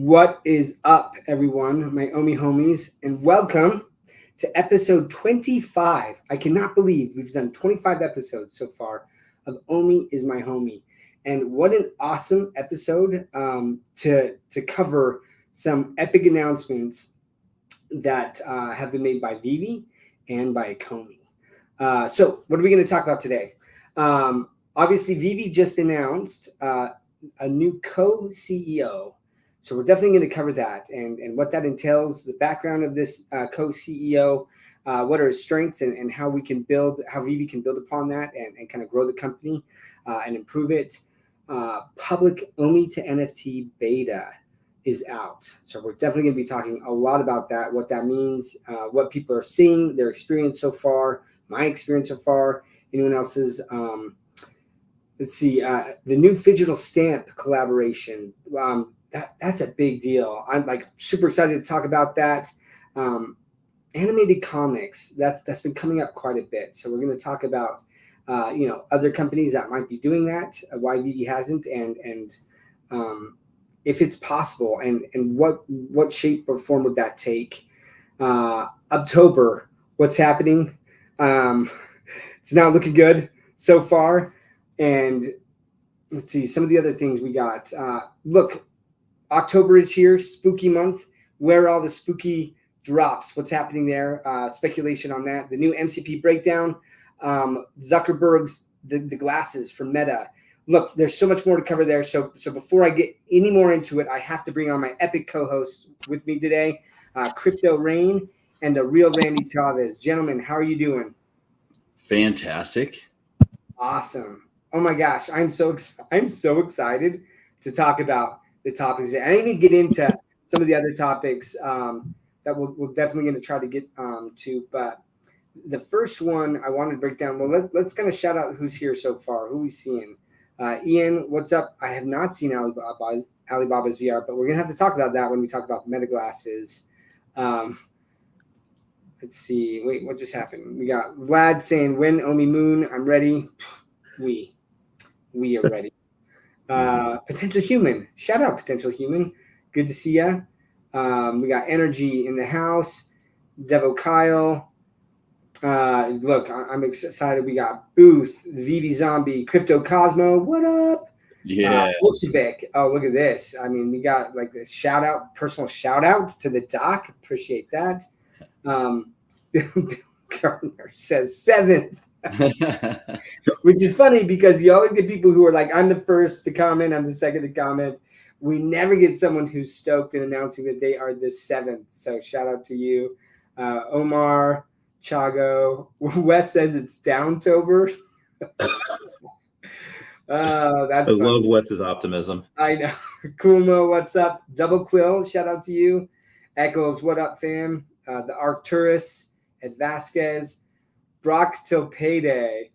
What is up, everyone, my OMI homies, and welcome to episode 25. I cannot believe we've done 25 episodes so far of OMI is my homie. And what an awesome episode to cover some epic announcements that have been made by VeVe and by Ecomi. So what are we going to talk about today? Obviously, VeVe just announced a new co-CEO. So we're definitely going to cover that and what that entails, the background of this co-CEO, what are his strengths and how we can build, how VeVe can build upon that and kind of grow the company and improve it. Public OMI to NFT beta is out. So we're definitely going to be talking a lot about that, what that means, what people are seeing, their experience so far, my experience so far, anyone else's. Let's see, the new digital stamp collaboration. That's a big deal. I'm like super excited to talk about that. Animated comics, that's been coming up quite a bit. So we're going to talk about other companies that might be doing that, why VeVe hasn't, and if it's possible, and what shape or form would that take? October, what's happening? It's not looking good so far. And let's see, some of the other things we got. Look, October is here, spooky month. Where are all the spooky drops? What's happening there? Speculation on that. The new MCP breakdown. Zuckerberg's the glasses from Meta. Look, there's so much more to cover there. So before I get any more into it, I have to bring on my epic co-hosts with me today, Crypto Rain and the real Randy Chavez. Gentlemen, how are you doing? Fantastic. Awesome. Oh my gosh, I'm so excited to talk about the topics. I didn't even get into some of the other topics that we're definitely going to try to get to. But the first one I wanted to break down. Well, let's kind of shout out who's here so far. Who we seeing? Ian, what's up? I have not seen Alibaba's VR, but we're going to have to talk about that when we talk about Meta glasses. Let's see. Wait, what just happened? We got Vlad saying, "When OMI Moon, I'm ready." We are ready. Potential Human. Shout out Potential Human. Good to see ya. We got Energy in the house. Devo Kyle. Look, I'm excited. We got Booth, VeVe Zombie, Crypto Cosmo. What up? Yeah. Bolshevik. Oh, look at this. I mean, we got like a shout out, personal shout out to the doc. Appreciate that. Bill Gardner says 7th. Which is funny because you always get people who are like, I'm the first to comment, I'm the second to comment. We never get someone who's stoked in announcing that they are the 7th. So shout out to you. Omar, Chago. Wes says it's Downtober. That's I love Wes's optimism. I know. Kumo, what's up? Double Quill, shout out to you. Echoes, what up, fam? The Arcturus, Ed Vasquez. Brock till payday.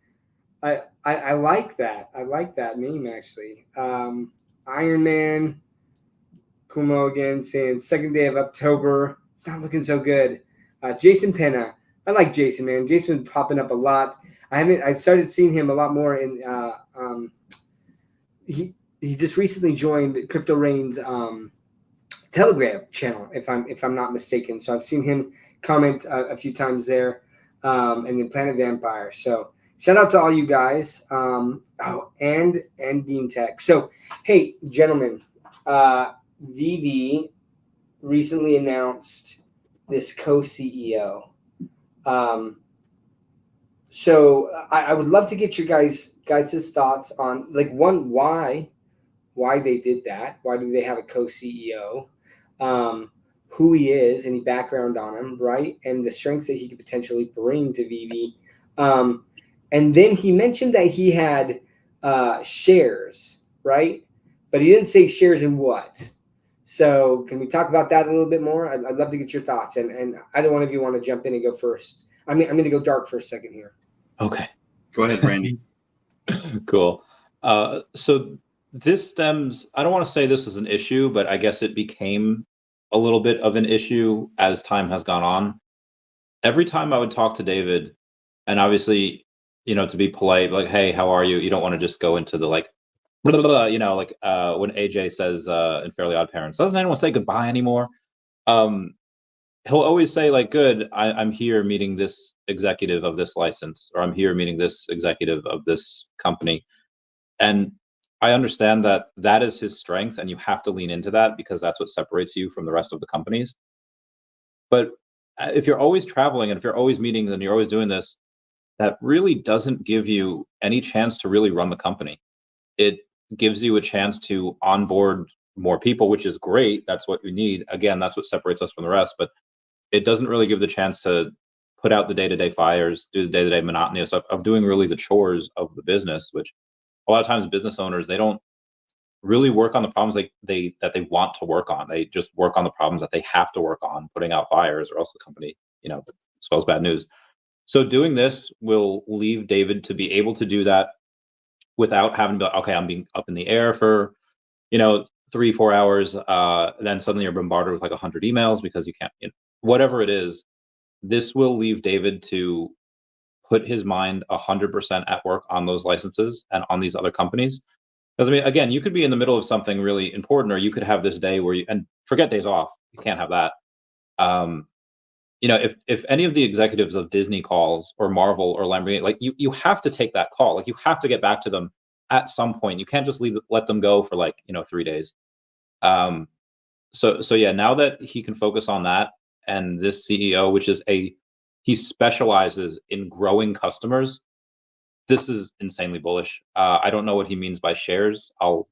I like that. I like that name actually. Iron Man. Kumo again saying second day of October. It's not looking so good. Jason Penna. I like Jason, man. Jason's been popping up a lot. I started seeing him a lot more in he just recently joined Crypto Rain's Telegram channel, if I'm not mistaken. So I've seen him comment a few times there. And then Planet Vampire. So shout out to all you guys. And Dean Tech. So hey, gentlemen, VeVe recently announced this co-CEO. So I would love to get your guys' thoughts on like why they did that. Why do they have a co-CEO? Who he is, any background on him, right? And the strengths that he could potentially bring to VeVe. And then he mentioned that he had shares, right? But he didn't say shares in what. So can we talk about that a little bit more? I'd love to get your thoughts. And either one of you want to jump in and go first. I'm going to go dark for a second here. Okay. Go ahead, Randy. Cool. So this stems, I don't want to say this was an issue, but I guess it became a little bit of an issue as time has gone on. Every time I would talk to David, and obviously, to be polite, like, hey, how are you? You don't want to just go into the like blah, blah, blah, like when AJ says in Fairly Odd Parents, doesn't anyone say goodbye anymore? He'll always say like, good, I'm here meeting this executive of this license, or I'm here meeting this executive of this company. And I understand that that is his strength, and you have to lean into that because that's what separates you from the rest of the companies. But if you're always traveling and if you're always meeting and you're always doing this, that really doesn't give you any chance to really run the company. It gives you a chance to onboard more people, which is great. That's what you need. Again, that's what separates us from the rest. But it doesn't really give the chance to put out the day-to-day fires, do the day-to-day monotonous of doing really the chores of the business, which a lot of times business owners, they don't really work on the problems that they want to work on. They just work on the problems that they have to work on, putting out fires, or else the company, spells bad news. So doing this will leave David to be able to do that without having to, okay, I'm being up in the air for, 3-4 hours. Then suddenly you're bombarded with like 100 emails because you can't, whatever it is. This will leave David to put his mind 100% at work on those licenses and on these other companies. Because again, you could be in the middle of something really important, or you could have this day where and forget days off. You can't have that. If any of the executives of Disney calls, or Marvel, or Lamborghini, like you have to take that call. Like you have to get back to them at some point. You can't just let them go for 3 days. So yeah, now that he can focus on that, and this CEO, which is he specializes in growing customers. This is insanely bullish. I don't know what he means by shares. I'll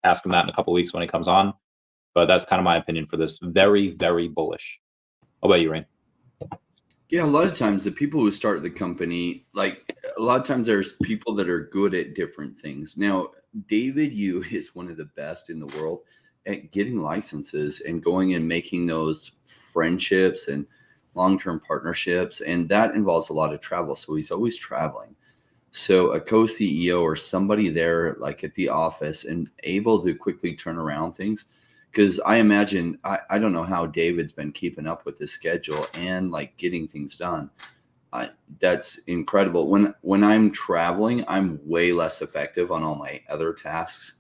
ask him that in a couple of weeks when he comes on. But that's kind of my opinion for this. Very, very bullish. How about you, Rain? Yeah, a lot of times the people who start the company, a lot of times there's people that are good at different things. Now, David Yu is one of the best in the world at getting licenses and going and making those friendships and long-term partnerships. And that involves a lot of travel. So he's always traveling. So a co-CEO or somebody there like at the office and able to quickly turn around things. Because I imagine, I don't know how David's been keeping up with his schedule and getting things done. That's incredible. When I'm traveling, I'm way less effective on all my other tasks,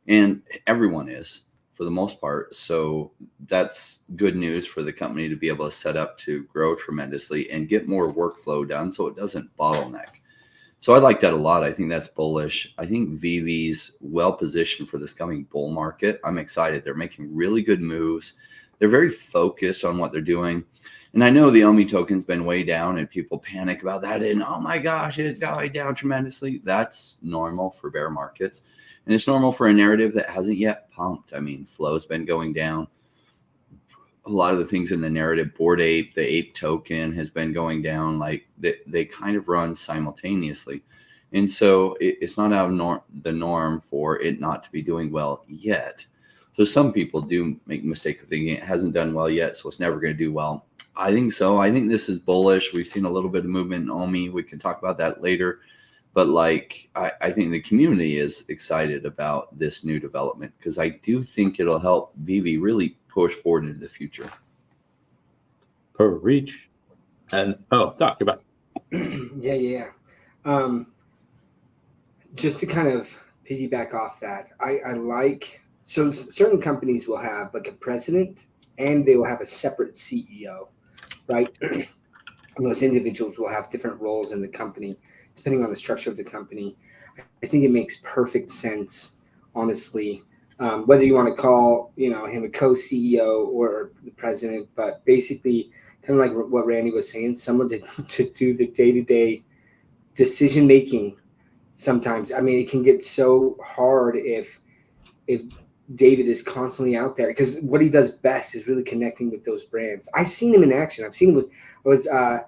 and everyone is for the most part. So that's good news for the company to be able to set up to grow tremendously and get more workflow done so it doesn't bottleneck. So I like that a lot. I think that's bullish. I think VeVe's well positioned for this coming bull market. I'm excited. They're making really good moves. They're very focused on what they're doing. And I know the OMI token's been way down and people panic about that. And oh my gosh, it's going down tremendously. That's normal for bear markets. And it's normal for a narrative that hasn't yet pumped. I mean, flow's been going down. A lot of the things in the narrative, Bored Ape, the Ape token has been going down. They kind of run simultaneously. And so it's not out of the norm for it not to be doing well yet. So some people do make the mistake of thinking it hasn't done well yet, so it's never going to do well. I think so. I think this is bullish. We've seen a little bit of movement in OMI. We can talk about that later. But I think the community is excited about this new development because I do think it'll help VeVe really push forward into the future. Per reach. And Doc, you're back. Yeah. Just to kind of piggyback off that, I like, so certain companies will have a president and they will have a separate CEO, right? And those individuals will have different roles in the company depending on the structure of the company. I think it makes perfect sense, honestly, whether you want to call him a co-CEO or the president, but basically kind of like what Randy was saying, someone to do the day-to-day decision making. Sometimes, it can get so hard if David is constantly out there, because what he does best is really connecting with those brands. I've seen him in action. I've seen him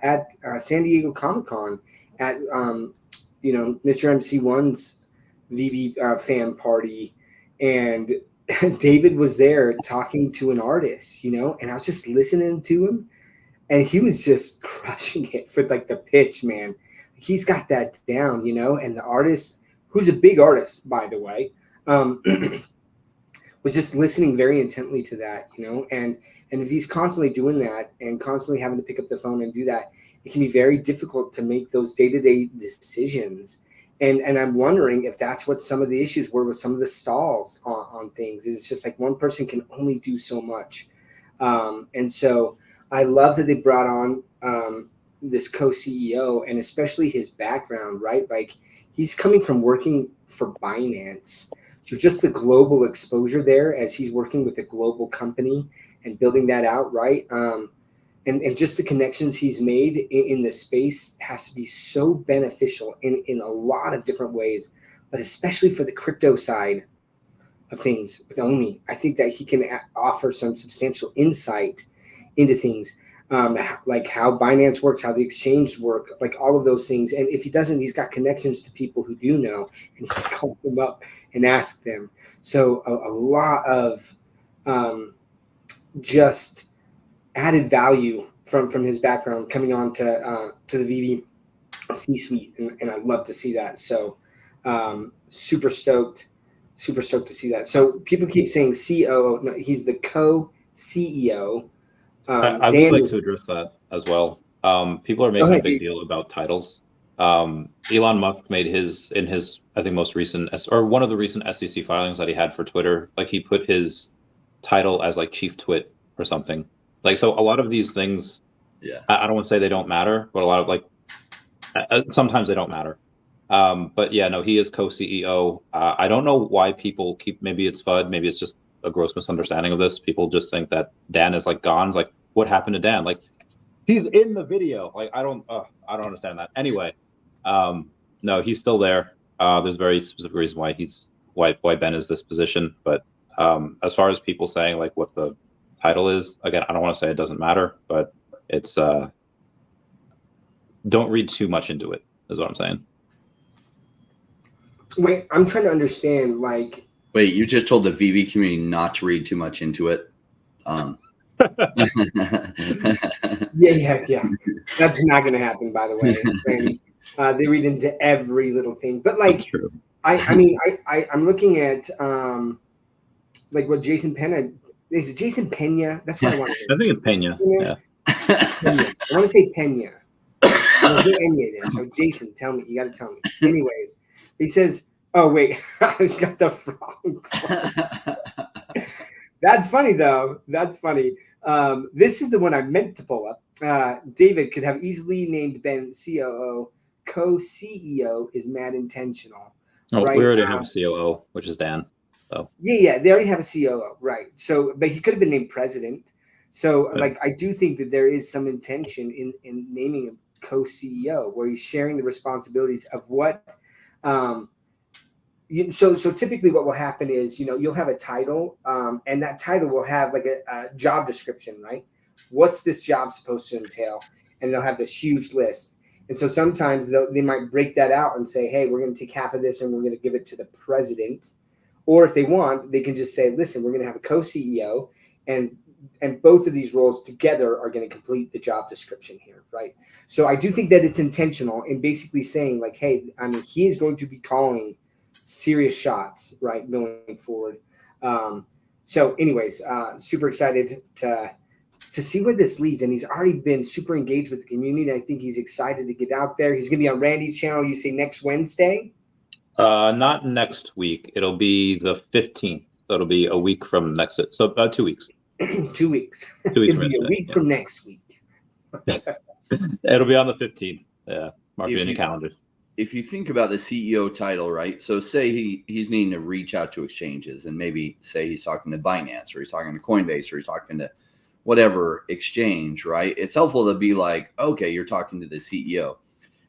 at San Diego Comic-Con at Mr. MC1's VeVe fan party, and David was there talking to an artist, and I was just listening to him, and he was just crushing it for the pitch, man. He's got that down, and the artist, who's a big artist, by the way, was just listening very intently to that, and if he's constantly doing that and constantly having to pick up the phone and do that, it can be very difficult to make those day-to-day decisions And I'm wondering if that's what some of the issues were with some of the stalls on things. It's just like one person can only do so much. And so I love that they brought on this co-CEO, and especially his background, right? Like he's coming from working for Binance. So just the global exposure there as he's working with a global company and building that out, right? And just the connections he's made in the space has to be so beneficial in a lot of different ways, but especially for the crypto side of things with OMI. I think that he can offer some substantial insight into things, like how Binance works, how the exchange work, like all of those things. And if he doesn't, he's got connections to people who do know, and he can call them up and ask them. So a lot of just added value from his background coming on to the VeVe C-suite, and I'd love to see that. So super stoked to see that. So people keep saying COO. No, he's the co-CEO. I would like to address that as well. People are making a big deal about titles. Elon Musk made in his I think most recent or one of the recent SEC filings that he had for Twitter, like he put his title as like chief twit or something. Like, so a lot of these things, I don't want to say they don't matter, but a lot of like sometimes they don't matter. But yeah, no, he is co-CEO. I don't know why people maybe it's FUD, maybe it's just a gross misunderstanding of this. People just think that Dan is like gone. It's like, what happened to Dan? Like, he's in the video. Like, I don't understand that. Anyway, no, he's still there. There's a very specific reason why Ben is this position. But as far as people saying like what the title is, again, I don't want to say it doesn't matter, but it's don't read too much into it, is what I'm saying. Wait, I'm trying to understand, like... Wait, you just told the VeVe community not to read too much into it? Yeah. That's not going to happen, by the way. They read into every little thing. But, like, I mean, I'm looking at, like, what Jason Pena... Is it Jason Pena? That's what I want to say. I think it's Pena. Yeah. Pena. I want to say Pena. There's no Enya there. So, Jason, tell me. You got to tell me. Anyways, he says... Oh, wait. I got the wrong one. That's funny, though. That's funny. This is the one I meant to pull up. David could have easily named Ben COO. Co-CEO is mad intentional. Oh, right? We already have a COO, which is Dan. So. Yeah. They already have a COO, right. So, but he could have been named president. So, like, I do think that there is some intention in naming him co-CEO, where he's sharing the responsibilities of what... So typically what will happen is, you'll have a title, and that title will have like a job description, right? What's this job supposed to entail? And they'll have this huge list. And so sometimes they might break that out and say, hey, we're going to take half of this and we're going to give it to the president. Or if they want, they can just say, listen, we're going to have a co-CEO, and both of these roles together are going to complete the job description here, right? So I do think that it's intentional in basically saying like, hey, I mean, he is going to be calling serious shots, right, going forward. So anyways, super excited to see where this leads. And he's already been super engaged with the community. I think he's excited to get out there. He's going to be on Randy's channel, you say next Wednesday? Not next week. It'll be the 15th. So it'll be a week from next. So 2 weeks. 2 weeks. 2 weeks. It'll be a week from next week. It'll be on the 15th. Yeah. Mark it in your calendars. If you think about the CEO title, right? So say he's needing to reach out to exchanges and maybe say he's talking to Binance or he's talking to Coinbase or he's talking to whatever exchange, right? It's helpful to be like, okay, you're talking to the CEO.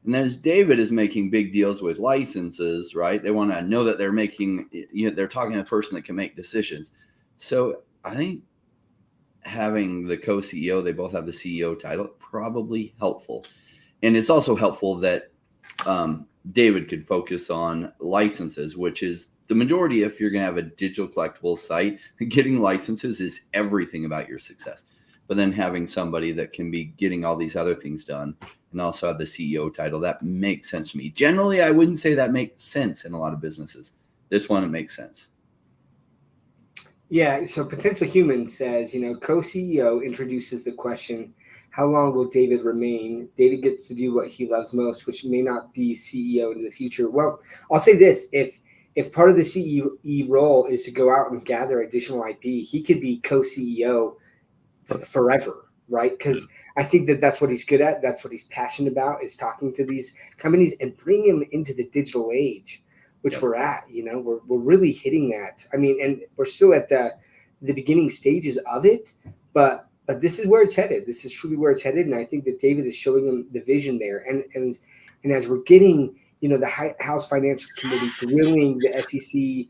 And then as David is making big deals with licenses, right? They want to know that they're making, they're talking to the person that can make decisions. So I think having the co-CEO, they both have the CEO title, probably helpful. And it's also helpful that David could focus on licenses, which is the majority. If you're going to have a digital collectible site, getting licenses is everything about your success. But then having somebody that can be getting all these other things done and also have the CEO title, that makes sense to me. Generally, I wouldn't say that makes sense in a lot of businesses. This one, it makes sense. Yeah. So Potential Human says, co-CEO introduces the question, how long will David remain? David gets to do what he loves most, which may not be CEO in the future. Well, I'll say this: if part of the CEO role is to go out and gather additional IP, he could be co-CEO forever, right? Because I think that's what he's good at. That's what he's passionate about, is talking to these companies and bringing them into the digital age, which we're at. We're really hitting that. I mean, and we're still at the beginning stages of it, but this is where it's headed. This is truly where it's headed, and I think that David is showing them the vision there. And as we're getting, the House Financial Committee grilling the SEC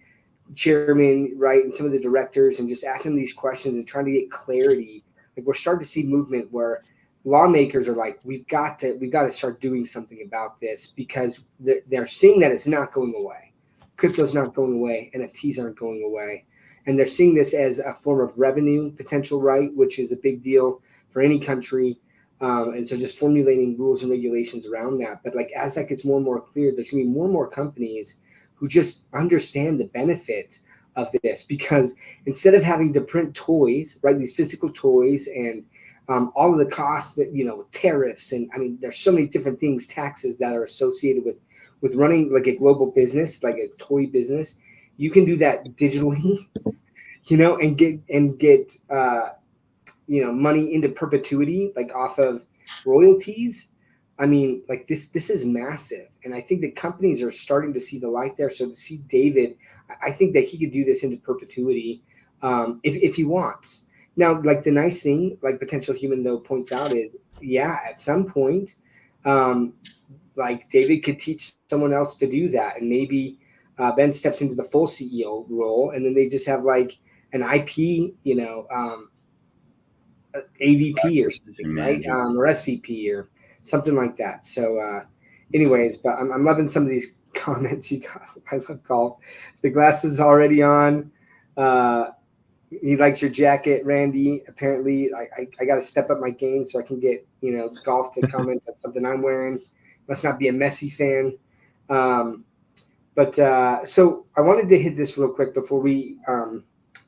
chairman, right, and some of the directors, and just asking these questions and trying to get clarity, like we're starting to see movement where lawmakers are like, we've got to start doing something about this, because they're seeing that it's not going away. Crypto's not going away. NFTs aren't going away. And they're seeing this as a form of revenue potential, right, which is a big deal for any country. And so just formulating rules and regulations around that. But like, as that gets more and more clear, there's going to be more and more companies who just understand the benefit of this, because instead of having to print toys, right, these physical toys, and all of the costs that, with tariffs, and I mean, there's so many different things, taxes that are associated with running like a global business, like a toy business. You can do that digitally, and get money into perpetuity, like off of royalties. I mean, like this is massive. And I think that companies are starting to see the light there. So to see David, I think that he could do this into perpetuity if he wants. Now, like the nice thing, like Potential Human though points out, is at some point, like David could teach someone else to do that, and maybe Ben steps into the full CEO role, and then they just have like an IP, AVP or something, right? Or SVP or something like that. So, anyways, but I'm loving some of these comments you got. I love golf. The glasses already on. He likes your jacket, Randy. Apparently, I got to step up my game so I can get golf to comment on something I'm wearing. Must not be a Messi fan. But so I wanted to hit this real quick before we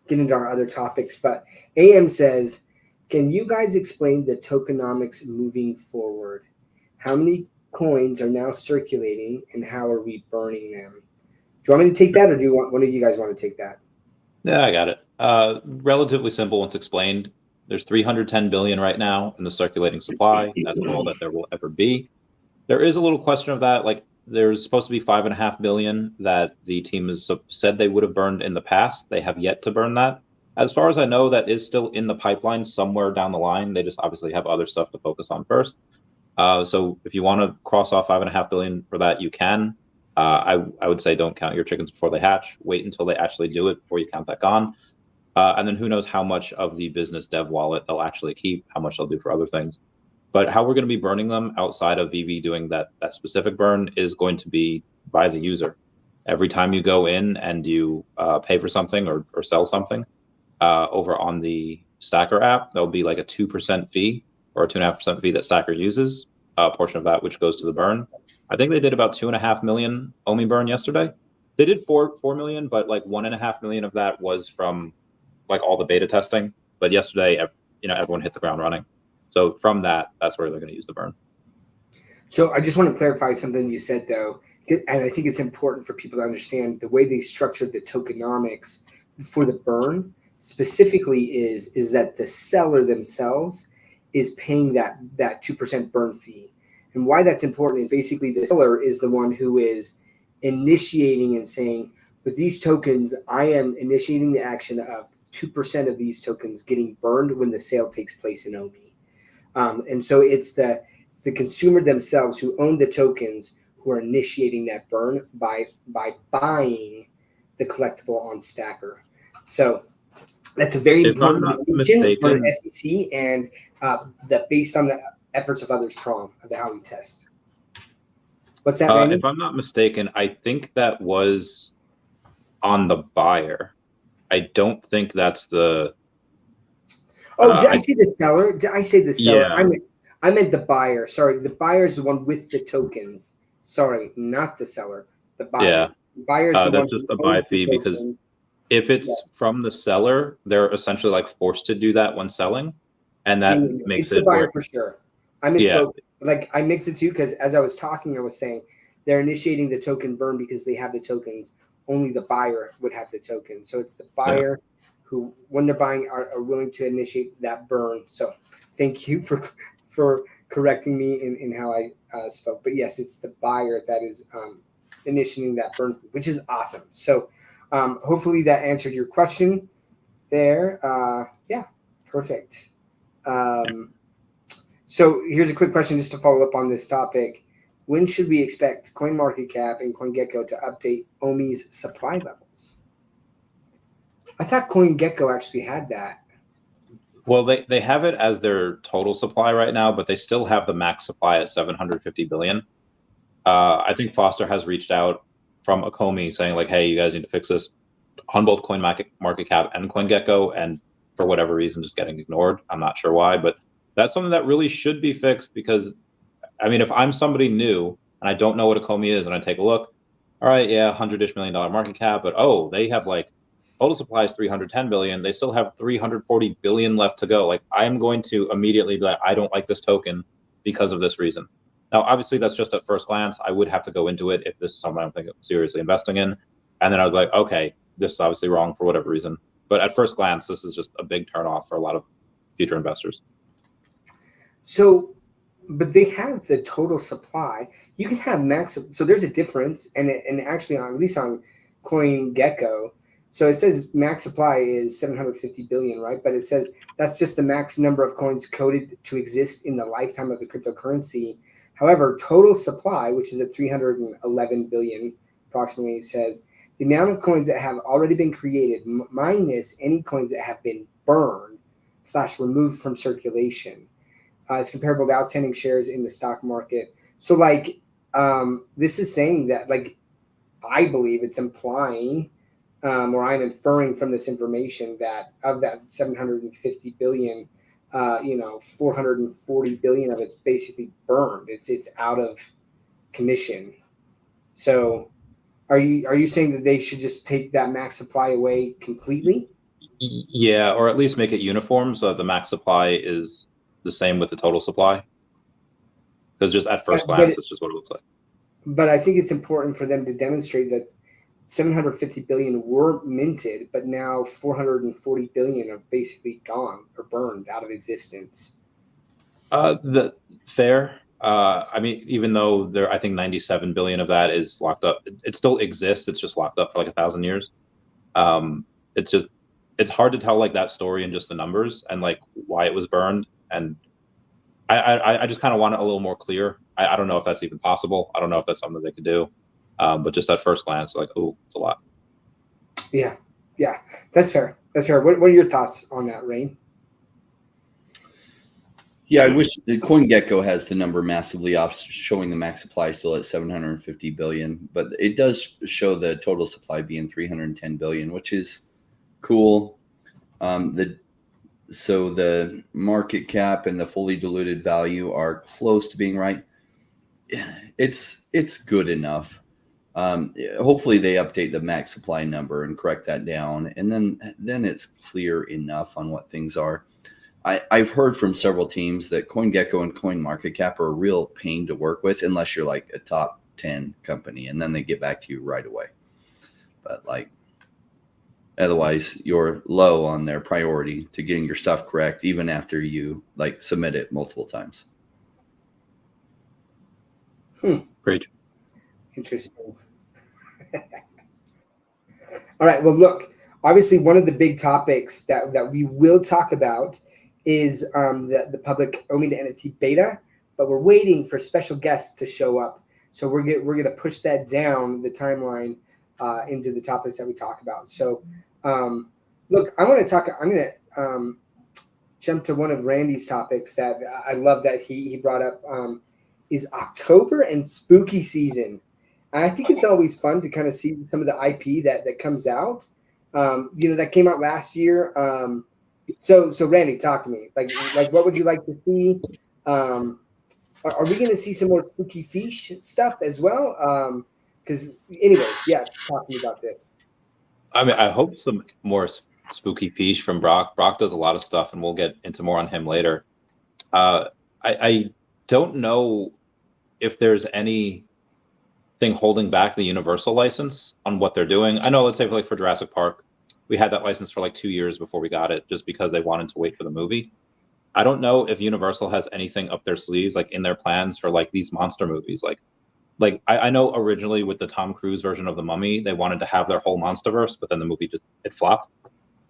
get into our other topics. But AM says, can you guys explain the tokenomics moving forward? How many coins are now circulating, and how are we burning them? Do you want me to take that, or do one of you guys want to take that? Yeah, I got it. Relatively simple once explained. There's 310 billion right now in the circulating supply. That's all that there will ever be. There is a little question of that. Like, there's supposed to be 5.5 billion that the team has said they would have burned in the past. They have yet to burn that. As far as I know, that is still in the pipeline somewhere down the line. They just obviously have other stuff to focus on first. So if you want to cross off 5.5 billion for that, you can. I would say don't count your chickens before they hatch. Wait until they actually do it before you count that gone. And then who knows how much of the business dev wallet they'll actually keep, how much they'll do for other things. But how we're going to be burning them outside of VeVe doing that specific burn is going to be by the user. Every time you go in and you pay for something or sell something over on the Stacker app, there'll be like a 2% fee or a 2.5% fee that Stacker uses, a portion of that which goes to the burn. I think they did about 2.5 million OMI burn yesterday. They did 4 million, but like 1.5 million of that was from like all the beta testing. But yesterday, everyone hit the ground running. So from that's where they're going to use the burn. So I just want to clarify something you said, though, and I think it's important for people to understand the way they structured the tokenomics for the burn specifically is that the seller themselves is paying that 2% burn fee. And why that's important is basically the seller is the one who is initiating and saying, with these tokens, I am initiating the action of 2% of these tokens getting burned when the sale takes place in OMI. And so it's the consumer themselves who own the tokens who are initiating that burn by buying the collectible on Stacker. So that's a very important distinction for the SEC and that based on the efforts of others prong of the Howey test. What's that, Randy? If I'm not mistaken, I think that was on the buyer. I don't think that's the... Oh, did I say the seller? Did I say the seller? Yeah. I meant the buyer. Sorry, the buyer is the one with the tokens. Sorry, not the seller. The buyer. Yeah. The buyer's the that's one just the buy fee, because if it's from the seller, they're essentially like forced to do that when selling. and that it's makes the it buyer where, for sure. I yeah, misspoke. Like I mixed it too because as I was talking, I was saying they're initiating the token burn because they have the tokens. Only the buyer would have the token. So it's the buyer who, when they're buying, are willing to initiate that burn. So thank you for correcting me in how I spoke. But yes, it's the buyer that is initiating that burn, which is awesome. So hopefully that answered your question there. Yeah, perfect. So here's a quick question just to follow up on this topic. When should we expect CoinMarketCap and CoinGecko to update OMI's supply levels? I thought CoinGecko actually had that. well, they have it as their total supply right now, but they still have the max supply at 750 billion. I think Foster has reached out from Ecomi saying like, hey, you guys need to fix this on both CoinMarketCap and CoinGecko, and for whatever reason, just getting ignored. I'm not sure why, but that's something that really should be fixed because, I mean, if I'm somebody new and I don't know what Ecomi is and I take a look, all right, yeah, $100-ish million market cap, but oh, they have like total supply is 310 billion. They still have 340 billion left to go. Like, I'm going to immediately be like, I don't like this token because of this reason. Now, obviously, that's just at first glance. I would have to go into it if this is something I'm thinking seriously investing in, and then I'd be like, okay, this is obviously wrong for whatever reason. But at first glance, this is just a big turnoff for a lot of future investors. So, but they have the total supply. You can have max. So there's a difference, and actually on at least on CoinGecko, so it says max supply is 750 billion, right? But it says that's just the max number of coins coded to exist in the lifetime of the cryptocurrency. However, total supply, which is at 311 billion approximately, says the amount of coins that have already been created minus any coins that have been burned / removed from circulation. It's comparable to outstanding shares in the stock market. So like this is saying that, like, I believe it's implying or I'm inferring from this information that of that 750 billion, 440 billion of it's basically burned. It's out of commission. So are you saying that they should just take that max supply away completely? Yeah, or at least make it uniform so that the max supply is the same with the total supply. Because just at first glance, it's just what it looks like. But I think it's important for them to demonstrate that 750 billion were minted, but now 440 billion are basically gone or burned out of existence. The fair. I mean, even though I think 97 billion of that is locked up, it still exists. It's just locked up for like 1,000 years. It's hard to tell like that story and just the numbers and like why it was burned. And I just kind of want it a little more clear. I don't know if that's even possible. I don't know if that's something they could do. But just at first glance, like, oh, it's a lot. Yeah, that's fair. That's fair. What are your thoughts on that, Rain? Yeah, I wish the CoinGecko has the number massively off, showing the max supply still at 750 billion, but it does show the total supply being 310 billion, which is cool. So the market cap and the fully diluted value are close to being right. It's good enough. Hopefully they update the max supply number and correct that down, and then it's clear enough on what things are. I've heard from several teams that CoinGecko and CoinMarketCap are a real pain to work with unless you're like a top 10 company, and then they get back to you right away. But like, otherwise, you're low on their priority to getting your stuff correct, even after you like submit it multiple times. Great. Interesting. All right. Well, look, obviously one of the big topics that we will talk about is the public OMI to NFT beta, but we're waiting for special guests to show up. So we're going to push that down the timeline into the topics that we talk about. So look, I'm going to jump to one of Randy's topics that I love that he brought up is October and spooky season. And I think it's always fun to kind of see some of the IP that comes out, that came out last year. So Randy, talk to me. Like what would you like to see? Are we going to see some more spooky fish stuff as well? Because anyways, yeah, talk to me about this. I mean, I hope some more spooky piece from Brock. Brock does a lot of stuff, and we'll get into more on him later. I don't know if there's anything holding back the Universal license on what they're doing. I know, let's say for Jurassic Park, we had that license for like 2 years before we got it, just because they wanted to wait for the movie. I don't know if Universal has anything up their sleeves, like in their plans for like these monster movies. Like I know originally with the Tom Cruise version of The Mummy, they wanted to have their whole monsterverse, but then the movie it flopped.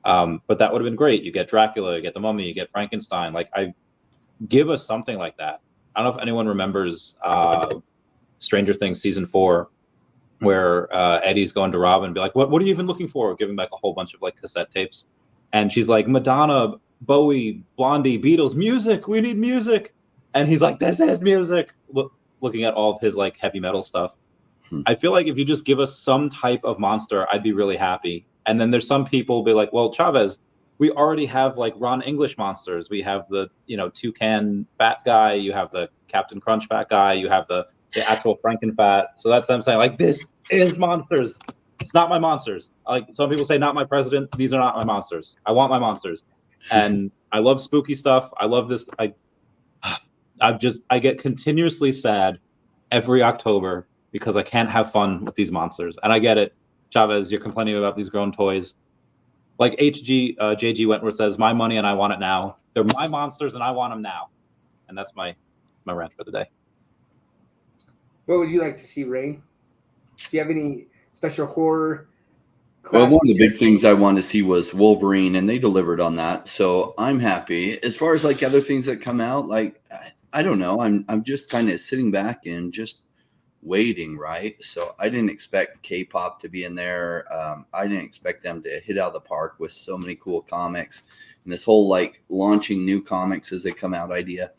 But that would have been great. You get Dracula, you get The Mummy, you get Frankenstein. Like, give us something like that. I don't know if anyone remembers Stranger Things season 4, where Eddie's going to Robin and be like, what are you even looking for? Giving back a whole bunch of like cassette tapes. And she's like, Madonna, Bowie, Blondie, Beatles, music. We need music. And he's like, this is music. Looking at all of his like heavy metal stuff. I feel like if you just give us some type of monster, I'd be really happy. And then there's some people be like, well, Chavez, we already have like Ron English monsters. We have the, toucan fat guy. You have the Captain Crunch fat guy. You have the actual Frankenfat. So that's what I'm saying. Like, this is monsters. It's not my monsters. Like, some people say, not my president. These are not my monsters. I want my monsters. And I love spooky stuff. I love this. I get continuously sad every October because I can't have fun with these monsters. And I get it. Chavez, you're complaining about these grown toys. Like JG Wentworth says, my money and I want it now. They're my monsters and I want them now. And that's my rant for the day. What would you like to see, Rain? Do you have any special horror? Well, one of the big things I wanted to see was Wolverine, and they delivered on that. So I'm happy. As far as like other things that come out, like, I don't know. I'm just kind of sitting back and just waiting, right? So I didn't expect K-pop to be in there. I didn't expect them to hit out of the park with so many cool comics and this whole like launching new comics as they come out idea.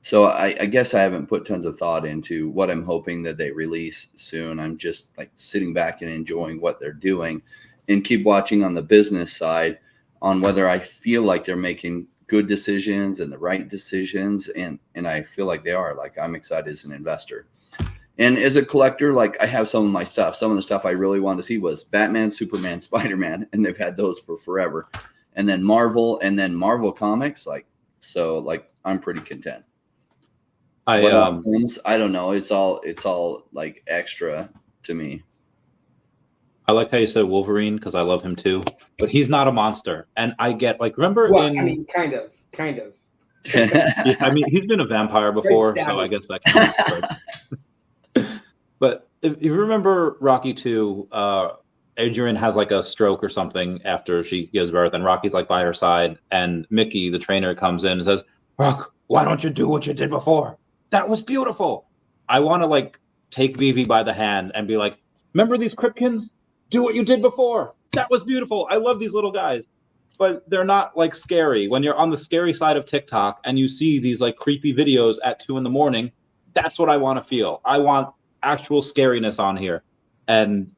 So I guess I haven't put tons of thought into what I'm hoping that they release soon. I'm just like sitting back and enjoying what they're doing and keep watching on the business side on whether I feel like they're making good decisions and the right decisions. And I feel like they are. Like, I'm excited as an investor. And as a collector, like, I have some of my stuff. Some of the stuff I really wanted to see was Batman, Superman, Spider-Man, and they've had those for forever. And then Marvel Comics. Like, so like, I'm pretty content. I don't know. It's all like extra to me. I like how you said Wolverine because I love him too, but he's not a monster. And I get like, remember kind of. Yeah, I mean, he's been a vampire before, so I guess that counts. But if you remember Rocky 2, Adrian has like a stroke or something after she gives birth, and Rocky's like by her side, and Mickey, the trainer, comes in and says, Rock, why don't you do what you did before? That was beautiful. I want to like take VeVe by the hand and be like, remember these Kripkins? Do what you did before. That was beautiful. I love these little guys. But they're not like scary. When you're on the scary side of TikTok and you see these like creepy videos at 2 a.m, that's what I want to feel. I want actual scariness on here. And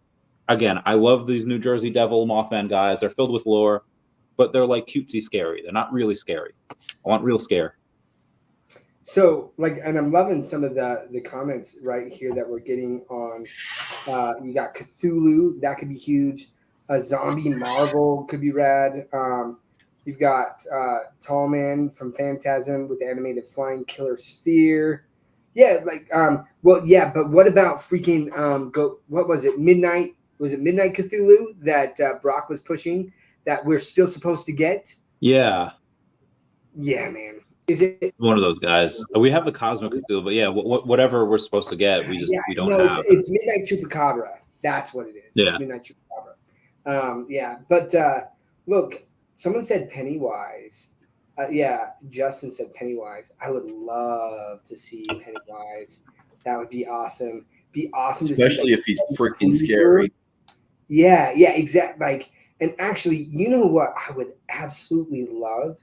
again, I love these New Jersey Devil Mothman guys. They're filled with lore, but they're like cutesy scary. They're not really scary. I want real scare. So, like, and I'm loving some of the comments right here that we're getting on. You got Cthulhu, that could be huge. A zombie Marvel could be rad. You've got Tall Man from Phantasm with the animated flying killer sphere. Yeah, like, well, yeah, but what about freaking what was it? Midnight? Was it Midnight Cthulhu that Brock was pushing that we're still supposed to get? Yeah. Yeah, man. Is it one of those guys? We have the Cosmic Cthulhu, but yeah, whatever we're supposed to get, we don't have. It's Midnight Chupacabra. That's what it is. Yeah. Midnight Chupacabra. Yeah, but look, someone said Pennywise. Yeah, Justin said Pennywise. I would love to see Pennywise. That would be awesome. Be awesome to see, especially if he's freaking scary. Yeah, exactly. Like, and actually, you know what I would absolutely love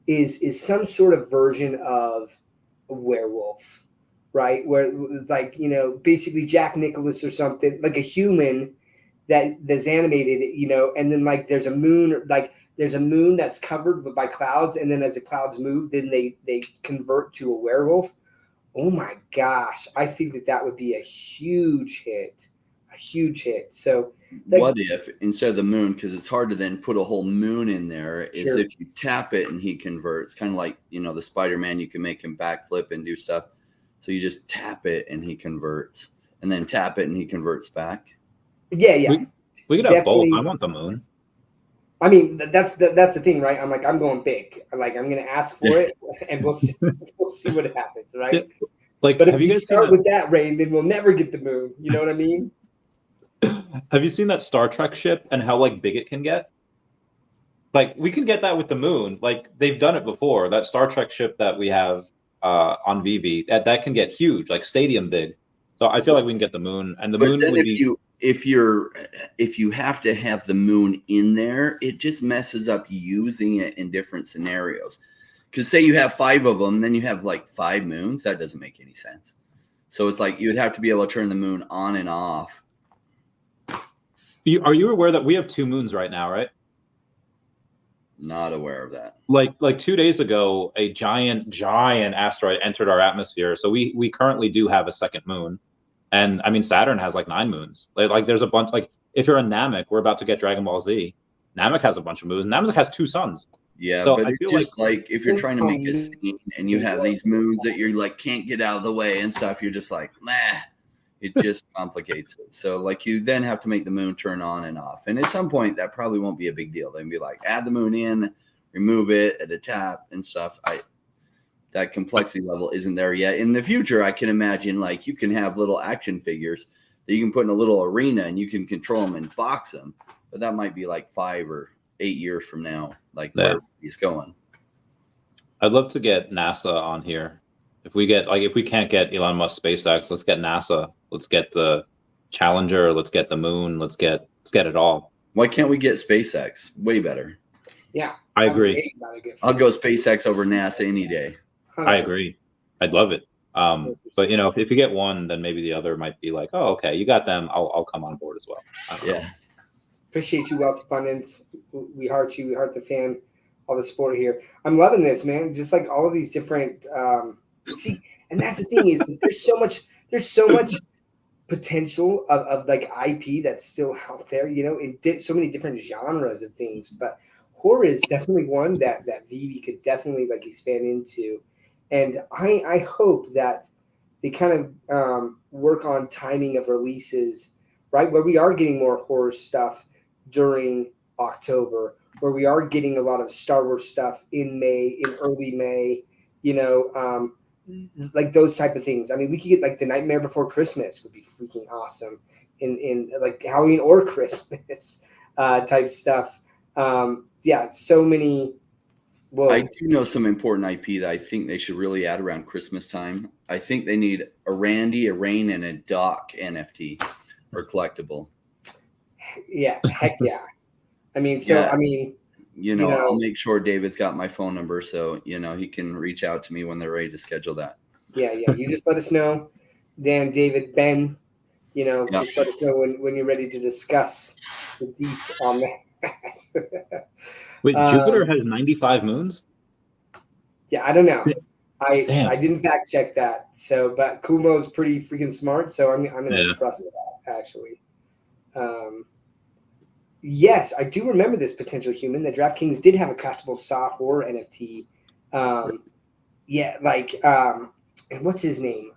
is some sort of version of a werewolf, right? Where like, basically Jack Nicholas or something, like a human that's animated, and then like there's a moon that's covered by clouds, and then as the clouds move, then they convert to a werewolf. Oh my gosh, I think that would be a huge hit. a huge hit. So like, what if instead of the moon, because it's hard to then put a whole moon in there, is Sure. if you tap it and he converts, kind of like, the Spider-Man, you can make him backflip and do stuff. So you just tap it and he converts, and then tap it and he converts back. yeah. We could have Definitely. both. I want the moon. I mean, that's the thing, right? I'm like, I'm going big. Like, I'm going to ask for it, and we'll see what happens, right? Like, But if have you we guys seen start that? with that, Rain, then we'll never get the moon. You know what I mean? Have you seen that Star Trek ship and how like big it can get? Like, we can get that with the moon. Like, they've done it before. That Star Trek ship that we have on VeVe, that can get huge, like stadium big. So I feel like we can get the moon, and the But moon then would be. if you have to have the moon in there, it just messes up using it in different scenarios. Because say you have 5 of them, then you have like 5 moons. That doesn't make any sense. So it's like you would have to be able to turn the moon on and off. Are you aware that we have 2 moons right now, right? Not aware of that. Like 2 days ago, a giant asteroid entered our atmosphere. So we currently do have a second moon. And I mean, Saturn has like 9 moons. Like there's a bunch, like if you're a Namek, we're about to get Dragon Ball Z. Namek has a bunch of moons. Namek has 2 suns. Yeah, So but I it's feel just like if you're trying to make a Um, scene and you have these moons that you're like can't get out of the way and stuff, you're just like, nah, it just complicates it. So like you then have to make the moon turn on and off. And at some point that probably won't be a big deal. They can be like, add the moon in, remove it at a tap and stuff. That complexity level isn't there yet. In the future, I can imagine like you can have little action figures that you can put in a little arena and you can control them and box them. But that might be like 5 or 8 years from now, like where he's going. I'd love to get NASA on here. If we can't get Elon Musk SpaceX, let's get NASA. Let's get the Challenger. Let's get the moon. Let's get it all. Why can't we get SpaceX? Way better. Yeah, I agree. I'll go SpaceX over NASA any day. I agree. I'd love it. But if you get one, then maybe the other might be like, oh, okay, you got them. I'll come on board as well. Yeah. Appreciate you, Wealth Abundance. We heart you. We heart the fan. All the support here. I'm loving this, man. Just like all of these different. See, and that's the thing is that there's so much potential of like IP that's still out there. In so many different genres of things, but horror is definitely one that VeVe could definitely like expand into. And I hope that they kind of work on timing of releases, right? Where we are getting more horror stuff during October, where we are getting a lot of Star Wars stuff in early May, like those type of things. I mean, we could get like The Nightmare Before Christmas would be freaking awesome in like Halloween or Christmas type stuff. Yeah, so many. Well, I do know some important IP that I think they should really add around Christmas time. I think they need a Randy, a Rain, and a Doc NFT or collectible. Yeah, heck yeah. I mean, I'll make sure David's got my phone number so he can reach out to me when they're ready to schedule that. Yeah. You just let us know, Dan, David, Ben. Just let us know when you're ready to discuss the deets on that. Wait, Jupiter has 95 moons? Yeah, I don't know. I didn't fact check that. So, but Kumo's pretty freaking smart, so I'm gonna trust that actually. Yes, I do remember this potential human. The DraftKings did have a collectible Saw horror NFT. And what's his name?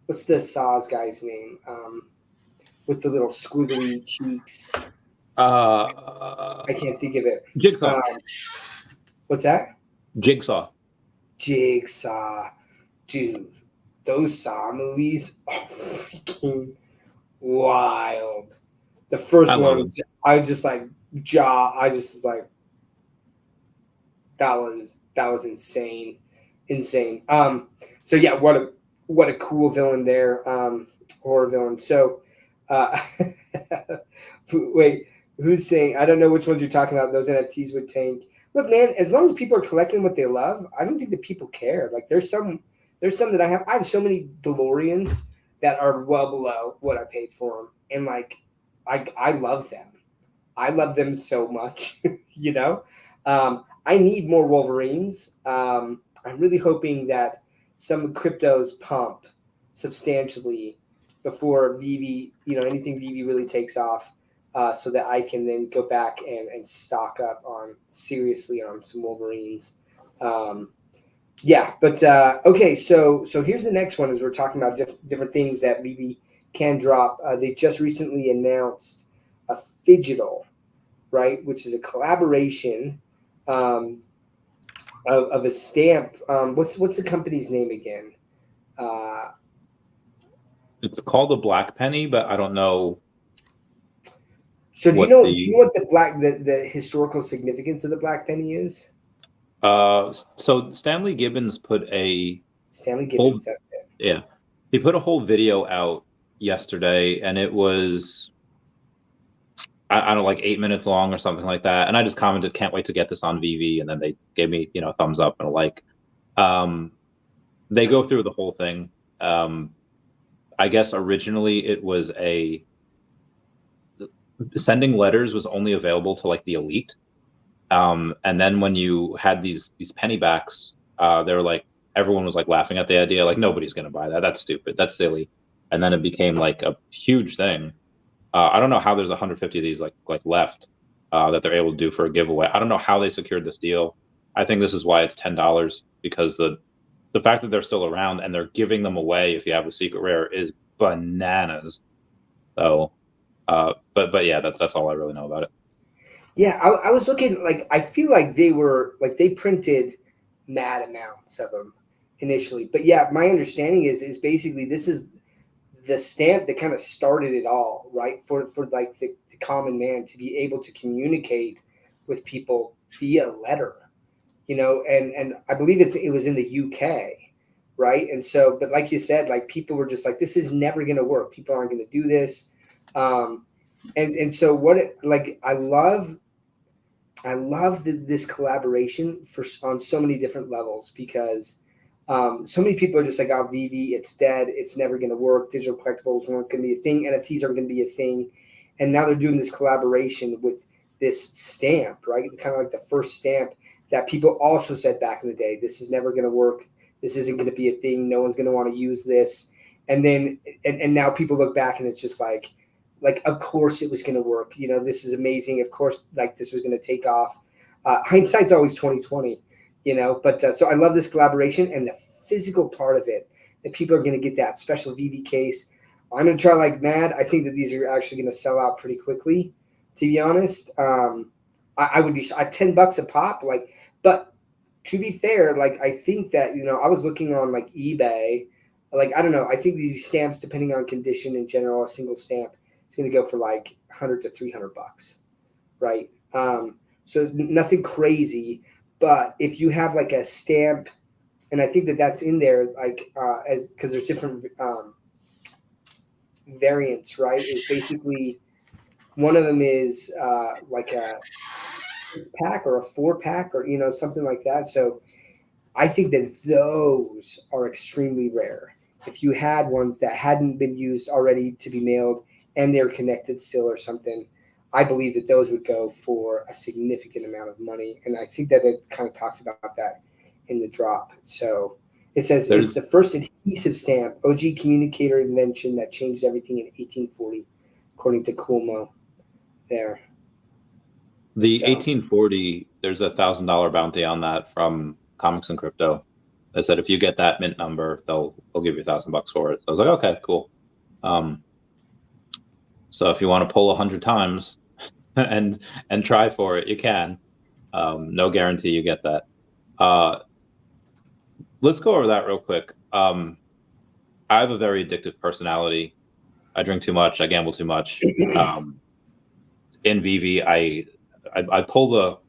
What's the Saw's guy's name? With the little squiggly cheeks. I can't think of it. Jigsaw. What's that? Jigsaw. Dude, those Saw movies are freaking wild. The first one, I just like I just was like, that was insane. So yeah, what a cool villain there, horror villain. So, wait, who's saying? I don't know which ones you're talking about. Those NFTs would tank. Look, man, as long as people are collecting what they love, I don't think that people care. Like, there's some that I have. I have so many DeLoreans that are well below what I paid for them, and like, I love them. I love them so much. I need more Wolverines. I'm really hoping that some cryptos pump substantially before VeVe, anything VeVe really takes off, so that I can then go back and stock up seriously on some Wolverines. Yeah, but okay, so here's the next one as we're talking about different things that VeVe can drop. They just recently announced a Phygital, right, which is a collaboration of a stamp. What's the company's name again? It's called a black penny, but I don't know. So do you know what the historical significance of the black penny is? So Stanley Gibbons put a Stanley Gibbons. Whole, that's it. Yeah, he put a whole video out yesterday, and it was I don't know, like 8 minutes long or something like that. And I just commented, "Can't wait to get this on VeVe," and then they gave me a thumbs up and a like. They go through the whole thing. I guess originally it was sending letters was only available to like the elite. And then when you had these pennybacks, they were like, everyone was like laughing at the idea, like nobody's going to buy that. That's stupid. That's silly. And then it became like a huge thing. I don't know how there's 150 of these like left that they're able to do for a giveaway. I don't know how they secured this deal. I think this is why it's $10, because the fact that they're still around and they're giving them away if you have a secret rare is bananas. So, but yeah, that's all I really know about it. Yeah, I was looking, like, I feel like they printed mad amounts of them initially. But yeah, my understanding is basically this is the stamp that kind of started it all, right? For like the common man to be able to communicate with people via letter, and I believe it was in the UK, right? And so, but like you said, like people were just like, this is never going to work. People aren't going to do this. And so I love this collaboration on so many different levels, because so many people are just like, oh, VeVe, it's dead. It's never going to work. Digital collectibles weren't going to be a thing. NFTs aren't going to be a thing. And now they're doing this collaboration with this stamp, right? Kind of like the first stamp that people also said back in the day, this is never going to work. This isn't going to be a thing. No one's going to want to use this. And then, and now people look back and it's just like, of course it was going to work. This is amazing. Of course, like this was going to take off. Hindsight's always 2020, but so I love this collaboration and the physical part of it, that people are going to get that special VeVe case. I'm going to try like mad. I think that these are actually going to sell out pretty quickly, to be honest. I would be at $10 a pop, but to be fair, I think that, I was looking on like eBay, I don't know. I think these stamps, depending on condition in general, a single stamp, it's going to go for like $100 to $300, right? So nothing crazy, but if you have like a stamp, and I think that that's in there, because there's different variants, right? It's basically one of them is like a pack or a 4-pack or something like that. So I think that those are extremely rare. If you had ones that hadn't been used already to be mailed and they're connected still or something, I believe that those would go for a significant amount of money. And I think that it kind of talks about that in the drop. So it says it's the first adhesive stamp, OG communicator invention that changed everything in 1840, according to Cuomo there. The 1840, there's a $1,000 bounty on that from Comics and Crypto. They said if you get that mint number, they'll give you $1,000 for it. So I was like, okay, cool. So if you want to pull 100 times and try for it, you can. No guarantee you get that. Let's go over that real quick. I have a very addictive personality. I drink too much. I gamble too much. In VeVe, I pull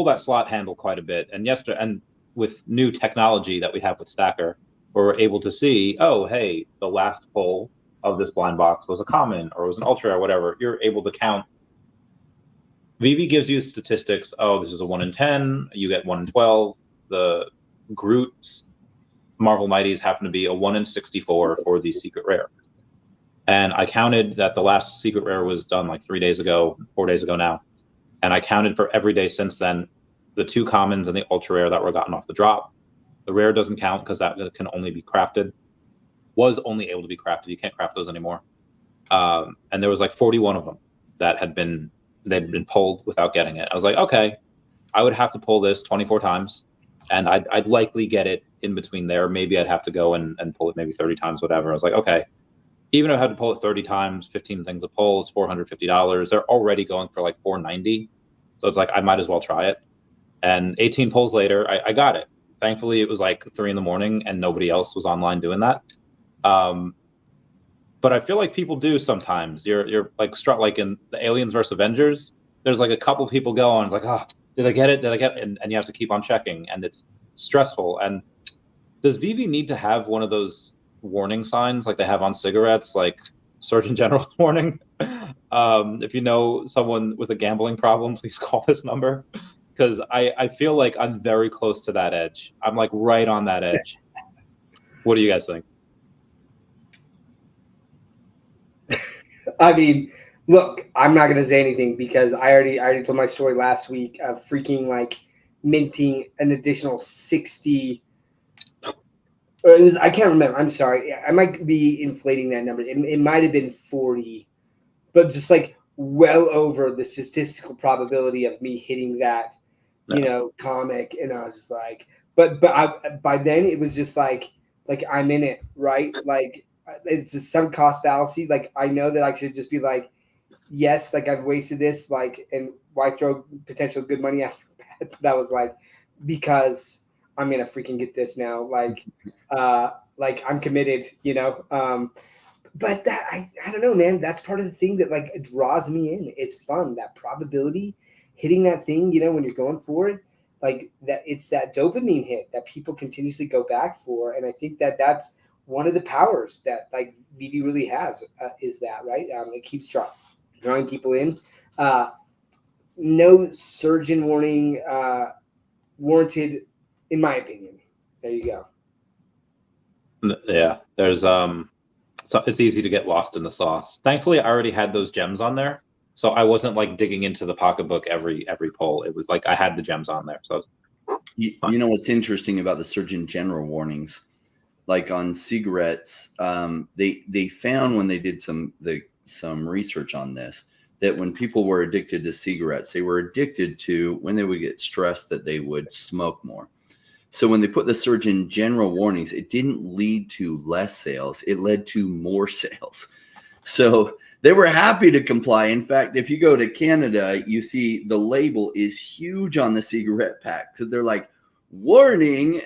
that slot handle quite a bit. And and with new technology that we have with Stacker, we're able to see, oh, hey, the last pull of this blind box was a common or it was an ultra or whatever. You're able to count. VeVe gives you statistics. Oh, this is a 1 in 10. You get 1 in 12. The Groot's Marvel Mighties happen to be a 1 in 64 for the secret rare. And I counted that the last secret rare was done like 4 days ago now. And I counted for every day since then, the 2 commons and the ultra rare that were gotten off the drop. The rare doesn't count because that can only be crafted. was only able to be crafted. You can't craft those anymore. And there was like 41 of them that they'd been pulled without getting it. I was like, okay, I would have to pull this 24 times, and I'd likely get it in between there. Maybe I'd have to go and pull it maybe 30 times, whatever. I was like, okay, even if I had to pull it 30 times, 15 things a pull is $450. They're already going for like $490. So it's like, I might as well try it. And 18 pulls later, I got it. Thankfully, it was like 3 a.m. and nobody else was online doing that. But I feel like people do sometimes. You're like struck, like in the Aliens versus Avengers. There's like a couple people going, it's like, oh, did I get it? Did I get it? And you have to keep on checking, and it's stressful. And does VeVe need to have one of those warning signs like they have on cigarettes, like Surgeon General warning? If you know someone with a gambling problem, please call this number. Because I feel like I'm very close to that edge. I'm like right on that edge. What do you guys think? I mean, look, I'm not gonna say anything because I already told my story last week of freaking like minting an additional 60. Or it was, I can't remember. I'm sorry. I might be inflating that number. It might have been 40, but just like well over the statistical probability of me hitting that, comic. And I was just like, but by then it was just like I'm in it, right? Like it's a sunk cost fallacy. Like I know that I should just be like, yes, like I've wasted this, like, and why throw potential good money after bad? But that was like, because I'm gonna freaking get this now. Like I'm committed, But that I don't know, man. That's part of the thing that like draws me in. It's fun. That probability hitting that thing, when you're going for it, like that. It's that dopamine hit that people continuously go back for, and I think that that's one of the powers that like VeVe really has is that, right? It keeps drawing people in. No surgeon warning warranted, in my opinion. There you go. Yeah, there's so it's easy to get lost in the sauce. Thankfully, I already had those gems on there, so I wasn't like digging into the pocketbook every pull. It was like I had the gems on there. So you know what's interesting about the Surgeon General warnings, like on cigarettes, they found when they did some research on this, that when people were addicted to cigarettes, they were addicted to when they would get stressed that they would smoke more. So when they put the Surgeon General warnings, it didn't lead to less sales. It led to more sales. So they were happy to comply. In fact, if you go to Canada, you see the label is huge on the cigarette pack. So they're like, warning,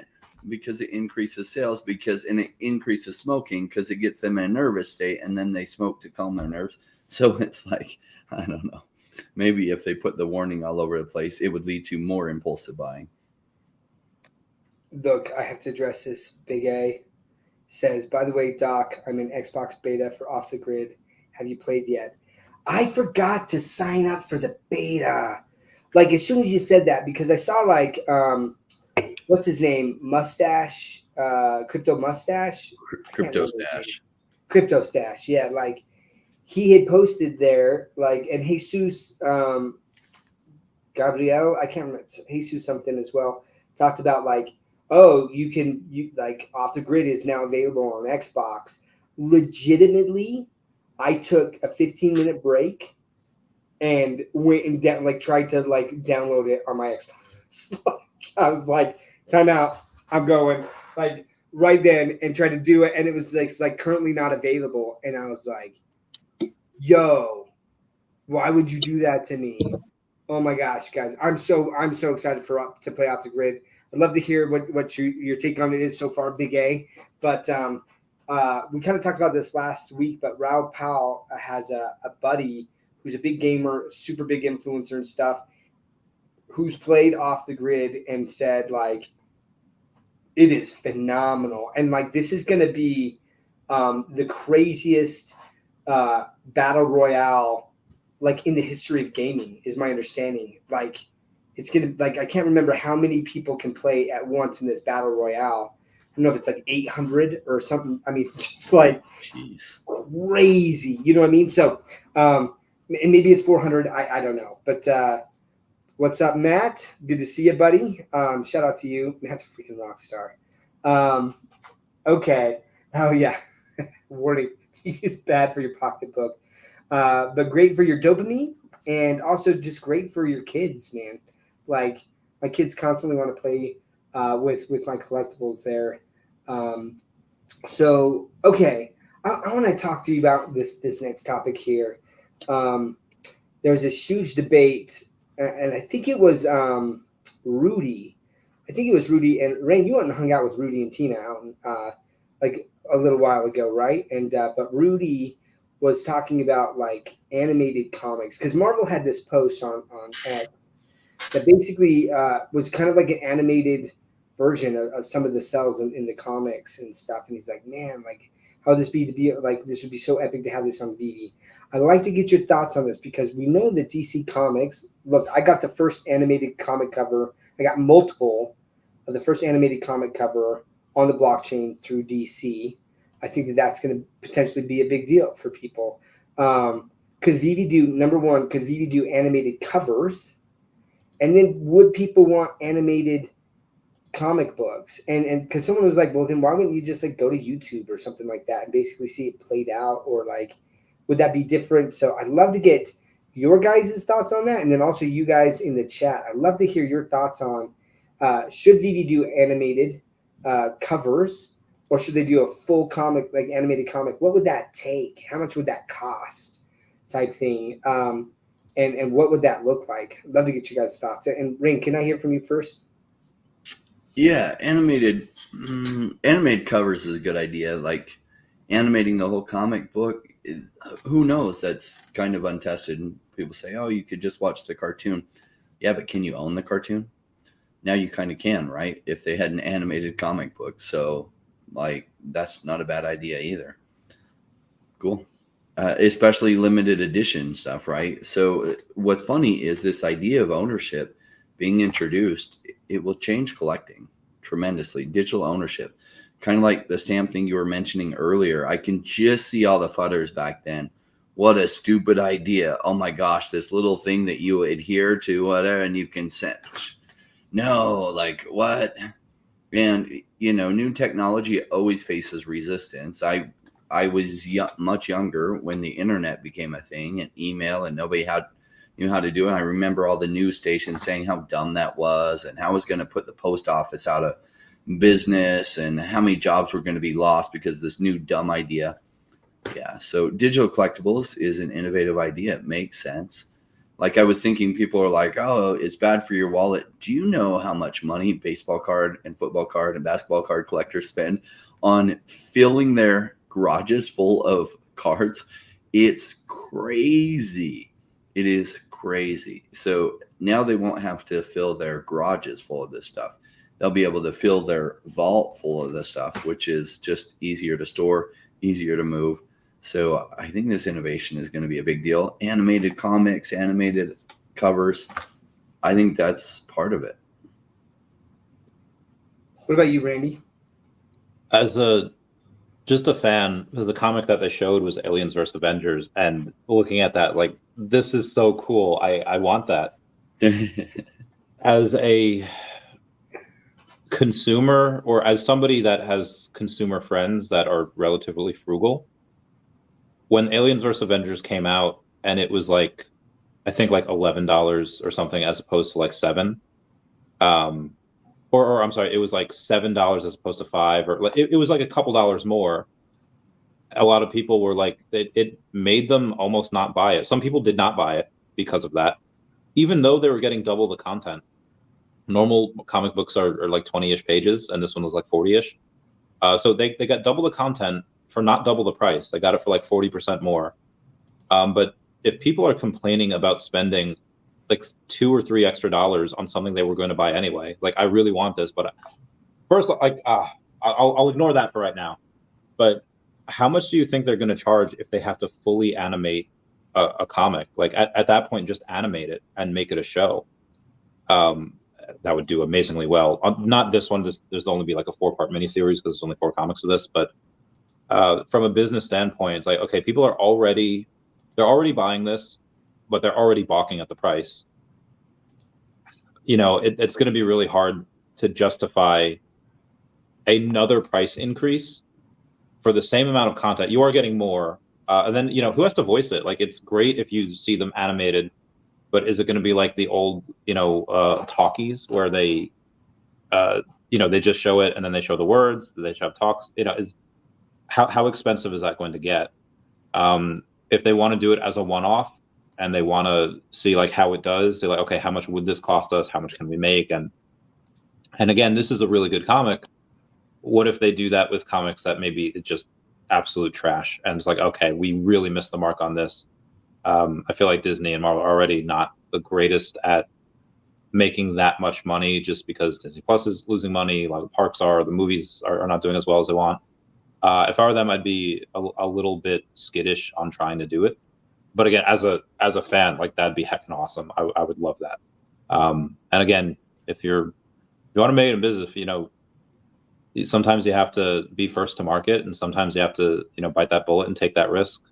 because it increases sales, and it increases smoking because it gets them in a nervous state, and then they smoke to calm their nerves. So it's like, I don't know. Maybe if they put the warning all over the place, it would lead to more impulsive buying. Look, I have to address this. Big A says, by the way, Doc, I'm in Xbox beta for Off the Grid. Have you played yet? I forgot to sign up for the beta. Like as soon as you said that, because I saw like, what's his name? Mustache, Crypto Mustache? Crypto Stash. Crypto Stash, yeah. Like he had posted there, like, and Jesus, Gabriel, I can't remember, Jesus something as well, talked about like, oh, you like Off the Grid is now available on Xbox. Legitimately, I took a 15-minute break and went and tried to like download it on my Xbox. I was like, time out, I'm going, like right then, and tried to do it, and it was like currently not available. And I was like, yo, why would you do that to me? Oh my gosh, guys, I'm so excited to play Off the Grid. I'd love to hear what your take on it is so far, Big A. But we kind of talked about this last week, but Raul Powell has a buddy who's a big gamer, super big influencer and stuff, who's played Off the Grid and said, like, it is phenomenal. And, like, this is going to be the craziest battle royale, like, in the history of gaming, is my understanding. Like, it's going to, like, I can't remember how many people can play at once in this battle royale. I don't know if it's like 800 or something. I mean, just like crazy. You know what I mean? So, and maybe it's 400. I don't know. But what's up, Matt? Good to see you, buddy. Shout out to you. Matt's a freaking rock star. Okay. Oh, yeah. warning, it's bad for your pocketbook, but great for your dopamine, and also just great for your kids, man. Like my kids constantly want to play with my collectibles there. Um, so okay, I want to talk to you about this next topic here. Um, there was this huge debate, and I think it was Rudy. I think it was Rudy and Rain. You went and hung out with Rudy and Tina out like a little while ago, right? And but Rudy was talking about like animated comics because Marvel had this post on X that basically was kind of like an animated version of some of the cells in the comics and stuff. And he's like, man, like how would this be to be like this would be so epic to have this on VeVe. I'd like to get your thoughts on this because we know that DC Comics. Look, I got the first animated comic cover. I got multiple of the first animated comic cover on the blockchain through DC. I think that that's going to potentially be a big deal for people. Could VeVe do number one? Could VeVe do animated covers? And then would people want animated comic books? And because someone was like, well, then why wouldn't you just like go to YouTube or something like that and basically see it played out, or like would that be different? So I'd love to get your guys' thoughts on that, and then also you guys in the chat. I'd love to hear your thoughts on should VeVe do animated covers, or should they do a full comic, like animated comic? What would that take? How much would that cost? Type thing. And what would that look like? I'd love to get you guys' thoughts. And Rain, can I hear from you first? Yeah, animated covers is a good idea. Like animating the whole comic book, who knows? That's kind of untested. And people say, oh, you could just watch the cartoon. Yeah, but can you own the cartoon? Now you kind of can, right? If they had an animated comic book. So like that's not a bad idea either. Cool. Especially limited edition stuff, right? So what's funny is this idea of ownership being introduced, it will change collecting tremendously. Digital ownership, kind of like the stamp thing you were mentioning earlier. I can just see all the fudders back then. What a stupid idea. Oh my gosh, this little thing that you adhere to, whatever, and you can send. No, like what? And, you know, new technology always faces resistance. I was much younger when the internet became a thing and email, and nobody knew how to do it. I remember all the news stations saying how dumb that was and how it was going to put the post office out of business and how many jobs were going to be lost because of this new dumb idea. Yeah, so digital collectibles is an innovative idea. It makes sense. Like I was thinking, people are like, oh, it's bad for your wallet. Do you know how much money baseball card and football card and basketball card collectors spend on filling their garages full of cards? It's crazy. It is crazy. So now they won't have to fill their garages full of this stuff. They'll be able to fill their vault full of this stuff, which is just easier to store, easier to move. So I think this innovation is going to be a big deal. Animated comics, animated covers. I think that's part of it. What about you, Randy? As just a fan, because the comic that they showed was Aliens vs. Avengers, and looking at that, like, this is so cool. I want that. As a consumer, or as somebody that has consumer friends that are relatively frugal, when Aliens vs. Avengers came out and it was like, I think like $11 or something as opposed to like $7, or I'm sorry, it was like $7 as opposed to $5, or like it was like a couple dollars more. A lot of people were like, it made them almost not buy it. Some people did not buy it because of that, even though they were getting double the content. Normal comic books are like 20-ish pages, and this one was like 40-ish. So they got double the content for not double the price. They got it for like 40% more. But if people are complaining about spending like $2 or $3 extra on something they were going to buy anyway, like I really want this, but first, like I'll ignore that for right now. But how much do you think they're going to charge if they have to fully animate a comic? Like at that point, just animate it and make it a show. That would do amazingly well. Not this one. There's only be like a 4-part miniseries because there's only 4 comics of this. But from a business standpoint, it's like, okay, people are already buying this, but they're already balking at the price. You know, it's going to be really hard to justify another price increase for the same amount of content, you are getting more. And then, who has to voice it? Like, it's great if you see them animated, but is it going to be like the old, talkies where they, they just show it and then they show the words, they show talks, is how expensive is that going to get? If they want to do it as a one-off and they want to see like how it does, they're like, okay, how much would this cost us? How much can we make? And again, this is a really good comic. What if they do that with comics that maybe it's just absolute trash? And it's like, okay, we really missed the mark on this. I feel like Disney and Marvel are already not the greatest at making that much money just because Disney Plus is losing money. A lot of the parks are, the movies are not doing as well as they want. If I were them, I'd be a little bit skittish on trying to do it. But again, as a fan, like that'd be heckin' awesome. I would love that. And again, if you want to make it a business, sometimes you have to be first to market, and sometimes you have to, bite that bullet and take that risk.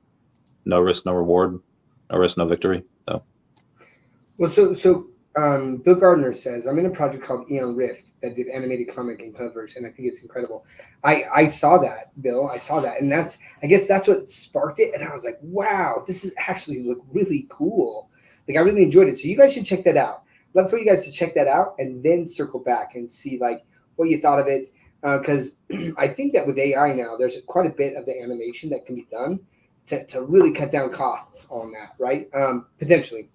No risk, no reward. No risk, no victory. So, well, so Bill Gardner says, I'm in a project called Eon Rift that did animated comic and covers, and I think it's incredible. I saw that, Bill. I saw that, and I guess that's what sparked it. And I was like, wow, this is actually look really cool. Like I really enjoyed it. So you guys should check that out. Love for you guys to check that out and then circle back and see like what you thought of it. Because I think that with AI now, there's quite a bit of the animation that can be done to really cut down costs on that, right? Potentially.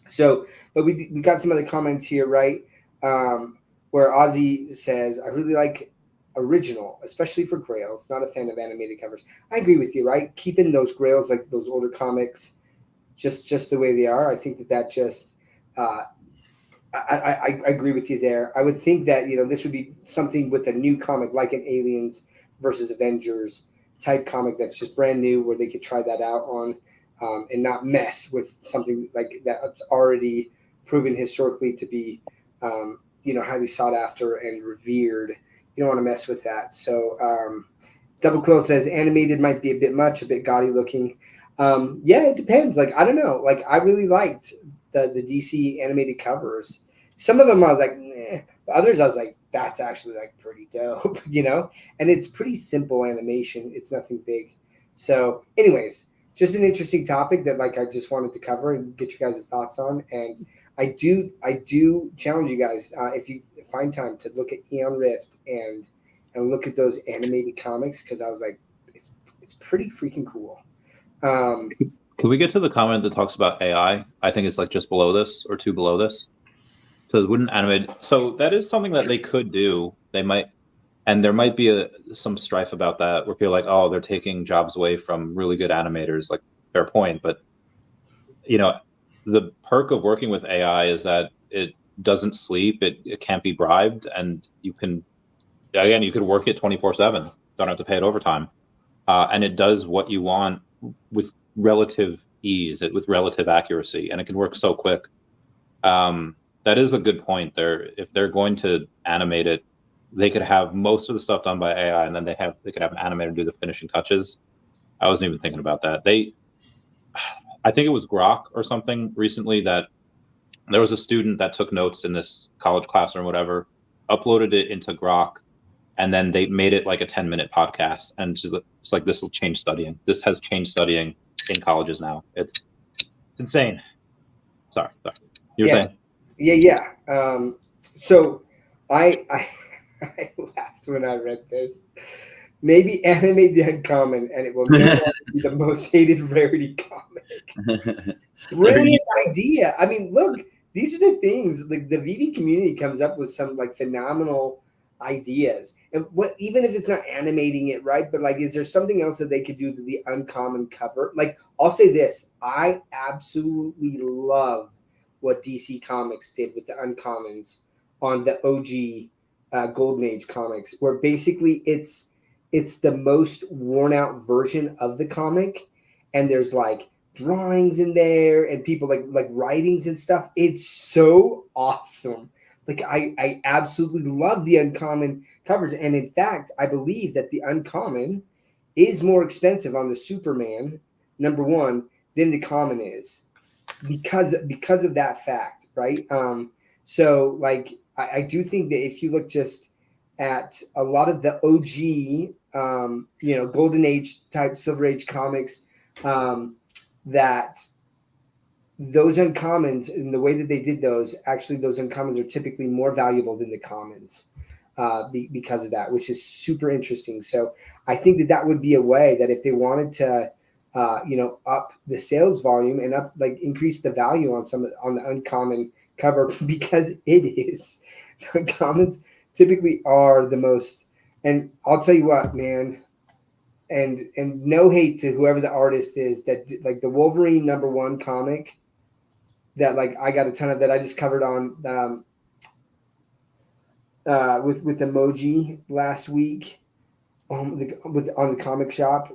So, but we got some other comments here, right? Where Ozzy says, I really like original, especially for grails. Not a fan of animated covers. I agree with you, right? Keeping those grails, like those older comics, just the way they are. I think that just, I agree with you there. I would think that, this would be something with a new comic, like an Aliens versus Avengers type comic that's just brand new, where they could try that out on. And not mess with something like that's already proven historically to be, highly sought after and revered. You don't want to mess with that. So Double Quill says animated might be a bit much, a bit gaudy looking. Yeah, it depends. Like, I don't know. Like, I really liked the DC animated covers. Some of them I was like, meh. But others I was like, that's actually like pretty dope, And it's pretty simple animation. It's nothing big. So anyways, just an interesting topic that like I just wanted to cover and get you guys' thoughts on. And I do challenge you guys if you find time to look at Eon Rift and look at those animated comics, because I was like, it's pretty freaking cool. Can we get to the comment that talks about AI? I think it's like just below this or two below this. So it wouldn't animate. So that is something that they could do. They might. And there might be some strife about that where people are like, oh, they're taking jobs away from really good animators. Like, fair point. But, the perk of working with AI is that it doesn't sleep. It can't be bribed. And you could work it 24/7. Don't have to pay it overtime. And it does what you want with relative ease, with relative accuracy. And it can work so quick. That is a good point there. If they're going to animate it, they could have most of the stuff done by AI, and then they could have an animator do the finishing touches. I wasn't even thinking about that. I think it was Grok or something recently that there was a student that took notes in this college classroom or whatever, uploaded it into Grok, and then they made it like a 10-minute podcast. And it's like, this will change studying. This has changed studying in colleges now. It's insane. Sorry. You were saying? Yeah. So I I laughed when I read this. Maybe animate the uncommon, and it will no longer be the most hated rarity comic. Brilliant idea. I mean, look, these are the things like the VeVe community comes up with some like phenomenal ideas. And what, even if it's not animating it, right? But like, is there something else that they could do to the uncommon cover? Like, I'll say this: I absolutely love what DC Comics did with the uncommons on the OG Golden Age comics, where basically it's the most worn out version of the comic, and there's like drawings in there and people like writings and stuff. It's so awesome. Like I absolutely love the uncommon covers, and in fact, I believe that the uncommon is more expensive on the Superman #1 than the common is because of that fact, right? So like I do think that if you look just at a lot of the OG, Golden Age type, Silver Age comics, that those uncommons and the way that they did those, actually those uncommons are typically more valuable than the commons because of that, which is super interesting. So I think that would be a way that if they wanted to, up the sales volume and increase the value on the uncommon cover, because it is, the uncommons typically are the most. And I'll tell you what, man, and no hate to whoever the artist is that like the Wolverine #1 comic that like I got a ton of that I just covered on with emoji last week on the comic shop.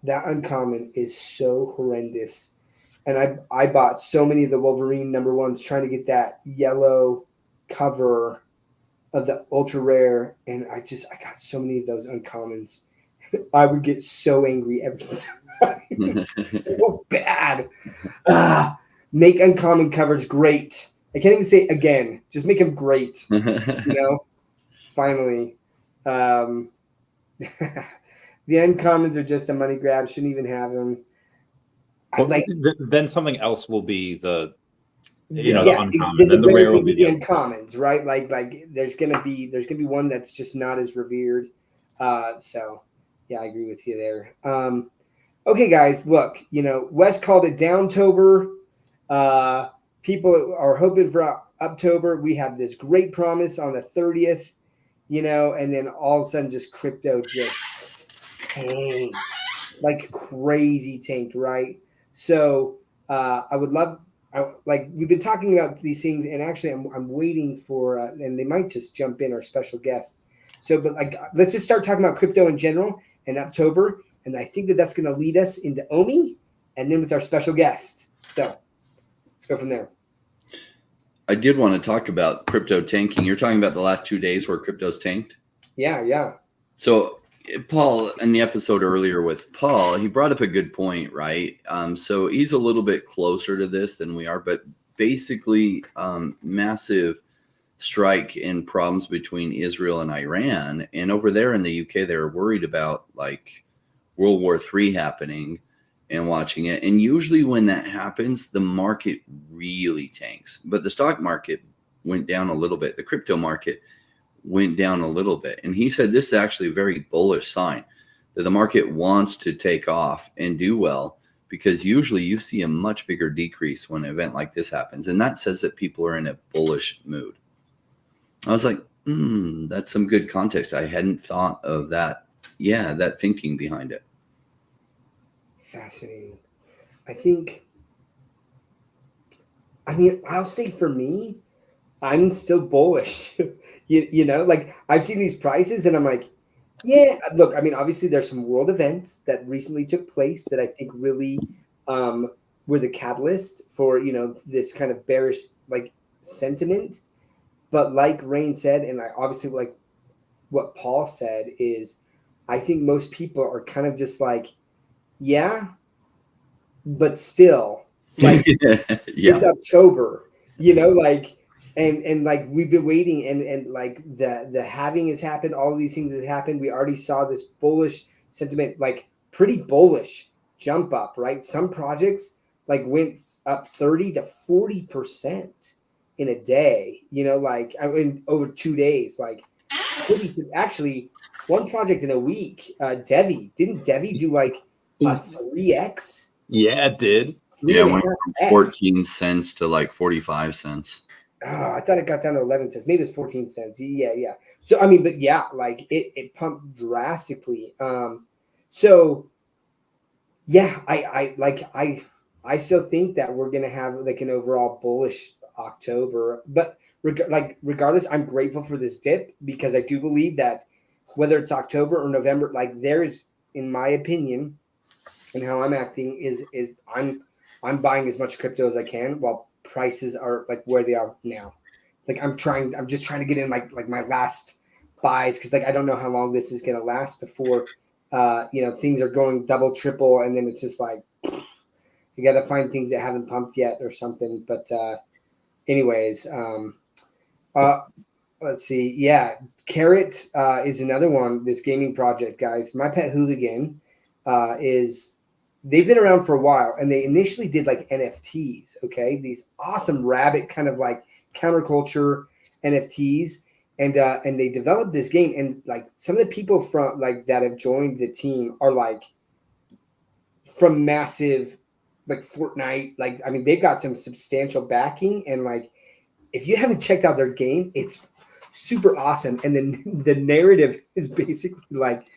That uncommon is so horrendous, and I bought so many of the Wolverine #1s trying to get that yellow cover of the ultra rare, and I got so many of those uncommons. I would get so angry every time. So bad. Make uncommon covers great. I can't even say it again. Just make them great. Finally. The uncommons are just a money grab. Shouldn't even have them. Then something else will be the uncommon. Then the rare will be the uncommons, right? Like there's gonna be one that's just not as revered. So yeah, I agree with you there. Okay, guys, look, Wes called it Downtober. People are hoping for Uptober. We have this great promise on the 30th, and then all of a sudden just crypto just tanked, like crazy tanked, right? So I would love, we've been talking about these things, and actually I'm waiting for, and they might just jump in, our special guest. So, but let's just start talking about crypto in general in October. And I think that's going to lead us into OMI and then with our special guest. So let's go from there. I did want to talk about crypto tanking. You're talking about the last 2 days where crypto's tanked? Yeah. So Paul, in the episode earlier with Paul, he brought up a good point, right? So he's a little bit closer to this than we are, but basically massive strike and problems between Israel and Iran. And over there in the UK, they're worried about like World War III happening and watching it. And usually when that happens, the market really tanks. But the stock market went down a little bit. The crypto market went down a little bit. And he said this is actually a very bullish sign that the market wants to take off and do well, because usually you see a much bigger decrease when an event like this happens. And that says that people are in a bullish mood. I was like, that's some good context. I hadn't thought of that. Yeah, that thinking behind it. Fascinating. I'll say for me, I'm still bullish. Like I've seen these prices and I'm like, yeah, look, obviously there's some world events that recently took place that I think really were the catalyst for, this kind of bearish like sentiment. But like Rain said, and I obviously like what Paul said, is I think most people are kind of just like, yeah, but still, like It's October, and like we've been waiting, and like the halving has happened, all of these things have happened. We already saw this bullish sentiment, like pretty bullish jump up, right? Some projects like went up 30 to 40% in a day, over 2 days, like actually one project in a week. Didn't Devi do like a 3x? Yeah, it did. Yeah, it went from 14 cents to like 45 cents. I thought it got down to 11 cents. Maybe it's 14 cents. Yeah. So, but yeah, like it pumped drastically. So yeah, I still think that we're going to have like an overall bullish October, but regardless, I'm grateful for this dip, because I do believe that whether it's October or November, like there's, in my opinion, and how I'm acting is I'm buying as much crypto as I can while prices are like where they are now. Like I'm just trying to get in like my last buys, because like I don't know how long this is going to last before things are going double, triple, and then it's just like you got to find things that haven't pumped yet or something. But anyways, Let's see. Yeah, Carrot is another one. This gaming project, guys. My Pet Hooligan is. They've been around for a while, and they initially did like NFTs. Okay, these awesome rabbit kind of like counterculture NFTs, and they developed this game. And like some of the people from like that have joined the team are like from massive like Fortnite. Like I mean, they've got some substantial backing, and like if you haven't checked out their game, it's super awesome. And then the narrative is basically like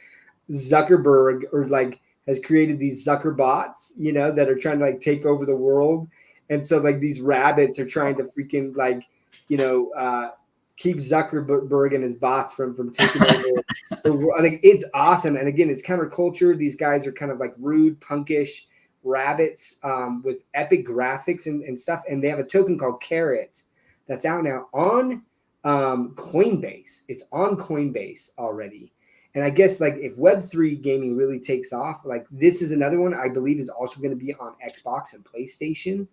Zuckerberg or like has created these Zucker bots, you know, that are trying to like take over the world. And so like these rabbits are trying to freaking like, you know, keep Zuckerberg and his bots from taking over the world. I think it's awesome. And again, it's counterculture. These guys are kind of like rude, punkish rabbits with epic graphics and stuff. And they have a token called Carrot that's out now on Coinbase. It's on Coinbase already. And I guess like if Web3 gaming really takes off, like this is another one I believe is also going to be on Xbox and PlayStation.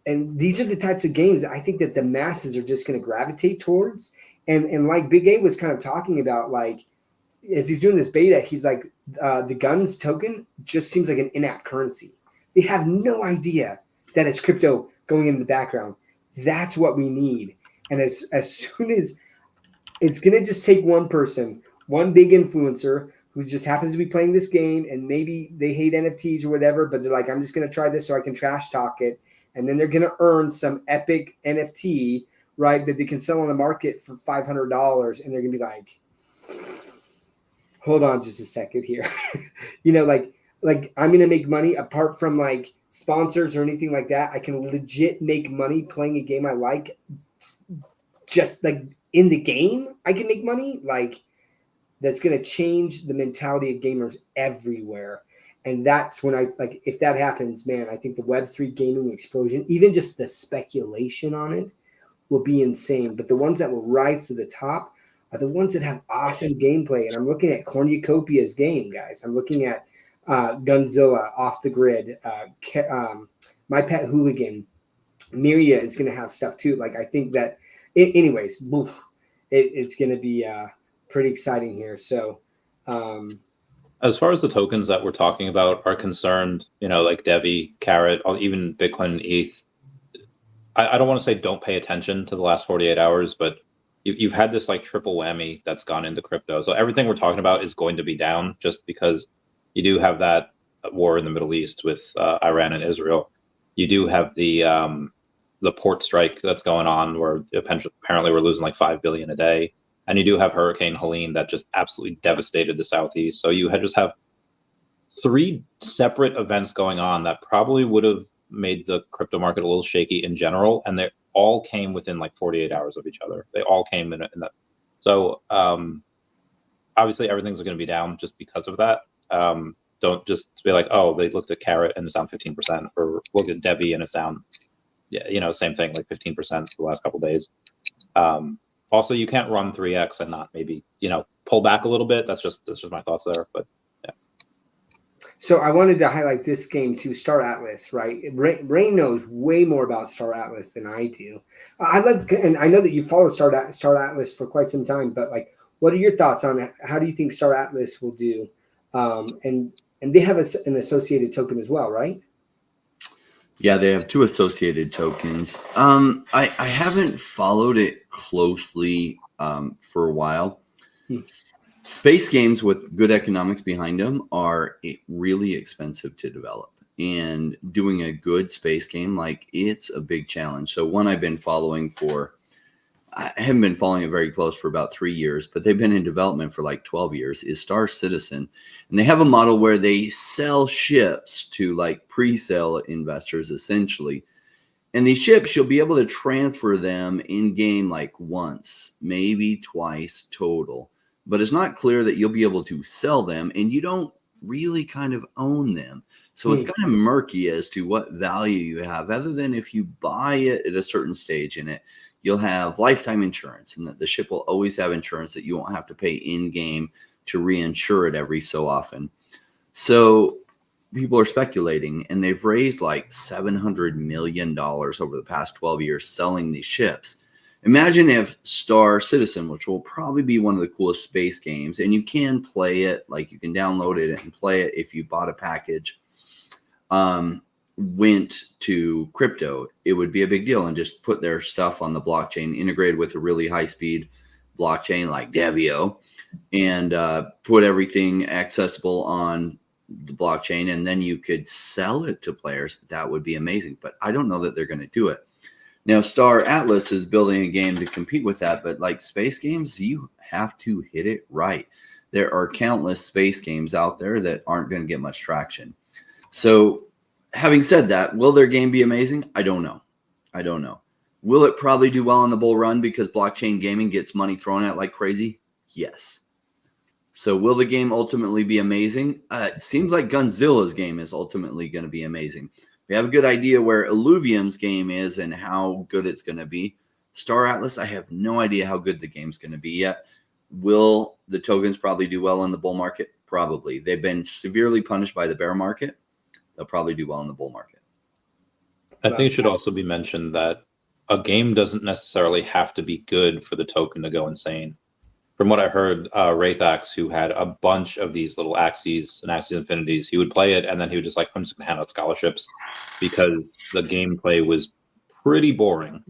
And these are the types of games that I think that the masses are just going to gravitate towards. And like Big A was kind of talking about, like as he's doing this beta, he's like the guns token just seems like an in-app currency. They have no idea that it's crypto going in the background. That's what we need. And as soon as it's going to just take one person, one big influencer who just happens to be playing this game, and maybe they hate NFTs or whatever, but they're like, I'm just going to try this so I can trash talk it. And then they're going to earn some epic NFT, right, that they can sell on the market for $500. And they're going to be like, hold on just a second here. You know, like I'm going to make money apart from like sponsors or anything like that. I can legit make money playing a game I like. Just like in the game, I can make money. Like that's going to change the mentality of gamers everywhere. And that's when I like, if that happens, man, I think the Web3 gaming explosion, even just the speculation on it, will be insane. But the ones that will rise to the top are the ones that have awesome gameplay. And I'm looking at Cornucopia's game, guys. I'm looking at Gunzilla, Off the Grid, My Pet Hooligan. Miria is going to have stuff too. Like I think that, anyways, it's going to be pretty exciting here. So, as far as the tokens that we're talking about are concerned, you know, like Devi, Carrot, even Bitcoin and ETH, I don't want to say don't pay attention to the last 48 hours, but you've had this like triple whammy that's gone into crypto. So everything we're talking about is going to be down just because you do have that war in the Middle East with Iran and Israel. You do have the port strike that's going on where apparently we're losing like 5 billion a day. And you do have Hurricane Helene that just absolutely devastated the Southeast. So you just have 3 separate events going on that probably would have made the crypto market a little shaky in general. And they all came within like 48 hours of each other. They all came in that. So obviously everything's going to be down just because of that. Don't just be like, oh, they looked at Carrot and it's down 15%, or look at Devi and it's down, yeah, you know, same thing, like 15% for the last couple of days. Also, you can't run 3x and not maybe, you know, pull back a little bit. That's just my thoughts there. But yeah. So I wanted to highlight this game too, Star Atlas, right? Rain knows way more about Star Atlas than I do. And I know that you followed Star Atlas for quite some time, but like, what are your thoughts on it? How do you think Star Atlas will do? And they have an associated token as well, right? Yeah, they have 2 associated tokens. I haven't followed it closely for a while. Space games with good economics behind them are really expensive to develop. And doing a good space game, like it's a big challenge. So one I've been following I haven't been following it very close for about 3 years, but they've been in development for like 12 years, is Star Citizen. And they have a model where they sell ships to like pre-sale investors, essentially. And these ships, you'll be able to transfer them in game like once, maybe twice total. But it's not clear that you'll be able to sell them, and you don't really kind of own them. So it's kind of murky as to what value you have, other than if you buy it at a certain stage in it, you'll have lifetime insurance, and that the ship will always have insurance that you won't have to pay in game to reinsure it every so often. So people are speculating, and they've raised like $700 million over the past 12 years selling these ships. Imagine if Star Citizen, which will probably be one of the coolest space games, and you can play it, like you can download it and play it if you bought a package, went to crypto. It would be a big deal, and just put their stuff on the blockchain, integrated with a really high-speed blockchain like Devio, and put everything accessible on the blockchain, and then you could sell it to players. That would be amazing, but I don't know that they're going to do it. Now, Star Atlas is building a game to compete with that, but like space games, you have to hit it right. There are countless space games out there that aren't going to get much traction. So having said that, will their game be amazing? I don't know. I don't know. Will it probably do well in the bull run because blockchain gaming gets money thrown at like crazy? Yes. So will the game ultimately be amazing? It seems like Gunzilla's game is ultimately going to be amazing. We have a good idea where Illuvium's game is and how good it's going to be. Star Atlas, I have no idea how good the game's going to be yet. Will the tokens probably do well in the bull market? Probably. They've been severely punished by the bear market. They'll probably do well in the bull market. I think it should also be mentioned that a game doesn't necessarily have to be good for the token to go insane. From what I heard, Wraithax, who had a bunch of these little Axes and Axes Infinities, he would play it and then he would just like, I'm just going to hand out scholarships because the gameplay was pretty boring.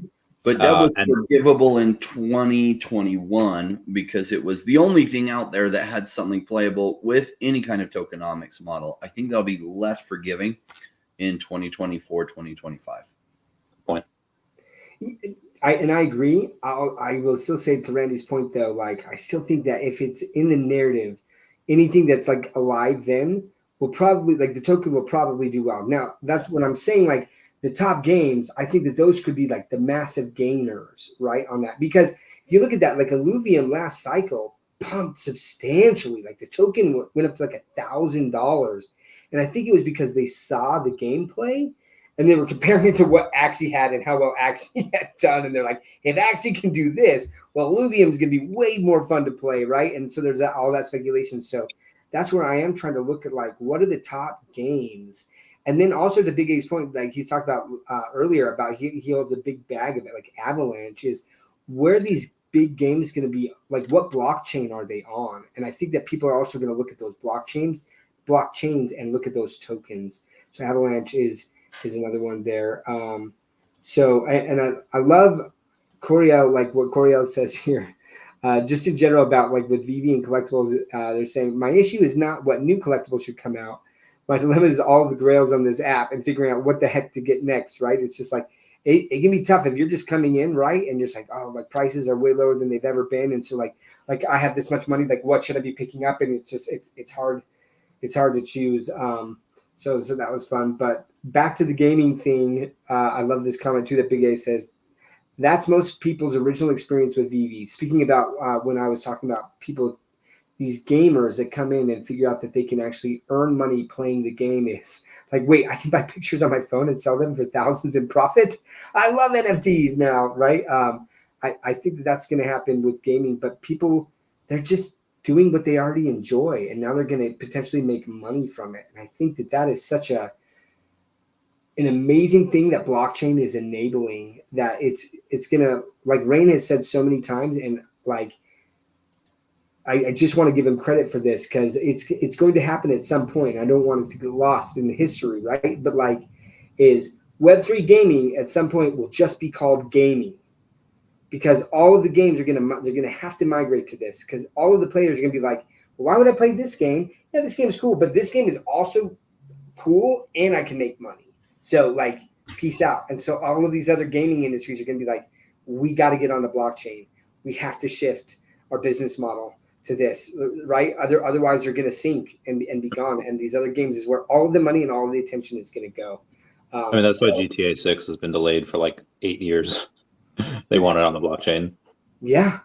But that was forgivable in 2021 because it was the only thing out there that had something playable with any kind of tokenomics model. I think that'll be less forgiving in 2024, 2025. Point. I agree. I will still say to Randy's point though, like I still think that if it's in the narrative, anything that's like alive then will probably like the token will probably do well. Now that's what I'm saying. Like the top games, I think that those could be like the massive gainers, right? On that, because if you look at that, like Illuvium last cycle pumped substantially. Like the token went up to like $1,000, and I think it was because they saw the gameplay. And they were comparing it to what Axie had and how well Axie had done. And they're like, if Axie can do this, well, Illuvium is going to be way more fun to play, right? And so there's all that speculation. So that's where I am trying to look at, like, what are the top games? And then also to Big A's point, like he talked about earlier about he holds a big bag of it, like Avalanche, is where these big games going to be, like what blockchain are they on? And I think that people are also going to look at those blockchains and look at those tokens. So Avalanche is another one there. So I love Coriel, like what Coriel says here, just in general about like with VeVe and collectibles. They're saying my issue is not what new collectibles should come out. My dilemma is all the grails on this app and figuring out what the heck to get next. Right? It's just like it can be tough if you're just coming in, right, and you're just like, oh, like prices are way lower than they've ever been, and so like I have this much money, like what should I be picking up? And it's just it's hard to choose. So that was fun. But back to the gaming thing, I love this comment too that Big A says, that's most people's original experience with VeVe. Speaking about when I was talking about people, these gamers that come in and figure out that they can actually earn money playing the game is like, wait, I can buy pictures on my phone and sell them for thousands in profit? I love NFTs now, right? I think that's going to happen with gaming, but people, they're just doing what they already enjoy, and now they're going to potentially make money from it. And I think that is such an amazing thing that blockchain is enabling, that it's going to, like Rain has said so many times, and like I just want to give him credit for this because it's going to happen at some point. I don't want it to get lost in the history, right? But like is Web3 gaming at some point will just be called gaming. Because all of the games they're gonna have to migrate to this, because all of the players are gonna be like, well, why would I play this game? Yeah, this game is cool, but this game is also cool and I can make money. So like, peace out. And so all of these other gaming industries are gonna be like, we got to get on the blockchain. We have to shift our business model to this, right? Otherwise they're gonna sink and be gone. And these other games is where all of the money and all of the attention is gonna go. I mean, that's why GTA 6 has been delayed for like 8 years. They want it on the blockchain. Yeah.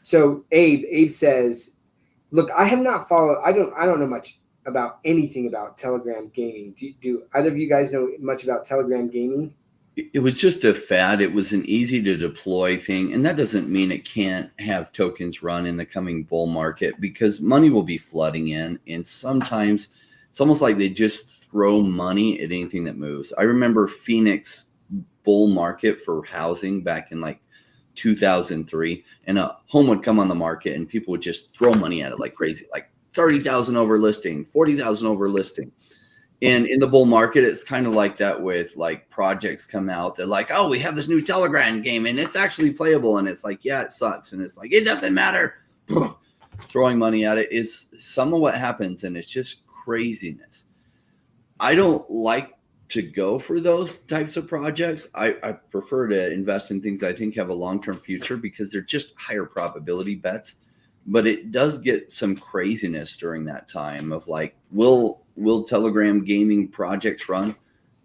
So Abe says, look, I have not followed. I don't know much about anything about Telegram gaming. Do either of you guys know much about Telegram gaming? It was just a fad. It was an easy to deploy thing. And that doesn't mean it can't have tokens run in the coming bull market, because money will be flooding in. And sometimes it's almost like they just throw money at anything that moves. I remember Phoenix bull market for housing back in like 2003, and a home would come on the market and people would just throw money at it like crazy, like 30,000 over listing, 40,000 over listing. And in the bull market, it's kind of like that with like projects come out. They're like, oh, we have this new Telegram game and it's actually playable. And it's like, yeah, it sucks. And it's like, it doesn't matter. Throwing money at it is some of what happens. And it's just craziness. I don't like to go for those types of projects. I prefer to invest in things I think have a long-term future because they're just higher probability bets. But it does get some craziness during that time of like, will Telegram gaming projects run?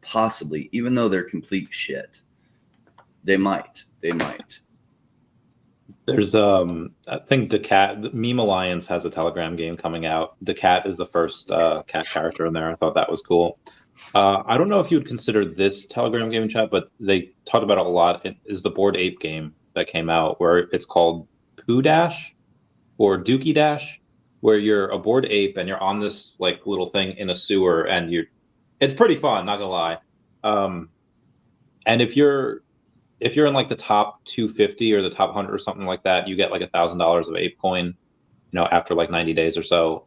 Possibly, even though they're complete shit. They might. There's I think the Meme Alliance has a Telegram game coming out. The cat is the first cat character in there. I thought that was cool. I don't know if you would consider this Telegram game in chat, but they talked about it a lot. It is the Bored Ape game that came out where it's called Poo Dash or Dookie Dash, where you're a bored ape and you're on this like little thing in a sewer, and it's pretty fun, not gonna lie. And if you're in like the top 250 or the top 100 or something like that, you get like $1,000 of ape coin, after like 90 days or so.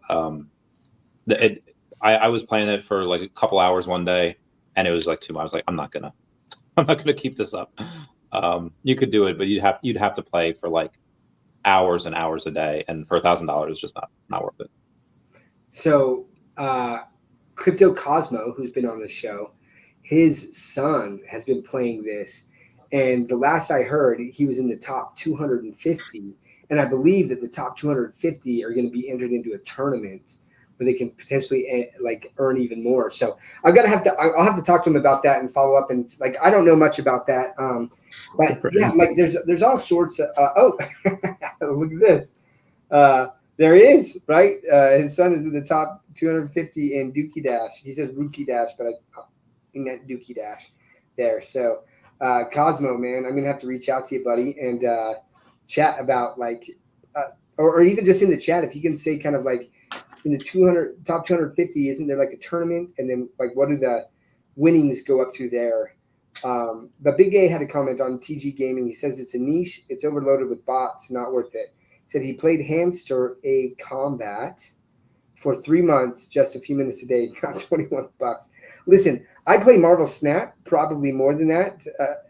I was playing it for like a couple hours one day, and it was like too much. I was like, I'm not gonna keep this up. You could do it, but you'd have to play for like hours and hours a day, and for $1,000 just not worth it. So Crypto Cosmo, who's been on the show, his son has been playing this, and the last I heard, he was in the top 250, and I believe that the top 250 are going to be entered into a tournament where they can potentially like earn even more. So I'll have to talk to him about that and follow up, and like I don't know much about that. But yeah, like there's all sorts of look at this. There he is, right? His son is in the top 250 in Dookie Dash. He says Rookie Dash, but I think that Dookie Dash there. So Cosmo, man, I'm gonna have to reach out to you, buddy, and chat about like or even just in the chat if you can say kind of like in the top 250, isn't there like a tournament, and then like what do the winnings go up to there? But Big A had a comment on TG Gaming. He says it's a niche. It's overloaded with bots. Not worth it. He said he played Hamster a Combat for 3 months, just a few minutes a day, got $21. Listen, I play Marvel Snap probably more than that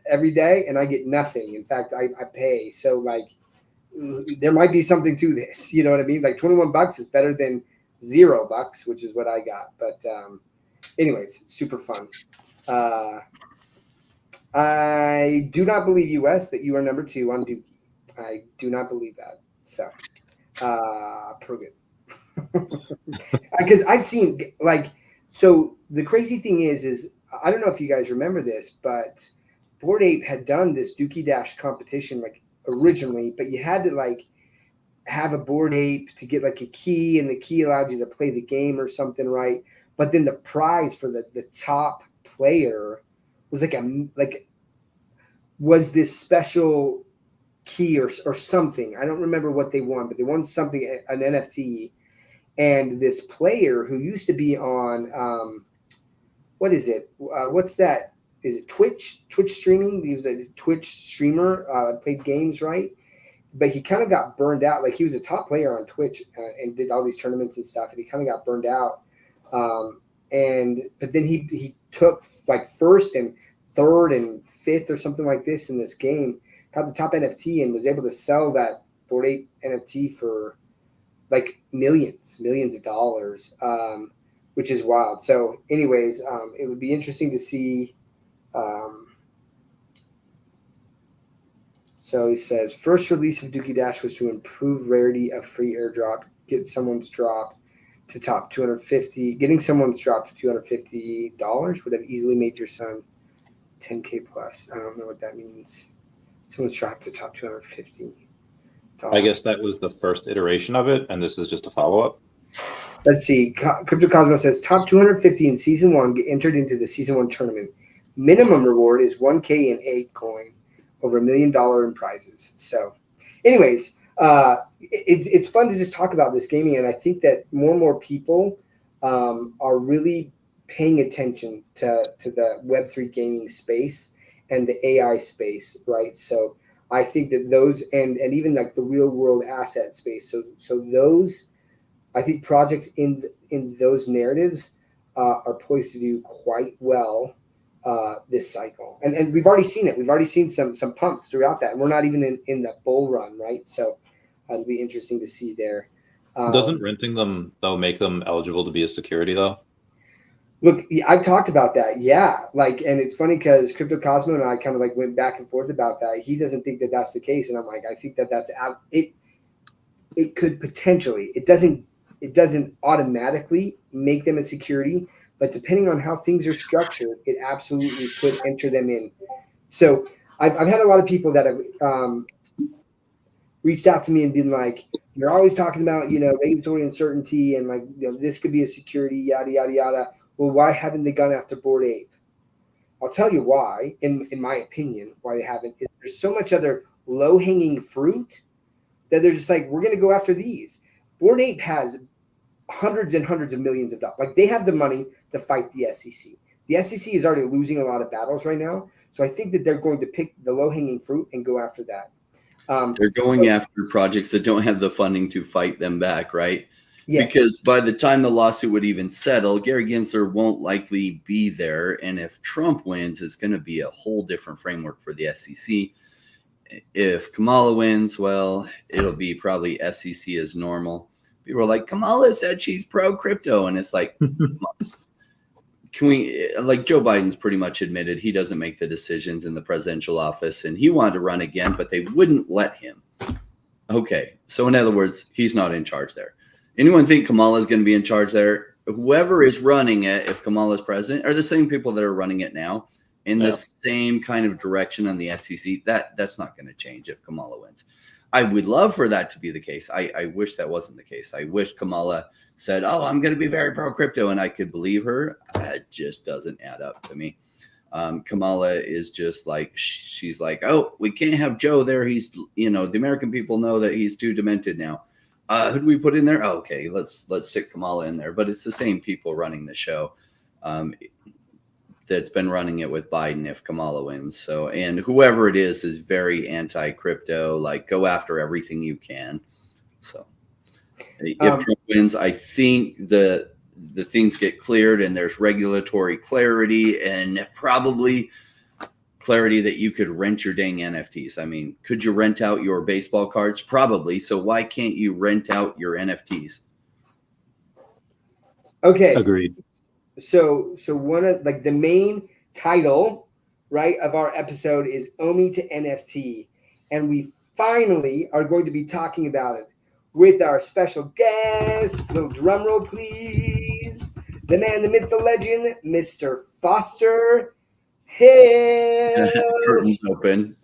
every day, and I get nothing. In fact, I pay. So like, there might be something to this. You know what I mean? Like $21 is better than $0, which is what I got. But anyways, super fun. I do not believe US that you are number 2 on Dookie. I do not believe that. So prove it. Because I've seen like, so the crazy thing is I don't know if you guys remember this, but Bored Ape had done this Dookie Dash competition like originally, but you had to like have a Bored Ape to get like a key, and the key allowed you to play the game or something, right? But then the prize for the top player was was this special key or something. I don't remember what they won, but they won something, an NFT. And this player who used to be on what is it? What's that? Is it Twitch? Twitch streaming? He was a Twitch streamer, played games, right? But he kind of got burned out. Like he was a top player on Twitch and did all these tournaments and stuff, and he kind of got burned out. But then he took like first and third and fifth or something like this in this game, got the top NFT, and was able to sell that Bored Ape NFT for like millions of dollars, which is wild. So anyways, it would be interesting to see. So he says, first release of Dookie Dash was to improve rarity of free airdrop, get someone's drop to top 250. Getting someone's drop to $250 would have easily made your son 10K plus. I don't know what that means. Someone's drop to top 250. I guess that was the first iteration of it, and this is just a follow-up. Let's see. Crypto Cosmo says top 250 in season 1 get entered into the season 1 tournament. Minimum reward is 1K in ape coin, over $1 million in prizes. So, anyways, it's fun to just talk about this gaming, and I think that more and more people are really paying attention to the Web3 gaming space, and the AI space, right? So I think that those and even like the real world asset space. So those, I think projects in those narratives are poised to do quite well this cycle, and we've already seen it. We've already seen some pumps throughout that, and we're not even in the bull run, right? So it'll be interesting to see there. Doesn't renting them though make them eligible to be a security though? Look, I've talked about that. Yeah. Like, and it's funny because Crypto Cosmo and I kind of like went back and forth about that. He doesn't think that that's the case. And I'm like, I think that that's it. It could potentially, it doesn't automatically make them a security, but depending on how things are structured, it absolutely could enter them in. So I've had a lot of people that have reached out to me and been like, you're always talking about, regulatory uncertainty and like, this could be a security, yada, yada, yada. Well, why haven't they gone after Bored Ape? I'll tell you why, in my opinion, why they haven't. Is there's so much other low-hanging fruit that they're just like, we're going to go after these. Bored Ape has hundreds and hundreds of millions of dollars. Like, they have the money to fight the SEC. The SEC is already losing a lot of battles right now. So I think that they're going to pick the low-hanging fruit and go after that. They're going after projects that don't have the funding to fight them back, right? Yes. Because by the time the lawsuit would even settle, Gary Gensler won't likely be there. And if Trump wins, it's going to be a whole different framework for the SEC. If Kamala wins, well, it'll be probably SEC as normal. People are like, Kamala said she's pro-crypto. And it's like, can we, like Joe Biden's pretty much admitted he doesn't make the decisions in the presidential office. And he wanted to run again, but they wouldn't let him. Okay. So in other words, he's not in charge there. Anyone think Kamala is going to be in charge there? Whoever is running it, if Kamala is president, are the same people that are running it now in the same kind of direction on the SEC. That's not going to change if Kamala wins. I would love for that to be the case. I wish that wasn't the case. I wish Kamala said, oh, I'm going to be very pro-crypto, and I could believe her. That just doesn't add up to me. Kamala is just like, she's like, oh, we can't have Joe there. He's, the American people know that he's too demented now. Who do we put in there? Oh, okay, let's stick Kamala in there. But it's the same people running the show that's been running it with Biden if Kamala wins. So, and whoever it is very anti-crypto, like go after everything you can. So if Trump wins, I think the things get cleared and there's regulatory clarity and probably clarity that you could rent your dang NFTs. I mean, could you rent out your baseball cards? Probably. So why can't you rent out your NFTs? Okay. Agreed. So one of like the main title, right, of our episode is OMI to NFT. And we finally are going to be talking about it with our special guest. Little drum roll, please. The man, the myth, the legend, Mr. Foster Hill. Curtains open.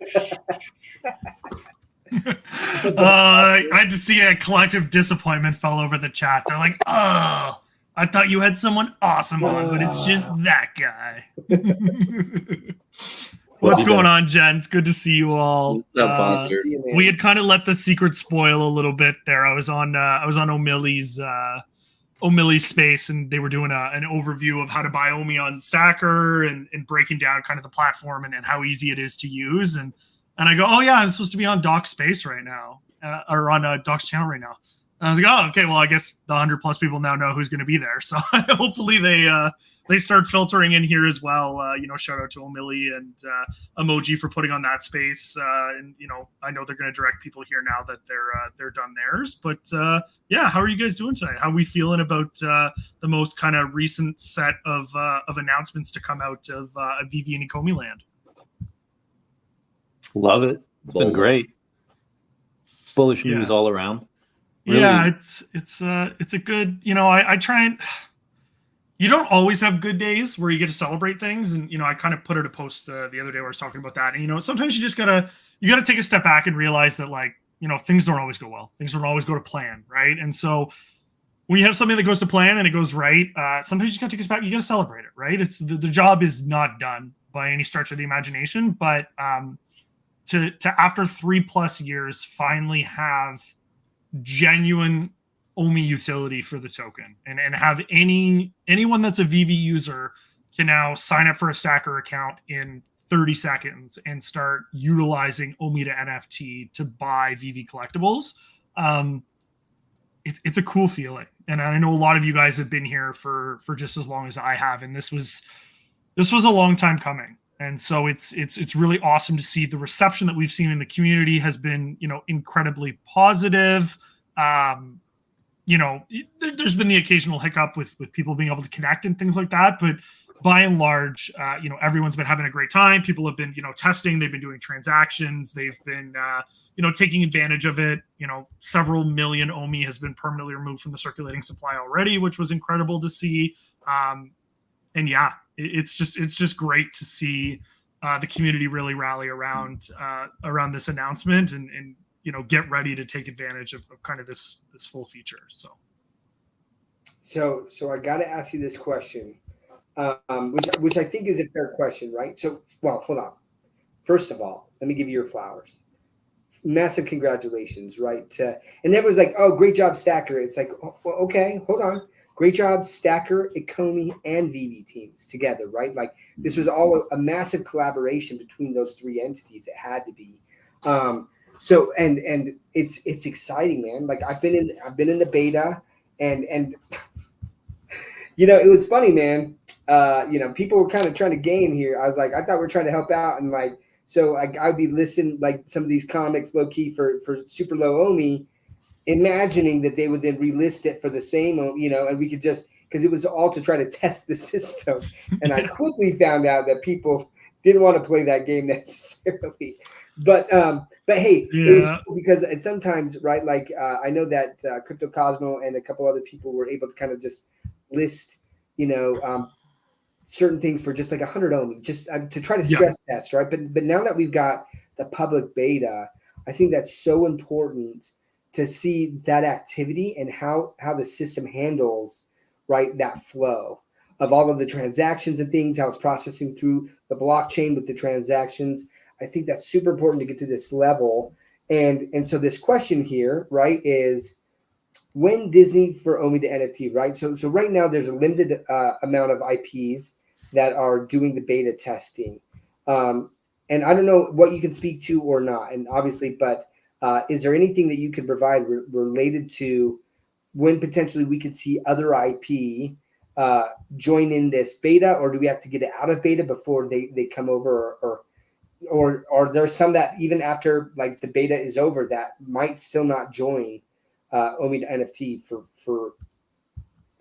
I had to see a collective disappointment fell over the chat. They're like, oh, I thought you had someone awesome on, but it's just that guy. What's going on, gents? Good to see you all. What's up, Foster? We had kind of let the secret spoil a little bit there. I was on O'Milly's space, and they were doing an overview of how to buy OMI on Stacker and breaking down kind of the platform and how easy it is to use. And I go, oh yeah, I'm supposed to be on Doc's space right now, or on Doc's channel right now. And I was like, oh, okay, well, I guess the 100+ people now know who's going to be there. So hopefully they start filtering in here as well. Shout out to O'Milly and Emoji for putting on that space. And I know they're going to direct people here now that they're done theirs. But yeah, how are you guys doing tonight? How are we feeling about the most kind of recent set of announcements to come out of VeVe and Ecomi land? Love it. It's been great. Bullish news all around. Really? Yeah, it's a good, I try and, you don't always have good days where you get to celebrate things. And, I kind of put out a post the other day where I was talking about that. And, sometimes you just gotta take a step back and realize that things don't always go well. Things don't always go to plan. Right. And so when you have something that goes to plan and it goes right, sometimes you just gotta take a step back. You gotta celebrate it. Right. It's the job is not done by any stretch of the imagination, but to after 3+ years finally have genuine OMI utility for the token and have anyone that's a VeVe user can now sign up for a Stacker account in 30 seconds and start utilizing OMI to NFT to buy VeVe collectibles, it's a cool feeling. And I know a lot of you guys have been here for just as long as I have, and this was a long time coming. And so it's really awesome to see the reception that we've seen in the community has been, incredibly positive. There's been the occasional hiccup with people being able to connect and things like that, but by and large, everyone's been having a great time. People have been, testing, they've been doing transactions, they've been, taking advantage of it. Several million OMI has been permanently removed from the circulating supply already, which was incredible to see. And yeah, it's just great to see the community really rally around this announcement and get ready to take advantage of kind of this full feature. So I got to ask you this question, which I think is a fair question, right? So, well, hold on. First of all, let me give you your flowers. Massive congratulations, right? And everyone's like, "Oh, great job, Stacker." It's like, oh, well, okay, hold on. Great job, Stacker, Ecomi, and VeVe teams together, right? Like this was all a massive collaboration between those three entities. It had to be. So and it's exciting, man. Like I've been in the beta, and it was funny, man. People were kind of trying to game here. I was like, I thought we were trying to help out, and like, so I'd be listening like some of these comics low key for super low OMI, imagining that they would then relist it for the same, and we could just, because it was all to try to test the system. And I quickly found out that people didn't want to play that game necessarily. But hey, yeah. It was cool because it's sometimes, right, like I know that Crypto Cosmo and a couple other people were able to kind of just list, certain things for just like 100 OMI, just to try to stress test, right? But now that we've got the public beta, I think that's so important to see that activity and how the system handles, right, that flow of all of the transactions and things, how it's processing through the blockchain with the transactions. I think that's super important to get to this level. And so this question here, right, is when Disney for OMI to NFT, right? So right now there's a limited amount of IPs that are doing the beta testing. And I don't know what you can speak to or not, and obviously, but is there anything that you could provide related to when potentially we could see other IP join in this beta, or do we have to get it out of beta before they come over, or are there some that even after like the beta is over that might still not join OMI to NFT for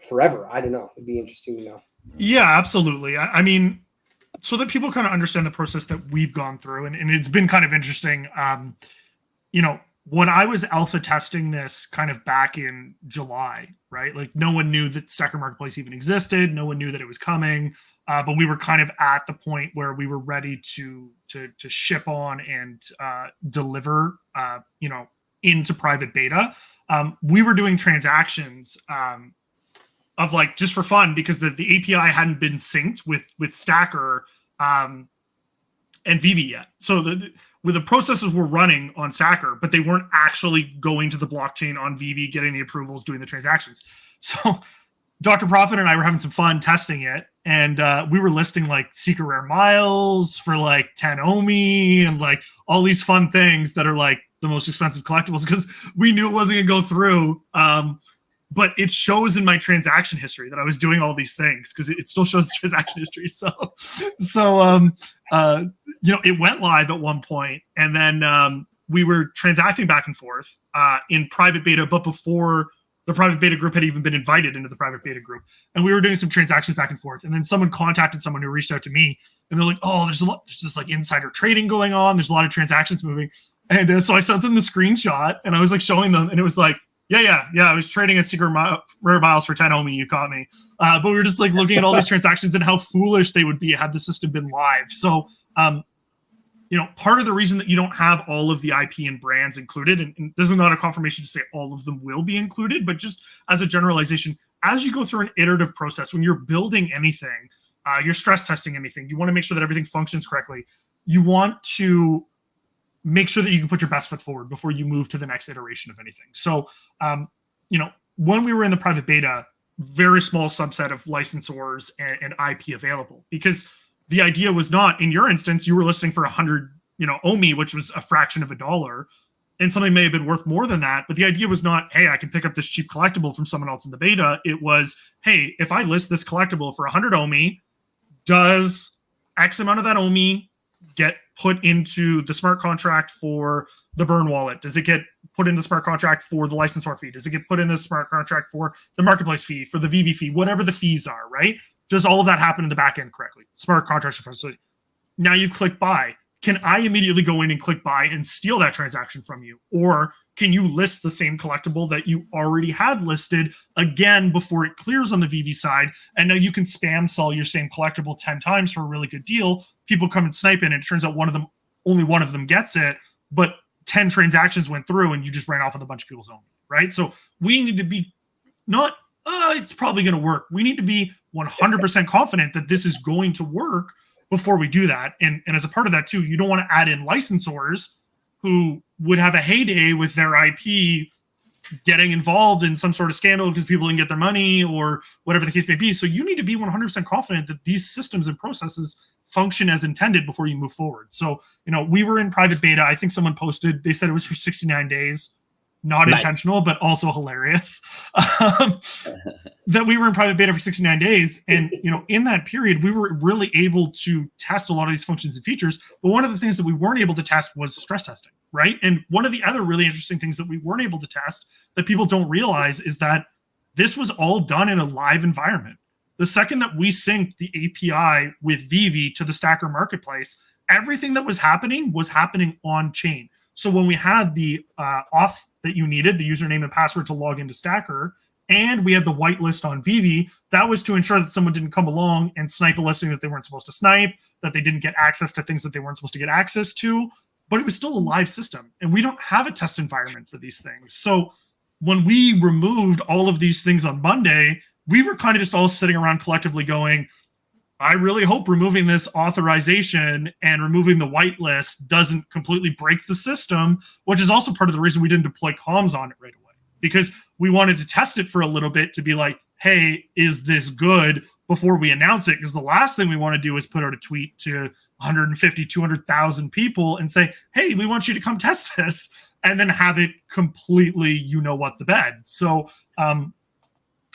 forever? I don't know. It'd be interesting to know. Yeah, absolutely. I mean, so that people kind of understand the process that we've gone through, and it's been kind of interesting. When I was alpha testing this kind of back in July, right? Like no one knew that Stacker Marketplace even existed. No one knew that it was coming. But we were kind of at the point where we were ready to ship on and deliver, into private beta. We were doing transactions of like just for fun because the API hadn't been synced with Stacker and VeVe yet. So the processes were running on Stacker, but they weren't actually going to the blockchain on VeVe, getting the approvals, doing the transactions. So Dr. Profit and I were having some fun testing it, and we were listing like secret rare miles for like 10 OMI and like all these fun things that are like the most expensive collectibles because we knew it wasn't gonna go through. But it shows in my transaction history that I was doing all these things because it still shows the transaction history. So it went live at one point, and then we were transacting back and forth in private beta, but before the private beta group had even been invited into the private beta group. And we were doing some transactions back and forth. And then someone contacted someone who reached out to me, and they're like, "Oh, there's this like insider trading going on. There's a lot of transactions moving." And so I sent them the screenshot, and I was like showing them, and it was like, yeah. I was trading a secret rare miles for 10 OMI. You caught me. But we were just like looking at all these transactions and how foolish they would be had the system been live. So, part of the reason that you don't have all of the IP and brands included, and this is not a confirmation to say all of them will be included, but just as a generalization, as you go through an iterative process, when you're building anything, you're stress testing anything, you want to make sure that everything functions correctly. You want to make sure that you can put your best foot forward before you move to the next iteration of anything. So, when we were in the private beta, very small subset of licensors and IP available, because the idea was not, in your instance, you were listing for 100, OMI, which was a fraction of a dollar, and something may have been worth more than that. But the idea was not, hey, I can pick up this cheap collectible from someone else in the beta. It was, hey, if I list this collectible for 100 OMI, does X amount of that OMI get put into the smart contract for the burn wallet? Does it get put in the smart contract for the licensor fee? Does it get put in the smart contract for the marketplace fee, for the VeVe fee, whatever the fees are, right? Does all of that happen in the back end correctly? Smart contracts. So now you've clicked buy. Can I immediately go in and click buy and steal that transaction from you? Or can you list the same collectible that you already had listed again before it clears on the VeVe side? And now you can spam sell your same collectible 10 times for a really good deal. People come and snipe it, and it turns out only one of them gets it, but 10 transactions went through and you just ran off with a bunch of people's own, right? So we need to be not, it's probably going to work. We need to be 100% confident that this is going to work before we do that. And as a part of that too, you don't want to add in licensors who would have a heyday with their IP getting involved in some sort of scandal because people didn't get their money or whatever the case may be. So you need to be 100% confident that these systems and processes function as intended before you move forward. So, we were in private beta. I think someone posted, they said it was for 69 days. Not nice. Intentional, but also hilarious. That we were in private beta for 69 days. And, in that period, we were really able to test a lot of these functions and features. But one of the things that we weren't able to test was stress testing, right? And one of the other really interesting things that we weren't able to test that people don't realize is that this was all done in a live environment. The second that we synced the API with VeVe to the Stacker marketplace, everything that was happening on chain. So when we had the auth that you needed, the username and password to log into Stacker, and we had the whitelist on VeVe, that was to ensure that someone didn't come along and snipe a listing that they weren't supposed to snipe, that they didn't get access to things that they weren't supposed to get access to, but it was still a live system. And we don't have a test environment for these things. So when we removed all of these things on Monday, we were kind of just all sitting around collectively going, I really hope removing this authorization and removing the whitelist doesn't completely break the system, which is also part of the reason we didn't deploy comms on it right away, because we wanted to test it for a little bit to be like, hey, is this good before we announce it? Because the last thing we want to do is put out a tweet to 150, 200,000 people and say, hey, we want you to come test this, and then have it completely, the bed. So,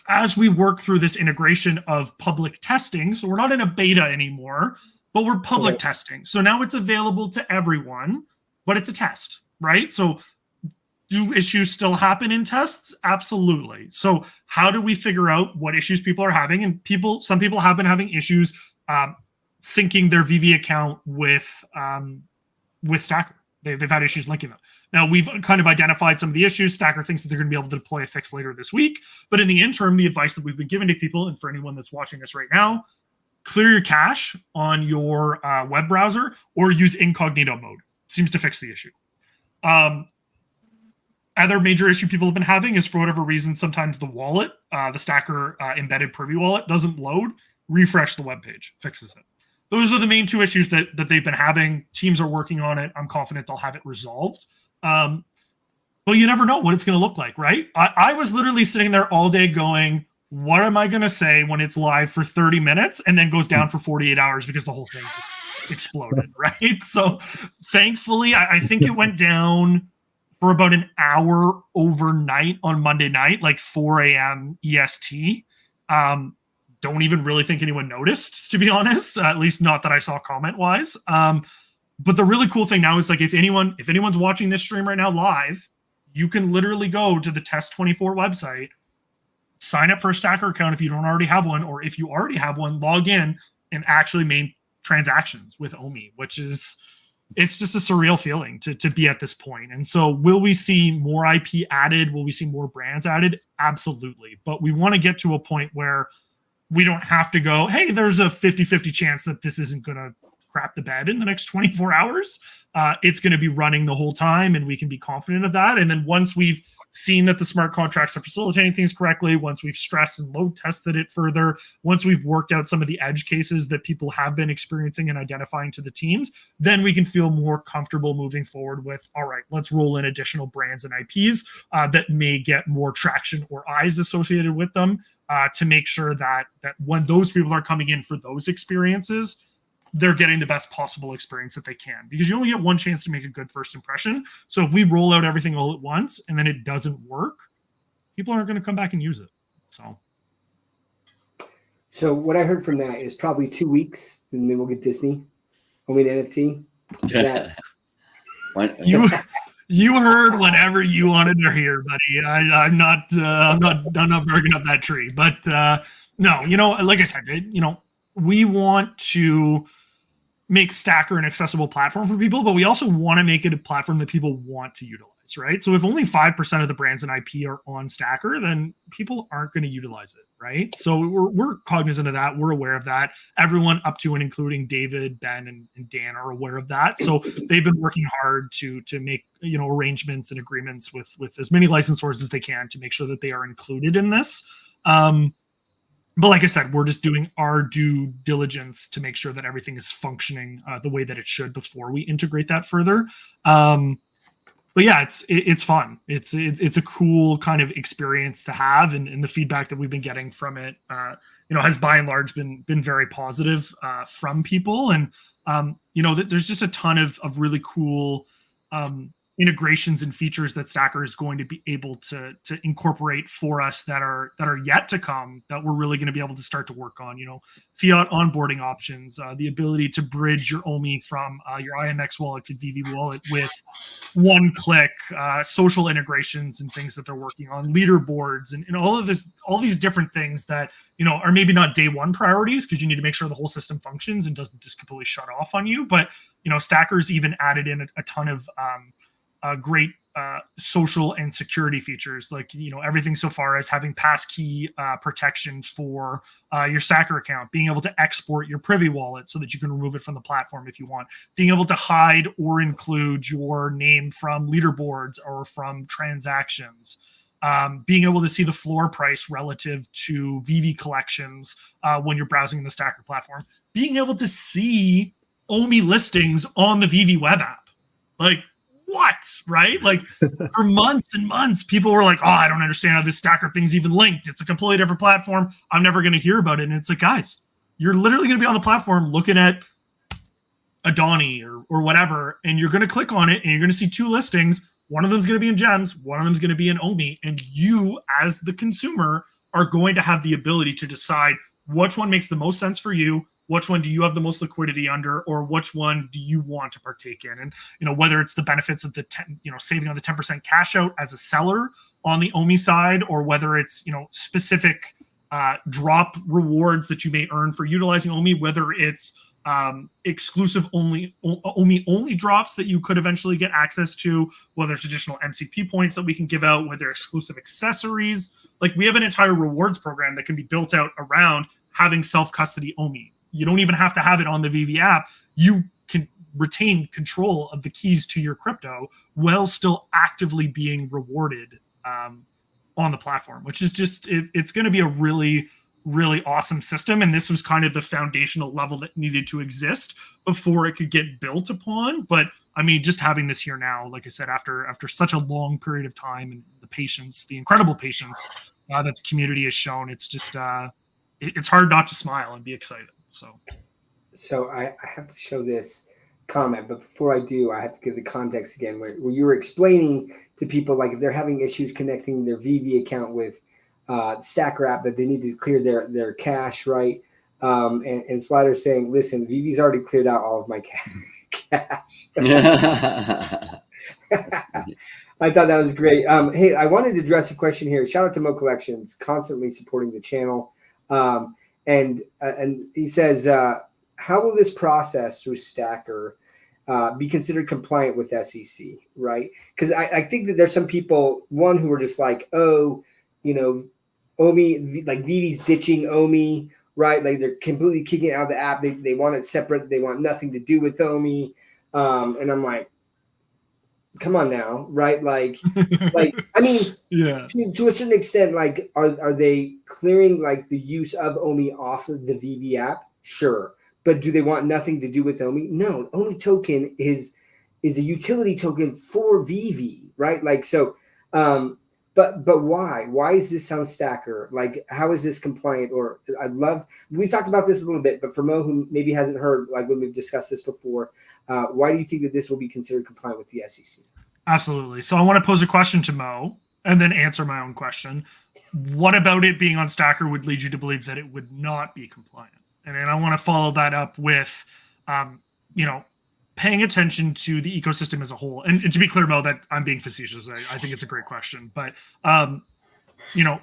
as we work through this integration of public testing, so we're not in a beta anymore, but we're public testing. So now it's available to everyone, but it's a test, right? So do issues still happen in tests? Absolutely. So how do we figure out what issues people are having? And some people have been having issues syncing their VeVe account with Stacker. They've had issues linking them. Now, we've kind of identified some of the issues. Stacker thinks that they're going to be able to deploy a fix later this week. But in the interim, the advice that we've been giving to people, and for anyone that's watching this right now, clear your cache on your web browser or use incognito mode. It seems to fix the issue. Other major issue people have been having is, for whatever reason, sometimes the wallet, the Stacker embedded privy wallet, doesn't load. Refresh the web page, fixes it. Those are the main two issues that they've been having. Teams are working on it. I'm confident they'll have it resolved. But you never know what it's going to look like, right? I was literally sitting there all day going, what am I going to say when it's live for 30 minutes and then goes down for 48 hours because the whole thing just exploded, right? So thankfully, I think it went down for about an hour overnight on Monday night, like 4 a.m. EST. Don't even really think anyone noticed, to be honest, at least not that I saw comment-wise. But the really cool thing now is, like, if anyone's watching this stream right now live, you can literally go to the Test24 website, sign up for a Stacker account if you don't already have one, or if you already have one, log in and actually make transactions with OMI, which is, it's just a surreal feeling to be at this point. And so will we see more IP added? Will we see more brands added? Absolutely. But we want to get to a point where we don't have to go, hey, there's a 50-50 chance that this isn't going to crap the bed in the next 24 hours. It's going to be running the whole time, and we can be confident of that. And then once we've seen that the smart contracts are facilitating things correctly, once we've stressed and load tested it further, once we've worked out some of the edge cases that people have been experiencing and identifying to the teams, then we can feel more comfortable moving forward with, all right, let's roll in additional brands and IPs that may get more traction or eyes associated with them to make sure that when those people are coming in for those experiences, they're getting the best possible experience that they can, because you only get one chance to make a good first impression. So if we roll out everything all at once and then it doesn't work, people aren't going to come back and use it. So what I heard from that is probably 2 weeks, and then we'll get Disney. NFT. That you heard whatever you wanted to hear, buddy. I'm not barking up that tree, but no, like I said, we want to make Stacker an accessible platform for people, but we also want to make it a platform that people want to utilize, right? So if only 5% of the brands and IP are on Stacker, then people aren't going to utilize it, right? So we're cognizant of that. We're aware of that. Everyone up to and including David, Ben, and Dan are aware of that. So they've been working hard to make arrangements and agreements with as many licensors as they can to make sure that they are included in this. But like I said, we're just doing our due diligence to make sure that everything is functioning the way that it should before we integrate that further. But yeah, it's fun. It's a cool kind of experience to have, and the feedback that we've been getting from it, has by and large been very positive from people. And there's just a ton of really cool integrations and features that Stacker is going to be able to incorporate for us that are yet to come, that we're really going to be able to start to work on. Fiat onboarding options, the ability to bridge your OMI from your IMX wallet to VeVe wallet with one click, social integrations and things that they're working on, leaderboards, and all these different things that are maybe not day one priorities, because you need to make sure the whole system functions and doesn't just completely shut off on you. But Stacker's even added in a ton of great social and security features, like everything so far as having passkey protection for your Stacker account, being able to export your Privy wallet so that you can remove it from the platform if you want, being able to hide or include your name from leaderboards or from transactions, being able to see the floor price relative to VeVe collections when you're browsing the Stacker platform, being able to see OMI listings on the VeVe web app. Like, what, right? Like, for months and months, people were like, oh, I don't understand how this Stacker thing's even linked. It's a completely different platform. I'm never going to hear about it. And it's like, guys, you're literally going to be on the platform looking at Adani or whatever, and you're going to click on it and you're going to see two listings. One of them's going to be in gems. One of them's going to be in OMI. And you, as the consumer, are going to have the ability to decide which one makes the most sense for you, which one do you have the most liquidity under, or which one do you want to partake in? And whether it's the benefits of the saving on the 10% cash out as a seller on the OMI side, or whether it's specific drop rewards that you may earn for utilizing OMI, whether it's exclusive OMI only drops that you could eventually get access to, whether it's additional MCP points that we can give out, whether exclusive accessories. Like, we have an entire rewards program that can be built out around having self-custody OMI. You don't even have to have it on the VeVe app. You can retain control of the keys to your crypto while still actively being rewarded on the platform, which is just, it's going to be a really, really awesome system. And this was kind of the foundational level that needed to exist before it could get built upon. But I mean, just having this here now, like I said, after such a long period of time, and the patience, the incredible patience that the community has shown, it's just, it's hard not to smile and be excited. So I have to show this comment, but before I do, I have to give the context again, where you were explaining to people, like, if they're having issues connecting their VeVe account with Stacker app, that they need to clear their cache, right? And Slider's saying, listen, VeVe's already cleared out all of my cache. I thought that was great. Hey, I wanted to address a question here. Shout out to Mo Collections, constantly supporting the channel. And he says, how will this process through Stacker be considered compliant with SEC, right? Because I think that there's some people, one, who are just like, oh, OMI, like VeVe's ditching OMI, right? Like, they're completely kicking it out of the app. They want it separate. They want nothing to do with OMI. And I'm like, come on now, right? Like I mean, yeah. To a certain extent, like, are they clearing, like, the use of OMI off of the VeVe app? Sure. But do they want nothing to do with OMI? No. OMI token is a utility token for VeVe, right? Like, so But why? Why is this on Stacker? Like, how is this compliant? Or we've talked about this a little bit, but for Mo, who maybe hasn't heard, like when we've discussed this before, why do you think that this will be considered compliant with the SEC? Absolutely. So I want to pose a question to Mo and then answer my own question. What about it being on Stacker would lead you to believe that it would not be compliant? And then I want to follow that up with, paying attention to the ecosystem as a whole. And to be clear, Mo, that I'm being facetious. I think it's a great question. But,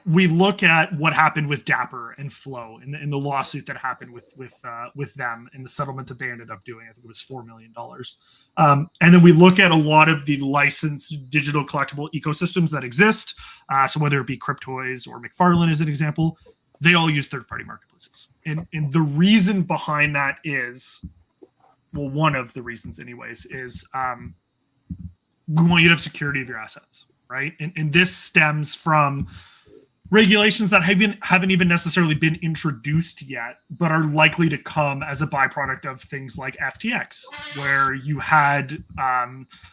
we look at what happened with Dapper and Flow in the lawsuit that happened with them and the settlement that they ended up doing. I think it was $4 million. And then we look at a lot of the licensed digital collectible ecosystems that exist. So whether it be Cryptoys or McFarlane as an example, they all use third-party marketplaces. And the reason behind that is, well, one of the reasons anyways, is we want you to have security of your assets, right? And this stems from regulations that haven't even necessarily been introduced yet, but are likely to come as a byproduct of things like FTX, where you had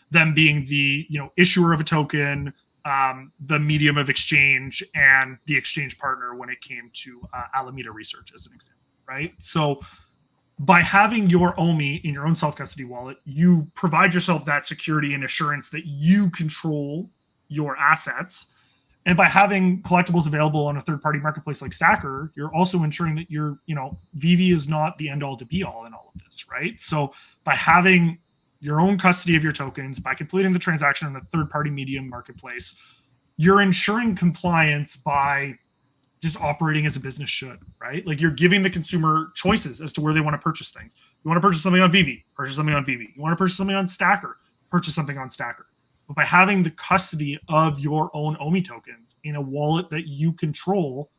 them being the issuer of a token, the medium of exchange, and the exchange partner when it came to Alameda Research as an example, right? So by having your OMI in your own self-custody wallet, you provide yourself that security and assurance that you control your assets. And by having collectibles available on a third-party marketplace like Stacker, you're also ensuring that VeVe is not the end-all to be-all in all of this, right? So by having your own custody of your tokens, by completing the transaction on a third-party medium marketplace, you're ensuring compliance by just operating as a business should, right? Like you're giving the consumer choices as to where they want to purchase things. You want to purchase something on VeVe, purchase something on VeVe. You want to purchase something on Stacker, purchase something on Stacker. But by having the custody of your own OMI tokens in a wallet that you control,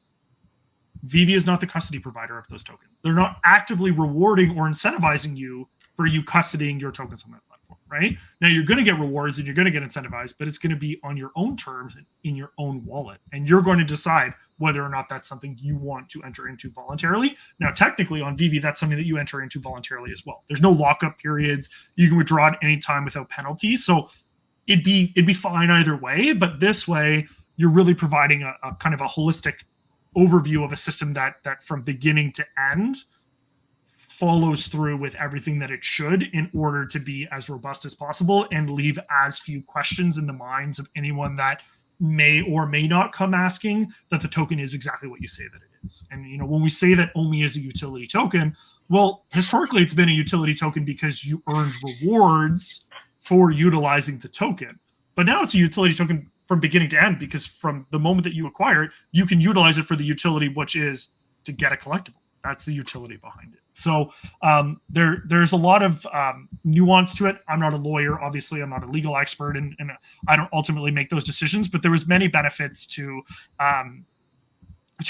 VeVe is not the custody provider of those tokens. They're not actively rewarding or incentivizing you for you custodying your tokens on that platform, right? Now you're going to get rewards and you're going to get incentivized, but it's going to be on your own terms in your own wallet. And you're going to decide whether or not that's something you want to enter into voluntarily. Now, technically on VeVe, that's something that you enter into voluntarily as well. There's no lockup periods. You can withdraw at any time without penalty. So it'd be fine either way, but this way you're really providing a kind of a holistic overview of a system that from beginning to end follows through with everything that it should in order to be as robust as possible and leave as few questions in the minds of anyone that may or may not come asking that the token is exactly what you say that it is. And when we say that OMI is a utility token, well, historically it's been a utility token because you earned rewards for utilizing the token. But now it's a utility token from beginning to end because from the moment that you acquire it, you can utilize it for the utility, which is to get a collectible. That's the utility behind it. So there's a lot of nuance to it. I'm not a lawyer. Obviously, I'm not a legal expert, and I don't ultimately make those decisions. But there was many benefits to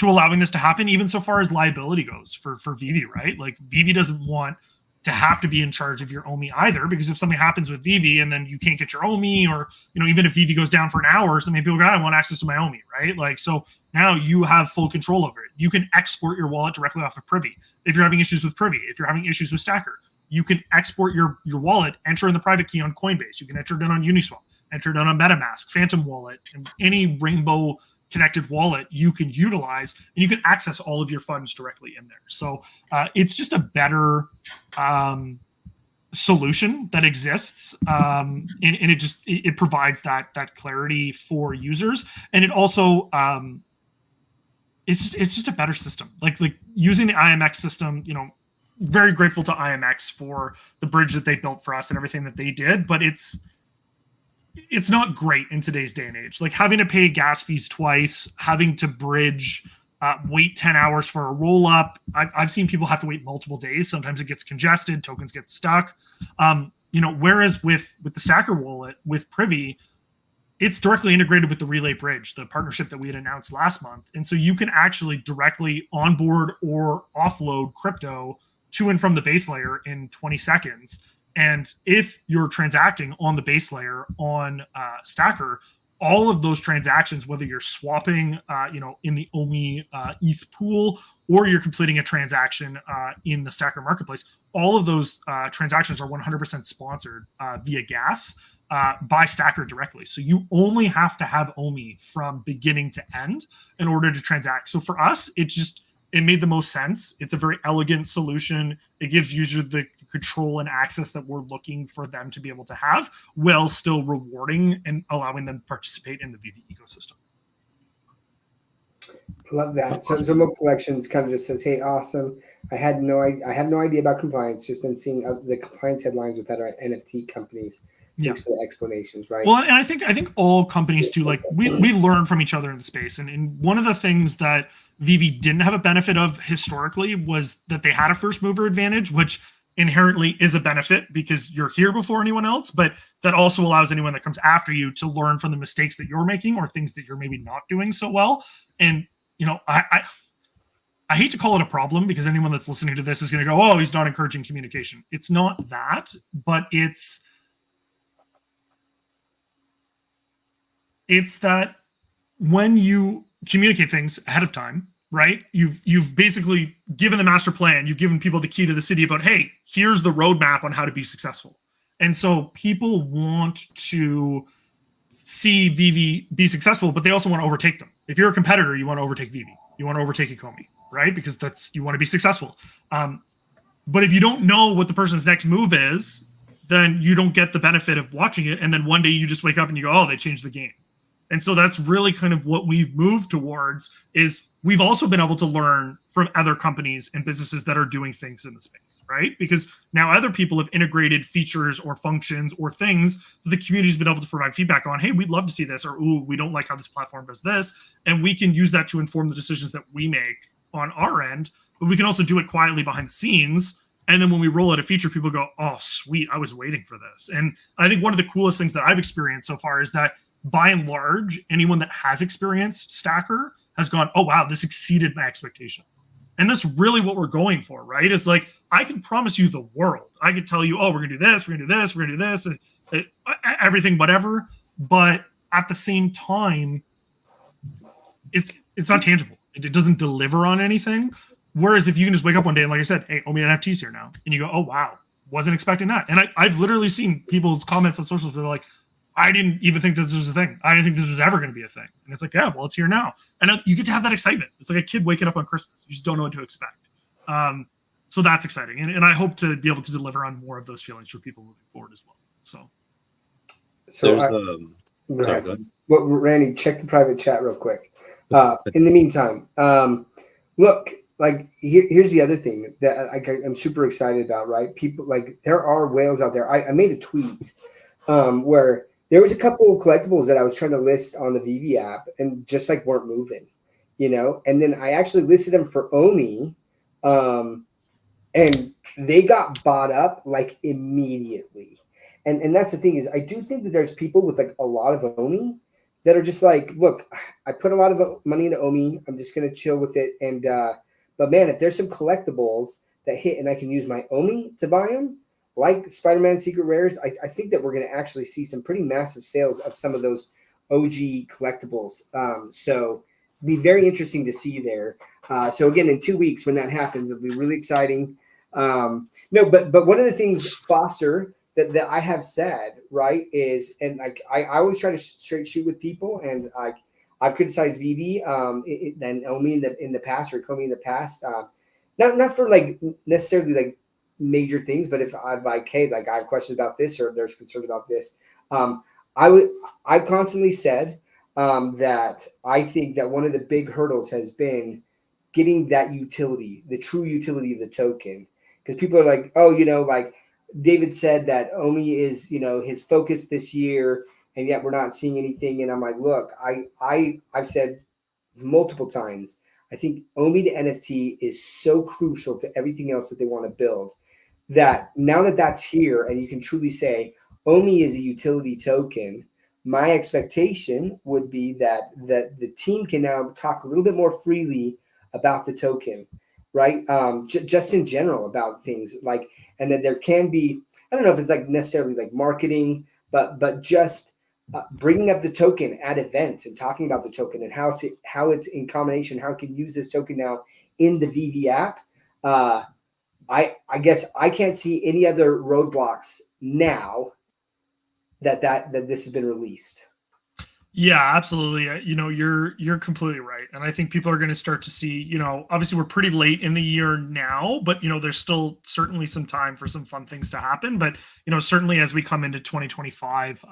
allowing this to happen, even so far as liability goes for VeVe, right? Like VeVe doesn't want to have to be in charge of your OMI either, because if something happens with VeVe and then you can't get your OMI, or even if VeVe goes down for an hour, so many people go, I want access to my OMI, right? Like, so now you have full control over it. You can export your wallet directly off of Privy. If you're having issues with Privy, if you're having issues with Stacker, you can export your wallet, enter in the private key on Coinbase. You can enter it in on Uniswap, enter it in on MetaMask, Phantom Wallet, and any Rainbow connected wallet you can utilize, and you can access all of your funds directly in there. So it's just a better solution that exists, and it provides that clarity for users, and it also it's just a better system. Like using the IMX system, very grateful to IMX for the bridge that they built for us and everything that they did, but it's not great in today's day and age. Like having to pay gas fees twice, having to bridge, wait 10 hours for a roll up. I've seen people have to wait multiple days. Sometimes it gets congested, tokens get stuck. Whereas with the Stacker wallet, with Privy, it's directly integrated with the Relay Bridge, the partnership that we had announced last month. And so you can actually directly onboard or offload crypto to and from the base layer in 20 seconds. And if you're transacting on the base layer on Stacker, all of those transactions, whether you're swapping, in the OMI ETH pool, or you're completing a transaction in the Stacker marketplace, all of those transactions are 100% sponsored via gas. by Stacker directly. So you only have to have OMI from beginning to end in order to transact. So for us, it made the most sense. It's a very elegant solution. It gives users the control and access that we're looking for them to be able to have, while still rewarding and allowing them to participate in the VeVe ecosystem. Love that. So Zomo Collections kind of just says, "Hey, awesome. I have no idea about compliance. Just been seeing the compliance headlines with other NFT companies. Thanks for the explanations." Right. Well, and I think all companies too, like we learn from each other in the space. And one of the things that VeVe didn't have a benefit of historically was that they had a first mover advantage, which inherently is a benefit because you're here before anyone else, but that also allows anyone that comes after you to learn from the mistakes that you're making or things that you're maybe not doing so well. And I hate to call it a problem because anyone that's listening to this is going to go, "Oh, he's not encouraging communication." It's not that, but it's that when you communicate things ahead of time, right? You've basically given the master plan. You've given people the key to the city about, hey, here's the roadmap on how to be successful. And so people want to see VeVe be successful, but they also want to overtake them. If you're a competitor, you want to overtake VeVe. You want to overtake Ecomi, right? Because you want to be successful. But if you don't know what the person's next move is, then you don't get the benefit of watching it. And then one day you just wake up and you go, "Oh, they changed the game." And so that's really kind of what we've moved towards, is we've also been able to learn from other companies and businesses that are doing things in the space, right? Because now other people have integrated features or functions or things that the community's been able to provide feedback on. "Hey, we'd love to see this," or "Ooh, we don't like how this platform does this." And we can use that to inform the decisions that we make on our end, but we can also do it quietly behind the scenes. And then when we roll out a feature, people go, "Oh, sweet, I was waiting for this." And I think one of the coolest things that I've experienced so far is that by and large, anyone that has experienced Stacker has gone, "Oh, wow, this exceeded my expectations." And that's really what we're going for, right? It's like, I can promise you the world. I could tell you, "Oh, we're going to do this, we're going to do this, we're going to do this," everything, whatever. But at the same time, it's not tangible. It doesn't deliver on anything. Whereas if you can just wake up one day and, like I said, "Hey, OMI NFT's here now," and you go, "Oh, wow, wasn't expecting that." And I've literally seen people's comments on socials where they're like, "I didn't even think this was a thing. I didn't think this was ever going to be a thing." And it's like, yeah, well, it's here now. And you get to have that excitement. It's like a kid waking up on Christmas. You just don't know what to expect. So that's exciting. And I hope to be able to deliver on more of those feelings for people moving forward as well. So go ahead. Well, Randy, check the private chat real quick. In the meantime, look, like here's the other thing that I'm super excited about, right? People, like, there are whales out there. I made a tweet where there was a couple of collectibles that I was trying to list on the VeVe app and just like weren't moving, and then I actually listed them for OMI, and they got bought up like immediately. And that's the thing, is I do think that there's people with like a lot of OMI that are just like, "Look, I put a lot of money into OMI. I'm just going to chill with it." And, but man, if there's some collectibles that hit and I can use my OMI to buy them, like Spider-Man Secret Rares, I think that we're going to actually see some pretty massive sales of some of those OG collectibles. So it'll be very interesting to see there. So again, in 2 weeks when that happens, it'll be really exciting. But one of the things, Foster, that I have said, right, is, and like I always try to straight shoot with people, and I've criticized VeVe and OMI in the past, or Ecomi in the past, not for like necessarily like major things, but if I've like, "Hey, like I have questions about this, or there's concern about this," I've constantly said that I think that one of the big hurdles has been getting that utility, the true utility of the token, because people are like, "Oh, like David said that OMI is, his focus this year, and yet we're not seeing anything." And I'm like, look, I've said multiple times, I think OMI to NFT is so crucial to everything else that they want to build, that now that that's here and you can truly say OMI is a utility token, my expectation would be that the team can now talk a little bit more freely about the token, right? Just in general about things like, and that there can be, I don't know if it's like necessarily like marketing, but just bringing up the token at events and talking about the token and how it's in combination, how it can use this token now in the VeVe app. I guess I can't see any other roadblocks now that this has been released. Yeah, absolutely. You're completely right. And I think people are going to start to see, obviously we're pretty late in the year now, but there's still certainly some time for some fun things to happen. But, certainly as we come into 2025,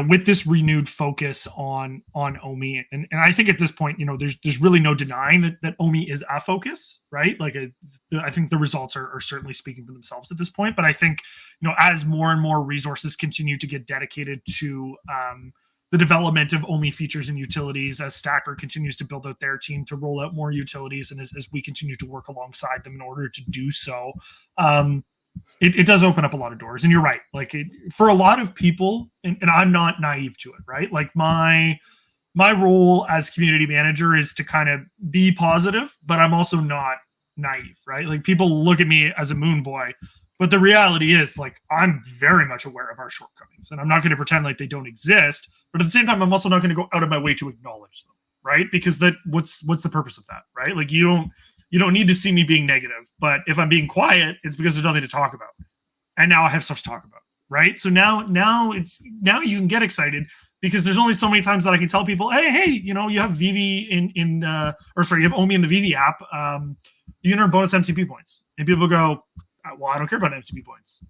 with this renewed focus on OMI, and I think at this point, there's really no denying that OMI is a focus, right? Like I think the results are certainly speaking for themselves at this point. But I think, as more and more resources continue to get dedicated to the development of OMI features and utilities, as Stacker continues to build out their team to roll out more utilities, and as we continue to work alongside them in order to do so, it does open up a lot of doors. And you're right, like for a lot of people, and I'm not naive to it, right? Like my role as community manager is to kind of be positive, but I'm also not naive, right? Like people look at me as a moon boy, but the reality is, like, I'm very much aware of our shortcomings, and I'm not going to pretend like they don't exist. But at the same time, I'm also not going to go out of my way to acknowledge them, right? Because what's the purpose of that, right? Like you don't need to see me being negative, but if I'm being quiet, it's because there's nothing to talk about, and now I have stuff to talk about, right? So now you can get excited because there's only so many times that I can tell people, hey, you have VeVe you have OMI in the VeVe app. You can earn bonus MCP points, and people go, well, I don't care about MCP points.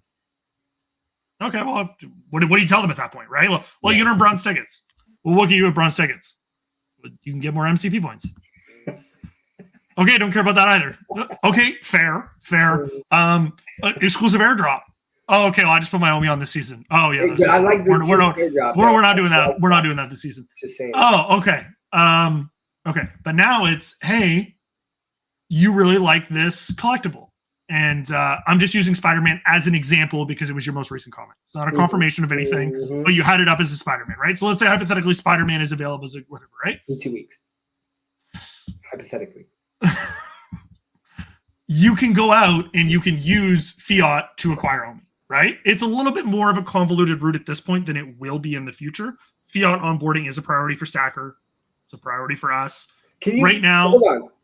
Okay, well, what do you tell them at that point, right? Well, you can earn bronze tickets. Well, what can you do with bronze tickets? Well, you can get more MCP points. Okay, don't care about that either. Okay, fair. Exclusive airdrop. Oh, okay. Well, I just put my OMI on this season. Oh, yeah. I like the airdrop. We're not doing that. We're not doing that this season. Just saying. Oh, okay. Okay. But now it's, hey, you really like this collectible. And I'm just using Spider-Man as an example because it was your most recent comment. It's not a confirmation of anything, but you had it up as a Spider-Man, right? So let's say hypothetically Spider-Man is available as a whatever, right? In 2 weeks. Hypothetically. You can go out and you can use fiat to acquire OMI, right? It's a little bit more of a convoluted route at this point than it will be in the future. Fiat onboarding is a priority for Stacker. It's a priority for us. Can you, right now,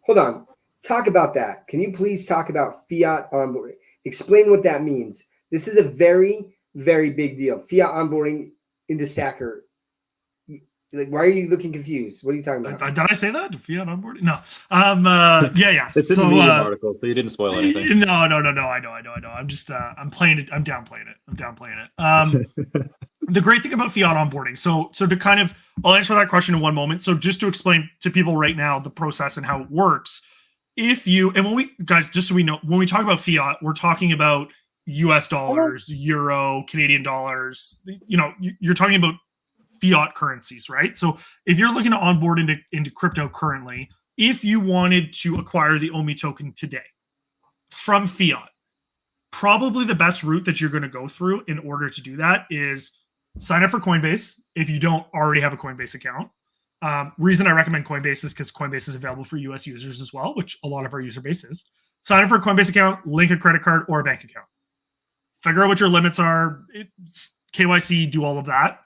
hold on. Talk about that. Can you please talk about fiat onboarding? Explain what that means. This is a very, very big deal. Fiat onboarding into Stacker. Like, why are you looking confused? What are you talking about? Did I say that? Fiat onboarding? No. Yeah. It's in the Medium article, so you didn't spoil anything. No. I know. I'm just, I'm playing it. I'm downplaying it. The great thing about fiat onboarding. So to kind of, I'll answer that question in one moment. So just to explain to people right now the process and how it works. Just so we know, when we talk about fiat, we're talking about US dollars, euro, Canadian dollars. You're talking about fiat currencies, right? So if you're looking to onboard into crypto currently, if you wanted to acquire the OMI token today from fiat, probably the best route that you're going to go through in order to do that is sign up for Coinbase if you don't already have a Coinbase account. Reason I recommend Coinbase is because Coinbase is available for US users as well, which a lot of our user base is. Sign up for a Coinbase account, link a credit card or a bank account. Figure out what your limits are, KYC, do all of that,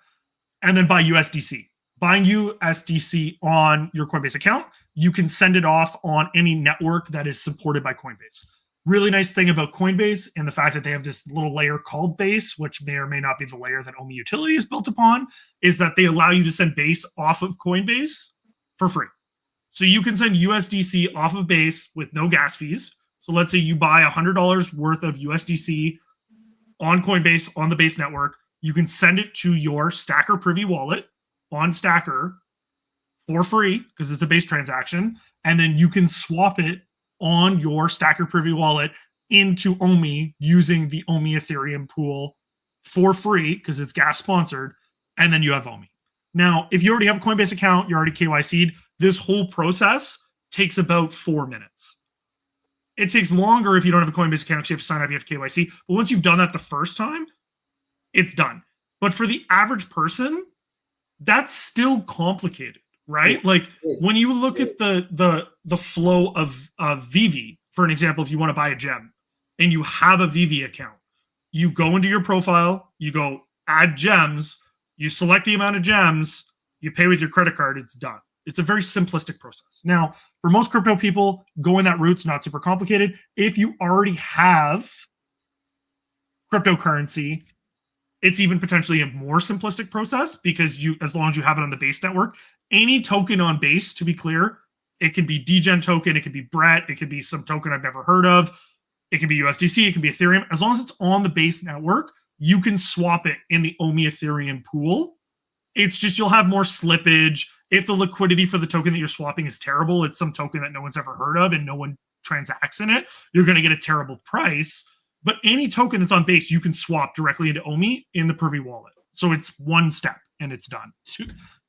and then buy USDC. Buying USDC on your Coinbase account, you can send it off on any network that is supported by Coinbase. Really nice thing about Coinbase and the fact that they have this little layer called Base, which may or may not be the layer that OMI Utility is built upon, is that they allow you to send Base off of Coinbase for free. So you can send USDC off of Base with no gas fees. So let's say you buy $100 worth of USDC on Coinbase on the Base network. You can send it to your Stacker Privy wallet on Stacker for free because it's a Base transaction. And then you can swap it on your Stacker Privy wallet into OMI using the OMI Ethereum pool for free because it's gas sponsored. And then you have OMI. Now, if you already have a Coinbase account, you're already KYC'd, this whole process takes about 4 minutes. It takes longer if you don't have a Coinbase account. You have to sign up, you have to KYC. But once you've done that the first time, it's done. But for the average person, that's still complicated, right? Yes. Like Yes. when you look at the flow of VeVe, for an example, if you want to buy a gem and you have a VeVe account, you go into your profile, you go add gems, you select the amount of gems, you pay with your credit card, it's done. It's a very simplistic process. Now, for most crypto people, going that route's not super complicated. If you already have cryptocurrency it's even potentially a more simplistic process because as long as you have it on the Base network, any token on Base, to be clear, it can be degen token, it could be Brett, it could be some token I've never heard of, it can be USDC, it can be Ethereum. As long as it's on the Base network, you can swap it in the OMI Ethereum pool. It's just you'll have more slippage. If the liquidity for the token that you're swapping is terrible, it's some token that no one's ever heard of and no one transacts in it, you're going to get a terrible price. But any token that's on Base, you can swap directly into OMI in the Privy wallet. So it's one step and it's done.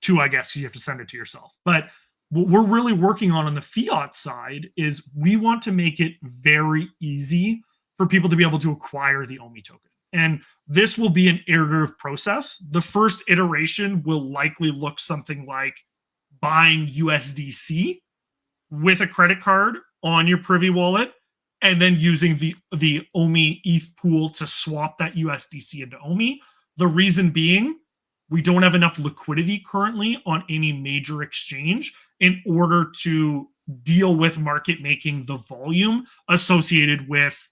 Two, I guess, you have to send it to yourself. But what we're really working on the fiat side is we want to make it very easy for people to be able to acquire the OMI token. And this will be an iterative process. The first iteration will likely look something like buying USDC with a credit card on your Privy wallet, and then using the OMI ETH pool to swap that USDC into OMI. The reason being, we don't have enough liquidity currently on any major exchange in order to deal with market making the volume associated with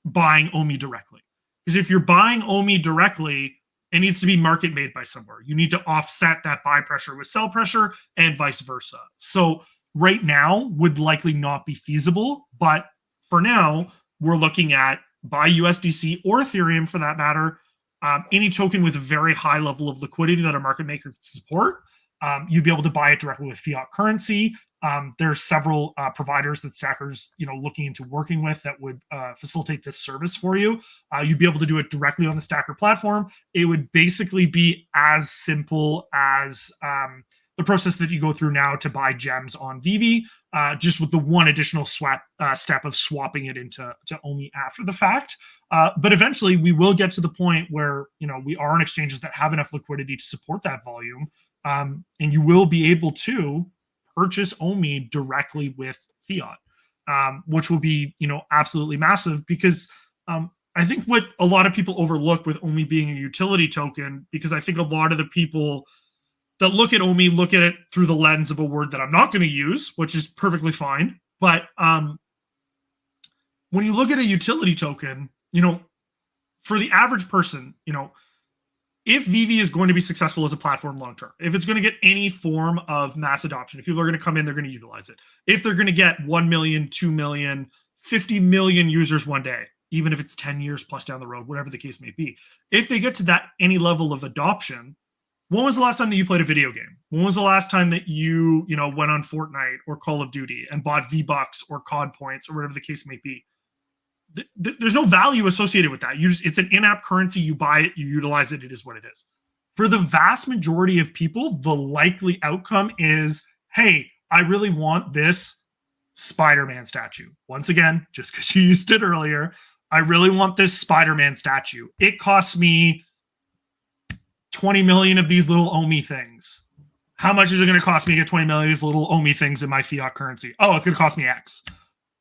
buying OMI directly. Because if you're buying OMI directly, it needs to be market made by somewhere. You need to offset that buy pressure with sell pressure and vice versa. So right now would likely not be feasible, but for now, we're looking at buy USDC or Ethereum for that matter, any token with a very high level of liquidity that a market maker can support. You'd be able to buy it directly with fiat currency. There are several providers that Stacker's looking into working with that would facilitate this service for you. You'd be able to do it directly on the Stacker platform. It would basically be as simple as the process that you go through now to buy gems on VeVe, just with the one additional step of swapping it into OMI after the fact. But eventually we will get to the point where, we are on exchanges that have enough liquidity to support that volume. And you will be able to purchase OMI directly with fiat, which will be, absolutely massive because I think what a lot of people overlook with OMI being a utility token, because I think a lot of the people that look at OMI look at it through the lens of a word that I'm not going to use, which is perfectly fine. But when you look at a utility token, for the average person, if VeVe is going to be successful as a platform long term, if it's going to get any form of mass adoption, if people are going to come in, they're going to utilize it. If they're going to get 1 million, 2 million, 50 million users one day, even if it's 10 years plus down the road, whatever the case may be, if they get to that any level of adoption, when was the last time that you played a video game? When was the last time that you went on Fortnite or Call of Duty and bought V-Bucks or COD points or whatever the case may be? There's no value associated with that. It's an in-app currency. You buy it, you utilize it. It is what it is. For the vast majority of people, the likely outcome is, hey, I really want this Spider-Man statue. Once again, just because you used it earlier, I really want this Spider-Man statue. It costs me 20 million of these little OMI things. How much is it going to cost me to get 20 million of these little OMI things in my fiat currency? Oh, it's going to cost me X.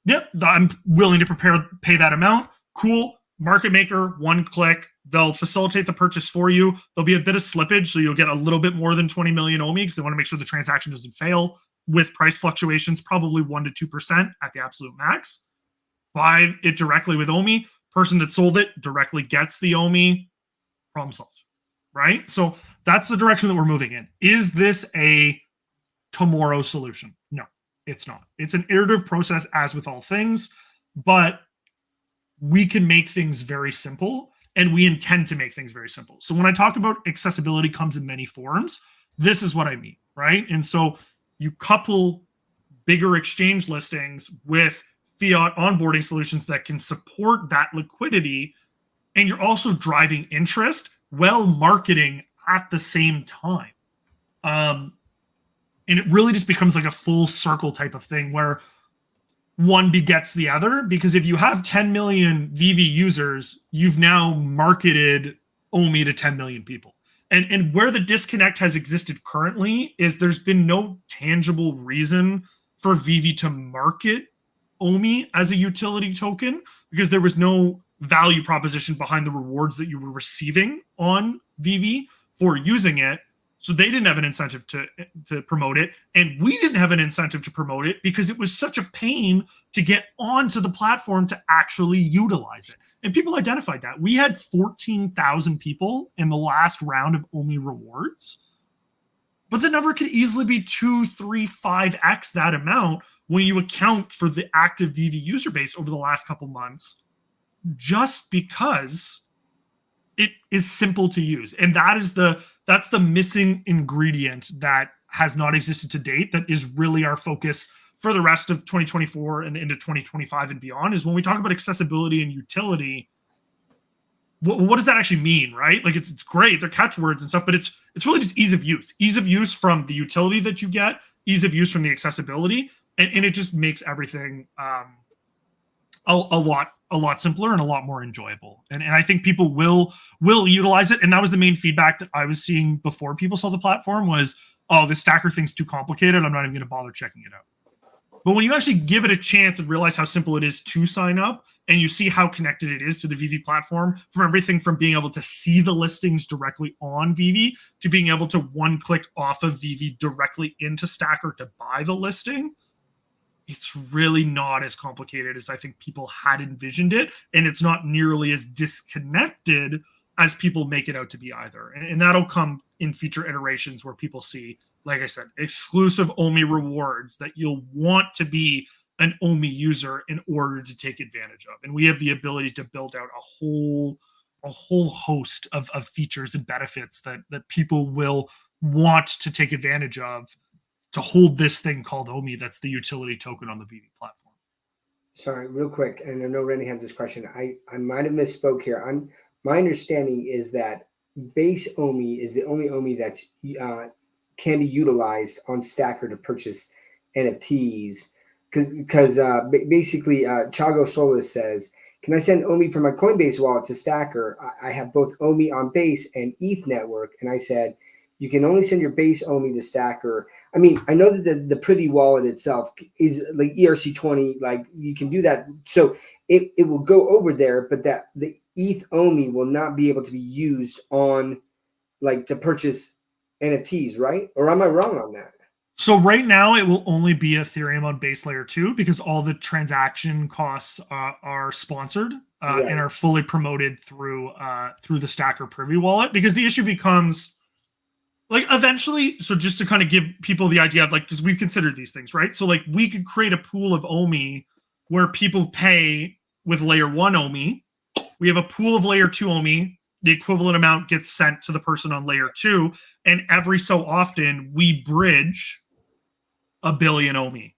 Yep, I'm willing to pay that amount. Cool. Market maker, one click. They'll facilitate the purchase for you. There'll be a bit of slippage, so you'll get a little bit more than 20 million OMI because they want to make sure the transaction doesn't fail with price fluctuations, probably 1% to 2% at the absolute max. Buy it directly with OMI. Person that sold it directly gets the OMI. Problem solved, right? So that's the direction that we're moving in. Is this a tomorrow solution? No. It's not. It's an iterative process, as with all things, but we can make things very simple, and we intend to make things very simple. So when I talk about accessibility comes in many forms, this is what I mean, right? And so you couple bigger exchange listings with fiat onboarding solutions that can support that liquidity, and you're also driving interest while marketing at the same time. And it really just becomes like a full circle type of thing where one begets the other, because if you have 10 million VeVe users, you've now marketed OMI to 10 million people. And where the disconnect has existed currently is there's been no tangible reason for VeVe to market OMI as a utility token because there was no value proposition behind the rewards that you were receiving on VeVe for using it. So they didn't have an incentive to promote it. And we didn't have an incentive to promote it because it was such a pain to get onto the platform to actually utilize it. And people identified that. We had 14,000 people in the last round of OMI rewards. But the number could easily be 2, 3, 5x that amount when you account for the active VeVe user base over the last couple months, just because it is simple to use. And that's the missing ingredient that has not existed to date, that is really our focus for the rest of 2024 and into 2025 and beyond, is when we talk about accessibility and utility, what does that actually mean, right? Like, it's great, they're catchwords and stuff, but it's really just ease of use from the utility that you get, ease of use from the accessibility, and it just makes everything a lot simpler and a lot more enjoyable. And I think people will utilize it. And that was the main feedback that I was seeing before people saw the platform was, oh, this stacker thing's too complicated, I'm not even going to bother checking it out. But when you actually give it a chance and realize how simple it is to sign up, and you see how connected it is to the VeVe platform, from everything from being able to see the listings directly on VeVe to being able to one click off of VeVe directly into Stacker to buy the listing, it's really not as complicated as I think people had envisioned it. And it's not nearly as disconnected as people make it out to be either. And that'll come in future iterations where people see, like I said, exclusive OMI rewards that you'll want to be an OMI user in order to take advantage of. And we have the ability to build out a whole host of features and benefits that people will want to take advantage of to hold this thing called OMI that's the utility token on the VeVe platform. Sorry, real quick, and I know Rennie has this question. I might have misspoke here. My understanding is that base OMI is the only OMI that's can be utilized on Stacker to purchase NFTs. Because basically, Chago Solis says, can I send OMI from my Coinbase wallet to Stacker? I have both OMI on Base and ETH network. And I said, you can only send your Base OMI to Stacker. I mean, I know that the Privy wallet itself is like ERC20, like you can do that. So it will go over there, but that the ETH OMI will not be able to be used on, like, to purchase NFTs, right? Or am I wrong on that? So right now it will only be Ethereum on base layer 2 because all the transaction costs are sponsored right, and are fully promoted through the Stacker Privy wallet. Because the issue becomes, like, eventually, so just to kind of give people the idea of, like, because we've considered these things, right? So, like, we could create a pool of OMI where people pay with layer 1 OMI. We have a pool of layer 2 OMI. The equivalent amount gets sent to the person on layer 2. And every so often we bridge 1 billion OMI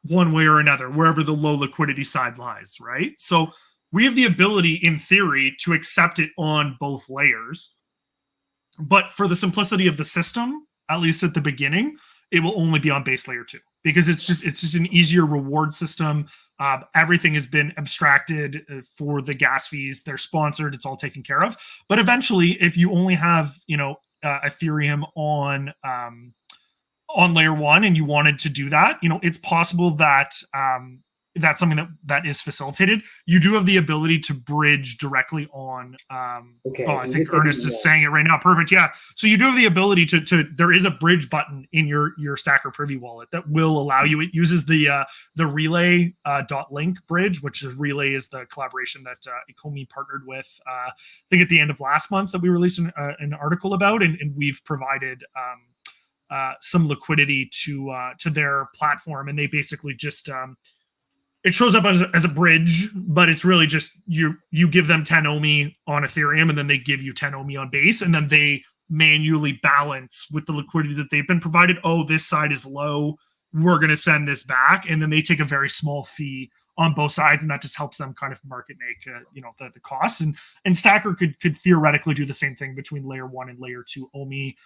one way or another, wherever the low liquidity side lies, right? So we have the ability, in theory, to accept it on both layers. But for the simplicity of the system, at least at the beginning, it will only be on base layer 2 because it's just an easier reward system. Everything has been abstracted for the gas fees. They're sponsored. It's all taken care of. But eventually, if you only have, Ethereum on layer 1 and you wanted to do that, it's possible that if that's something that is facilitated, you do have the ability to bridge directly on okay. I think Ernest is saying it right now. Perfect. Yeah. So you do have the ability to there is a bridge button in your Stacker Privy wallet that will allow you. It uses the relay .link bridge, which is Relay is the collaboration that Ecomi partnered with I think at the end of last month that we released an article about, and we've provided some liquidity to their platform, and they basically just it shows up as a bridge, but it's really just you give them 10 OMI on Ethereum, and then they give you 10 OMI on Base, and then they manually balance with the liquidity that they've been provided. Oh, this side is low, we're going to send this back, and then they take a very small fee on both sides, and that just helps them kind of market make the costs. And Stacker could theoretically do the same thing between layer 1 and layer 2 OMI,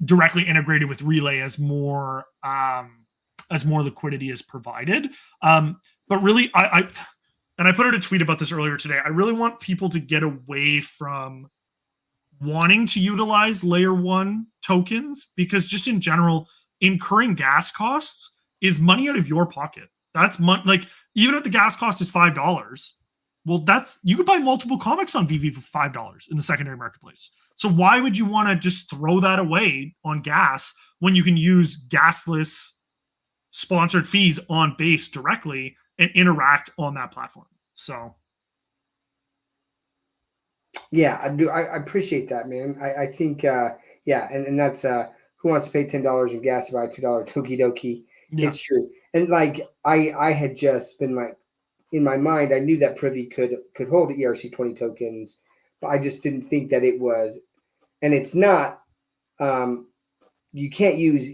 directly integrated with Relay as more liquidity is provided. But really, I put out a tweet about this earlier today. I really want people to get away from wanting to utilize layer 1 tokens, because just in general, incurring gas costs is money out of your pocket. That's money. Like, even if the gas cost is $5, Well, you could buy multiple comics on VeVe for $5 in the secondary marketplace. So why would you want to just throw that away on gas when you can use gasless sponsored fees on Base directly and interact on that platform? So yeah, I do. I appreciate that, man. I think and that's who wants to pay $10 in gas to buy a $2 Toki Doki. yeah. It's true. And like I had just been like, in my mind, I knew that Privy could hold ERC20 tokens, but I just didn't think that it was, and it's not. You can't use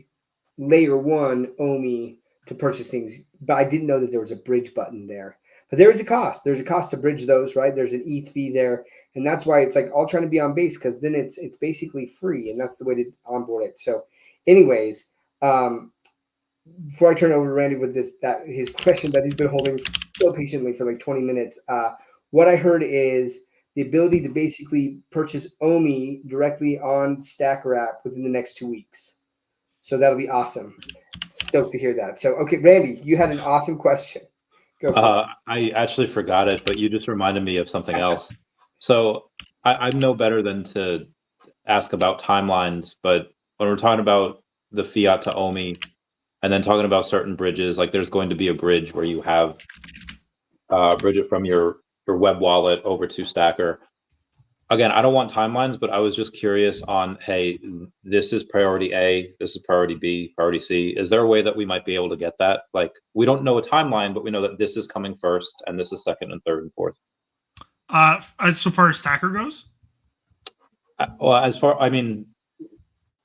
layer 1 OMI to purchase things, but I didn't know that there was a bridge button there. But there is a cost. There's a cost to bridge those, right? There's an ETH fee there, and that's why it's like all trying to be on Base, because then it's basically free, and that's the way to onboard it. So, anyways, before I turn it over to Randy with his question that he's been holding so patiently for like 20 minutes, what I heard is the ability to basically purchase OMI directly on Stacker app within the next 2 weeks. So that'll be awesome. Stoked to hear that. So, okay, Randy, you had an awesome question. Go for it. I actually forgot it, but you just reminded me of something else. So I'm no better than to ask about timelines, but when we're talking about the fiat to OMI and then talking about certain bridges, like there's going to be a bridge where you have bridge it from your web wallet over to Stacker. Again, I don't want timelines, but I was just curious on, hey, this is priority A, this is priority B, priority C. Is there a way that we might be able to get that? Like, we don't know a timeline, but we know that this is coming first, and this is second and third and fourth. As so far as Stacker goes?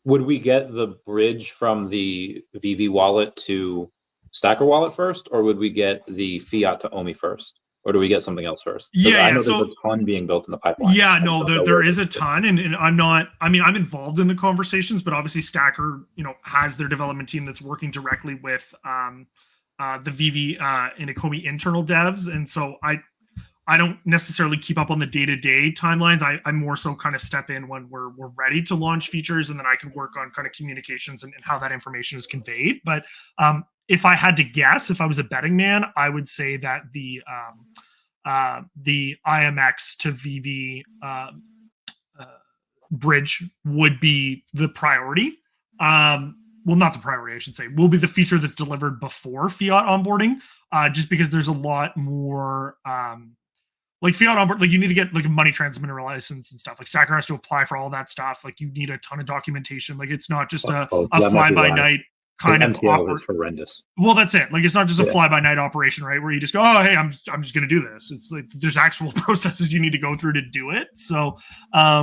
Would we get the bridge from the VeVe wallet to Stacker wallet first, or would we get the fiat to OMI first? Or do we get something else first? I know there's a ton being built in the pipeline. Yeah, no, there is a ton, and I'm involved in the conversations, but obviously Stacker, has their development team that's working directly with the VeVe and Ecomi internal devs, and so I don't necessarily keep up on the day-to-day timelines. I more so kind of step in when we're ready to launch features, and then I can work on kind of communications and how that information is conveyed. But if I had to guess, if I was a betting man, I would say that the IMX to VeVe bridge would be the priority. Well, not the priority, I should say. Will be the feature that's delivered before fiat onboarding, just because there's a lot more like fiat onboard. Like you need to get like a money transmitter license and stuff. Like Stacker has to apply for all that stuff. Like you need a ton of documentation. Like it's not just a fly-by-night kind of MTO is horrendous. Well, that's it. Like it's not just a fly-by-night operation, right? Where you just go, oh, hey, I'm just going to do this. It's like there's actual processes you need to go through to do it. So, I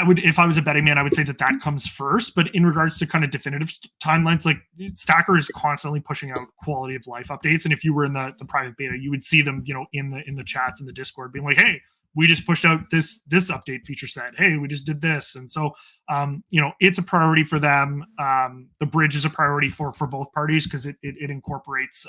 would, if I was a betting man, I would say that comes first. But in regards to kind of definitive timelines, like Stacker is constantly pushing out quality of life updates. And if you were in the private beta, you would see them, in the chats in the Discord being like, hey, we just pushed out this update feature set. Hey, we just did this. And so, it's a priority for them. The bridge is a priority for both parties because it incorporates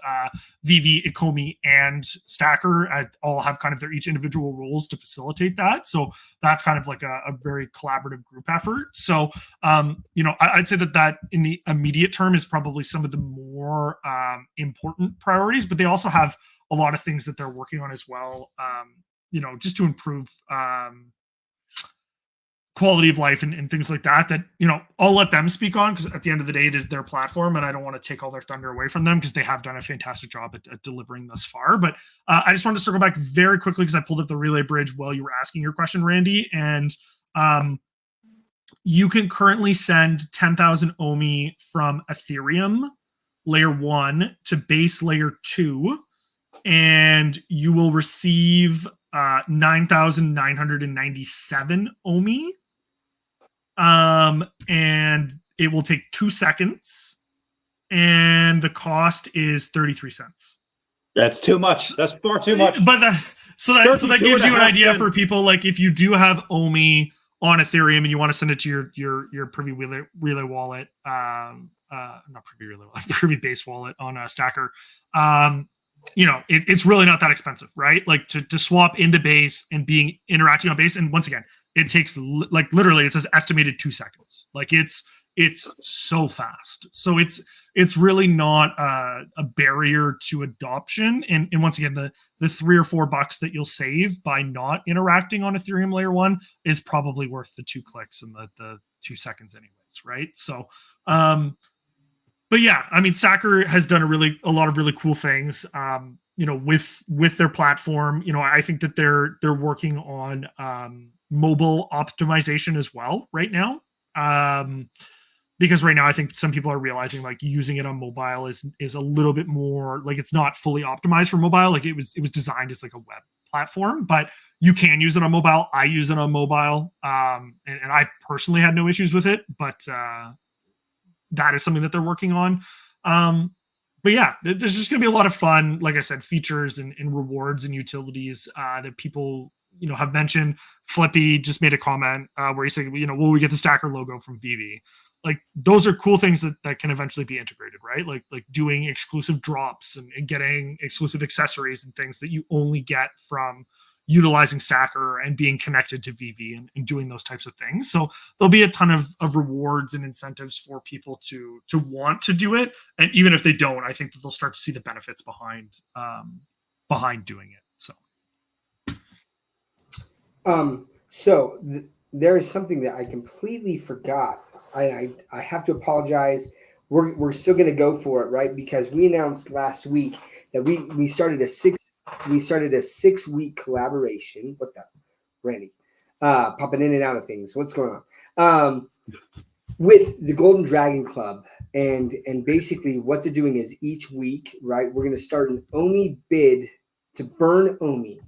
VeVe, Ecomi, and Stacker all have kind of their each individual roles to facilitate that. So that's kind of like a very collaborative group effort. So, I'd say that in the immediate term is probably some of the more important priorities, but they also have a lot of things that they're working on as well. Just to improve quality of life and things like that, I'll let them speak on because at the end of the day, it is their platform and I don't want to take all their thunder away from them because they have done a fantastic job at delivering thus far. But I just wanted to circle back very quickly because I pulled up the Relay Bridge while you were asking your question, Randy. And you can currently send 10,000 OMI from Ethereum layer 1 to Base layer 2, and you will receive 9,997 OMI. And it will take 2 seconds. And the cost is 33 cents. That's too much. That's far too much. But that gives you an idea for people. Like if you do have OMI on Ethereum and you want to send it to your Privy Relay wallet, not Privy Relay wallet, Privy Base wallet on Stacker, it's really not that expensive, right? Like to swap into Base and interacting on Base. And once again, it takes literally, it says estimated 2 seconds. Like it's it's so fast. So it's really not a barrier to adoption. And once again, the $3 or $4 that you'll save by not interacting on Ethereum layer 1 is probably worth the 2 clicks and the 2 seconds anyways, right? So but yeah, I mean, Stacker has done a lot of really cool things, with their platform. I think that they're working on mobile optimization as well right now. Because right now I think some people are realizing like using it on mobile is a little bit more like it's not fully optimized for mobile. Like it was designed as like a web platform, but you can use it on mobile. I use it on mobile, and I personally had no issues with it, but that is something that they're working on. But yeah, there's just going to be a lot of fun, like I said, features and rewards and utilities that people, have mentioned. Flippy just made a comment where he said, will we get the Stacker logo from VeVe? Like those are cool things that can eventually be integrated, right? Like doing exclusive drops and getting exclusive accessories and things that you only get from utilizing Stacker and being connected to VeVe and doing those types of things. So there'll be a ton of rewards and incentives for people to want to do it. And even if they don't, I think that they'll start to see the benefits behind doing it. So There is something that I completely forgot. I have to apologize. We're still going to go for it, right? Because we announced last week that we started a 6-week collaboration. What the, Randy? Popping in and out of things. What's going on? With the Golden Dragon Club, and basically what they're doing is each week, right? We're going to start an OMI bid to burn OMI.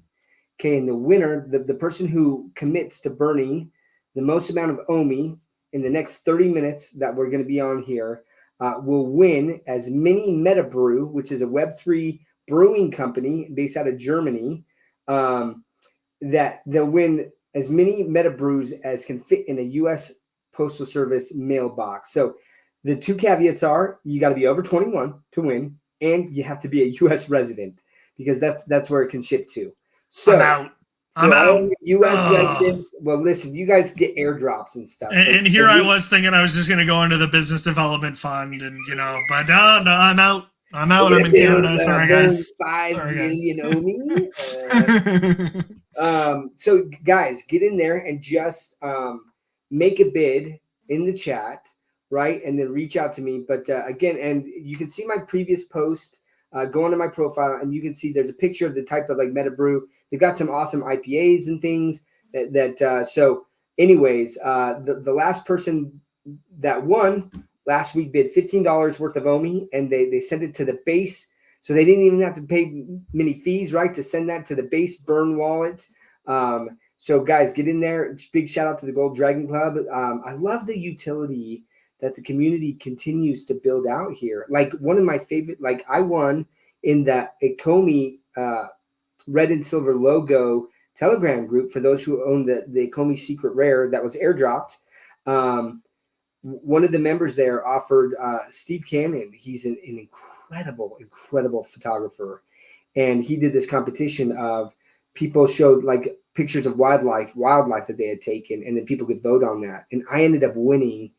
Okay, and the winner, the person who commits to burning the most amount of OMI in the next 30 minutes that we're going to be on here will win as many MetaBrew, which is a Web3 brewing company based out of Germany, that they'll win as many MetaBrews as can fit in a U.S. Postal Service mailbox. So the 2 caveats are you got to be over 21 to win, and you have to be a U.S. resident because that's where it can ship to. So I'm out. U.S. residents. Well, listen, you guys get airdrops and stuff. And here I was thinking I was just going to go into the business development fund, and but no, I'm out. I'm in Canada. Sorry, guys. 5 million OMI. So, guys, get in there and just make a bid in the chat, right, and then reach out to me. But again, and you can see my previous post. Go onto my profile and you can see there's a picture of the type of like MetaBrew. They've got some awesome IPAs and things so anyways, the last person that won last week bid $15 worth of OMI, and they sent it to the base. So they didn't even have to pay many fees, right, to send that to the base burn wallet. So guys, get in there. Big shout out to the Gold Dragon Club. I love the utility that the community continues to build out here. Like one of my favorite, like I won in the Ecomi red and silver logo Telegram group for those who own the Ecomi secret rare that was airdropped. One of the members there offered Steve Cannon. He's an incredible photographer. And he did this competition of people showed like pictures of wildlife that they had taken, and then people could vote on that. And I ended up winning.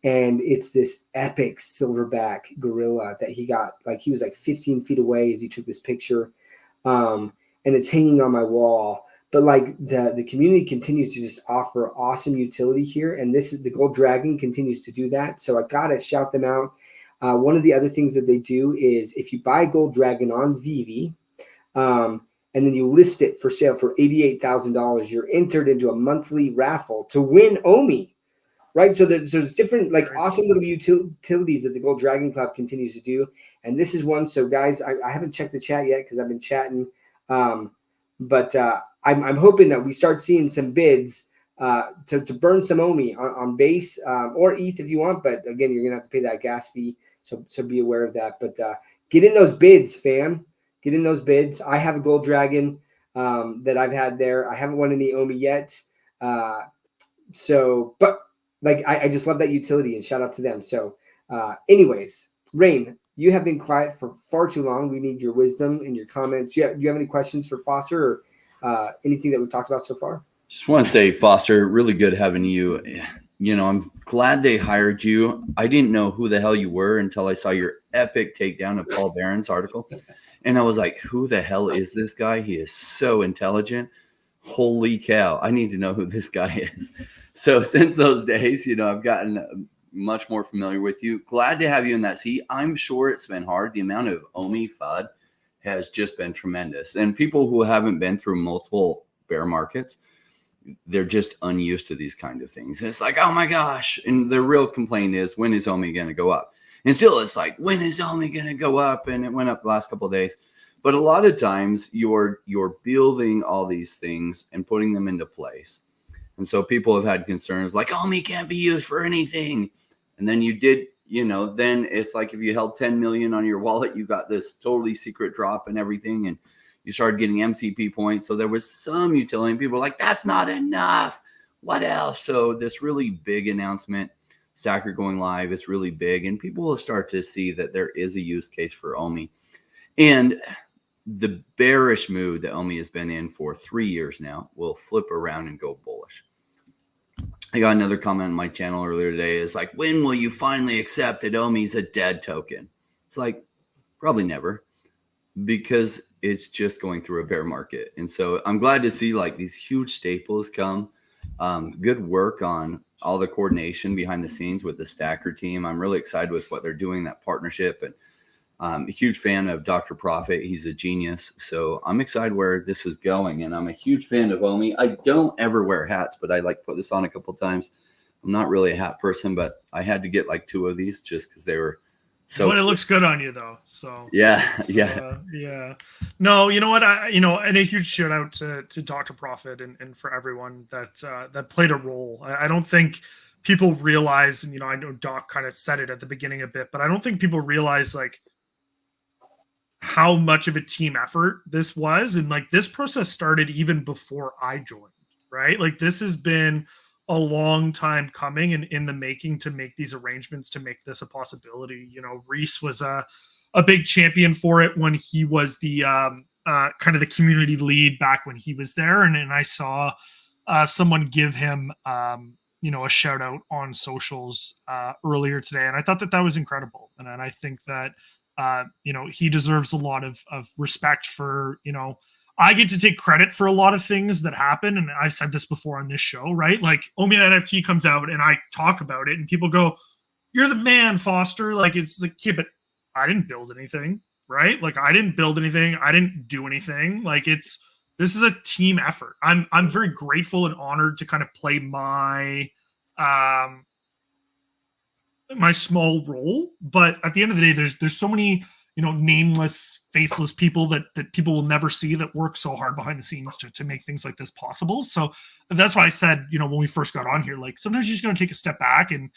And it's this epic silverback gorilla that he got. Like he was like 15 feet away as he took this picture. And it's hanging on my wall. But like the community continues to just offer awesome utility here. And this is the Gold Dragon continues to do that. So I got to shout them out. One of the other things that they do is if you buy Gold Dragon on VeVe, and then you list it for sale for $88,000, you're entered into a monthly raffle to win OMI. Right, so there's different like awesome little utilities that the Gold Dragon Club continues to do, and this is one. So guys, I haven't checked the chat yet because I've been chatting, but I'm hoping that we start seeing some bids to burn some OMI on base or ETH if you want. But again, you're gonna have to pay that gas fee, so be aware of that. But get in those bids, fam. Get in those bids. I have a Gold Dragon that I've had there. I haven't won any OMI yet, but. Like, I just love that utility, and shout out to them. So anyways, Rain, you have been quiet for far too long. We need your wisdom and your comments. Do you have any questions for Foster or anything that we've talked about so far? Just want to say, Foster, really good having you I'm glad they hired you. I didn't know who the hell you were until I saw your epic takedown of Paul Barron's article. And I was like, who the hell is this guy? He is so intelligent. Holy cow. I need to know who this guy is. So since those days, I've gotten much more familiar with you. Glad to have you in that seat. I'm sure it's been hard. The amount of OMI FUD has just been tremendous. And people who haven't been through multiple bear markets, they're just unused to these kind of things. It's like, oh my gosh. And the real complaint is, when is OMI going to go up? And still it's like, when is OMI going to go up? And it went up the last couple of days. But a lot of times you're building all these things and putting them into place. And so people have had concerns like, OMI can't be used for anything. And then you did, then it's like if you held 10 million on your wallet, you got this totally secret drop and everything. And you started getting MCP points. So there was some utility, and people were like, that's not enough. What else? So this really big announcement, Stacker going live, is really big. And people will start to see that there is a use case for OMI. And the bearish mood that OMI has been in for 3 years now will flip around and go bullish. I got another comment on my channel earlier today. It's like, when will you finally accept that OMI is a dead token? It's like, probably never, because it's just going through a bear market. And so I'm glad to see like these huge staples come. Good work on all the coordination behind the scenes with the Stacker team. I'm really excited with what they're doing, that partnership. And I'm a huge fan of Dr. Profit. He's a genius. So I'm excited where this is going. And I'm a huge fan of OMI. I don't ever wear hats, but I like put this on a couple of times. I'm not really a hat person, but I had to get like 2 of these just because they were so. But it looks good on you though. So yeah. Yeah. No, you know what? And a huge shout out to Dr. Profit and for everyone that played a role. I don't think people realize, and I know Doc kind of said it at the beginning a bit, but I don't think people realize like how much of a team effort this was. And like this process started even before I joined, right? Like this has been a long time coming and in the making to make these arrangements, to make this a possibility. Reese was a big champion for it when he was the kind of the community lead back when he was there. And I saw someone give him, a shout out on socials earlier today. And I thought that was incredible. And I think that, he deserves a lot of respect for, I get to take credit for a lot of things that happen. And I've said this before on this show, right? Like OMI NFT comes out and I talk about it and people go, you're the man, Foster. Like, it's like, yeah, but I didn't build anything, right? Like I didn't build anything. I didn't do anything. Like this is a team effort. I'm very grateful and honored to kind of play my small role, but at the end of the day, there's so many, nameless, faceless people that people will never see that work so hard behind the scenes to make things like this possible. So that's why I said, when we first got on here, like sometimes you just got to take a step back and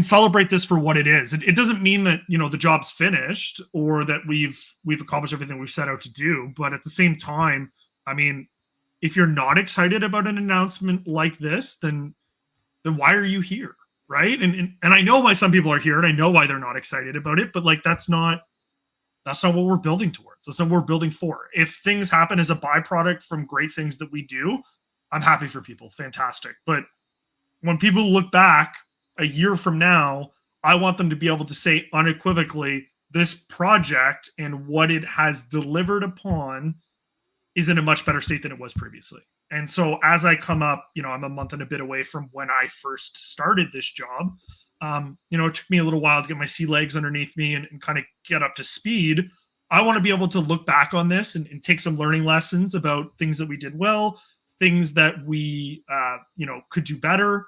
celebrate this for what it is. It doesn't mean that, the job's finished or that we've accomplished everything we've set out to do. But at the same time, I mean, if you're not excited about an announcement like this, then why are you here? Right. And I know why some people are here and I know why they're not excited about it, but like, that's not what we're building towards. That's not what we're building for. If things happen as a byproduct from great things that we do, I'm happy for people. Fantastic. But when people look back a year from now, I want them to be able to say unequivocally, this project and what it has delivered upon is in a much better state than it was previously. And so as I come up, I'm a month and a bit away from when I first started this job. It took me a little while to get my sea legs underneath me and kind of get up to speed. I want to be able to look back on this and take some learning lessons about things that we did well, things that we, could do better.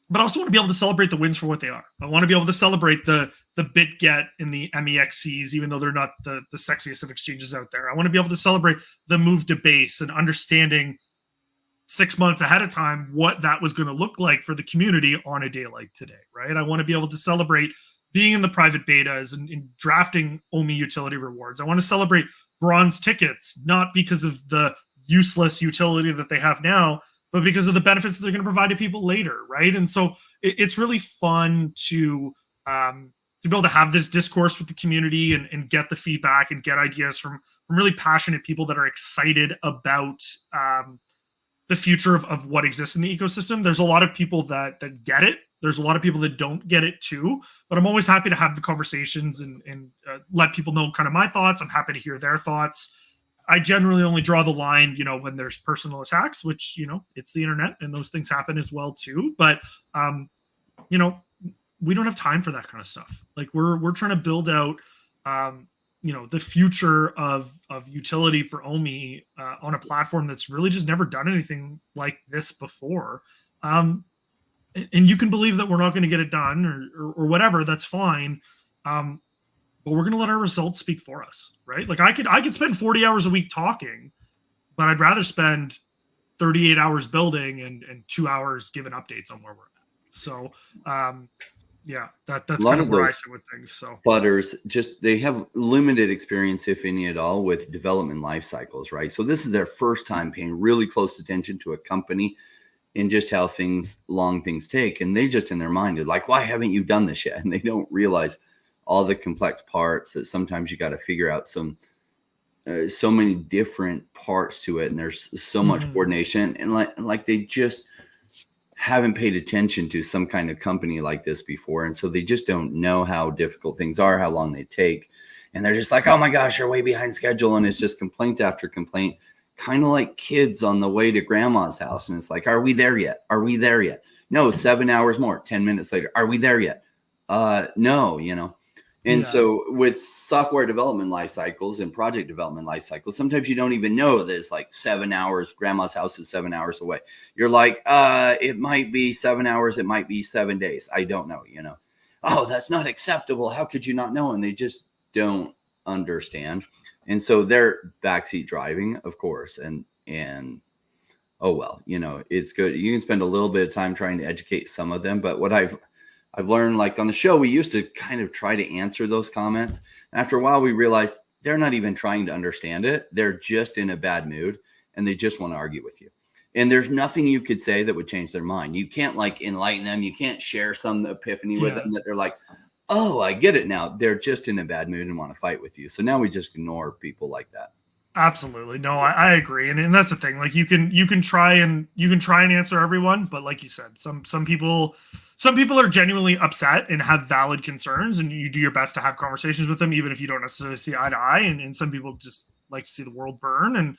But I also want to be able to celebrate the wins for what they are. I want to be able to celebrate the BitGet and the MEXCs, even though they're not the sexiest of exchanges out there. I want to be able to celebrate the move to base and understanding 6 months ahead of time what that was going to look like for the community on a day like today, right? I want to be able to celebrate being in the private betas and drafting OMI utility rewards. I want to celebrate bronze tickets, not because of the useless utility that they have now, but because of the benefits that they're going to provide to people later, right? And so it's really fun to be able to have this discourse with the community and get the feedback and get ideas from really passionate people that are excited about the future of what exists in the ecosystem. There's a lot of people that get it. There's a lot of people that don't get it too, but I'm always happy to have the conversations and let people know kind of my thoughts. I'm happy to hear their thoughts. I generally only draw the line, when there's personal attacks, which, it's the internet and those things happen as well too. But, we don't have time for that kind of stuff. Like we're trying to build out, the future of utility for OMI on a platform that's really just never done anything like this before. And you can believe that we're not going to get it done or whatever, that's fine. But we're going to let our results speak for us, right? Like I could spend 40 hours a week talking, but I'd rather spend 38 hours building and 2 hours giving updates on where we're at. So, that's kind of where I sit with things. So butters they have limited experience, if any at all, with development life cycles, right? So this is their first time paying really close attention to a company and just how long things take. And they just in their mind are like, why haven't you done this yet? And they don't realize all the complex parts that sometimes you got to figure out so many different parts to it. And there's so much coordination and like they just haven't paid attention to some kind of company like this before. And so they just don't know how difficult things are, how long they take. And they're just like, oh my gosh, you're way behind schedule. And it's just complaint after complaint, kind of like kids on the way to grandma's house. And it's like, are we there yet? Are we there yet? No, 7 hours more, 10 minutes later. Are we there yet? No, And so with software development life cycles and project development life cycles, sometimes you don't even know that it's like 7 hours. Grandma's house is 7 hours away. You're like, it might be 7 hours. It might be 7 days. I don't know, Oh, that's not acceptable. How could you not know? And they just don't understand. And so they're backseat driving, of course. And oh, well, it's good. You can spend a little bit of time trying to educate some of them. But what I've learned, like on the show, we used to kind of try to answer those comments. After a while, we realized they're not even trying to understand it. They're just in a bad mood and they just want to argue with you. And there's nothing you could say that would change their mind. You can't like enlighten them. You can't share some epiphany with them that they're like, oh, I get it now. They're just in a bad mood and want to fight with you. So now we just ignore people like that. Absolutely. No, I agree. And that's the thing. Like you can try and answer everyone, but like you said, some people are genuinely upset and have valid concerns, and you do your best to have conversations with them, even if you don't necessarily see eye to eye. And some people just like to see the world burn, and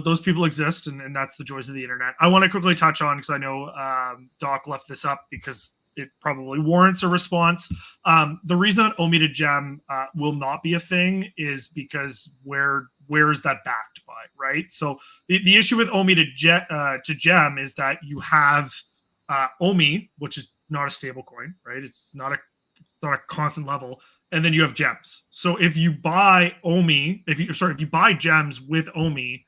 those people exist, and that's the joys of the internet. I want to quickly touch on, because I know Doc left this up because it probably warrants a response. The reason that OMI to Gem will not be a thing is because where is that backed by, right? So the issue with OMI to Gem is that you have OMI, which is not a stable coin, right? It's not a constant level. And then you have gems. So if you buy OMI, if you buy gems with OMI,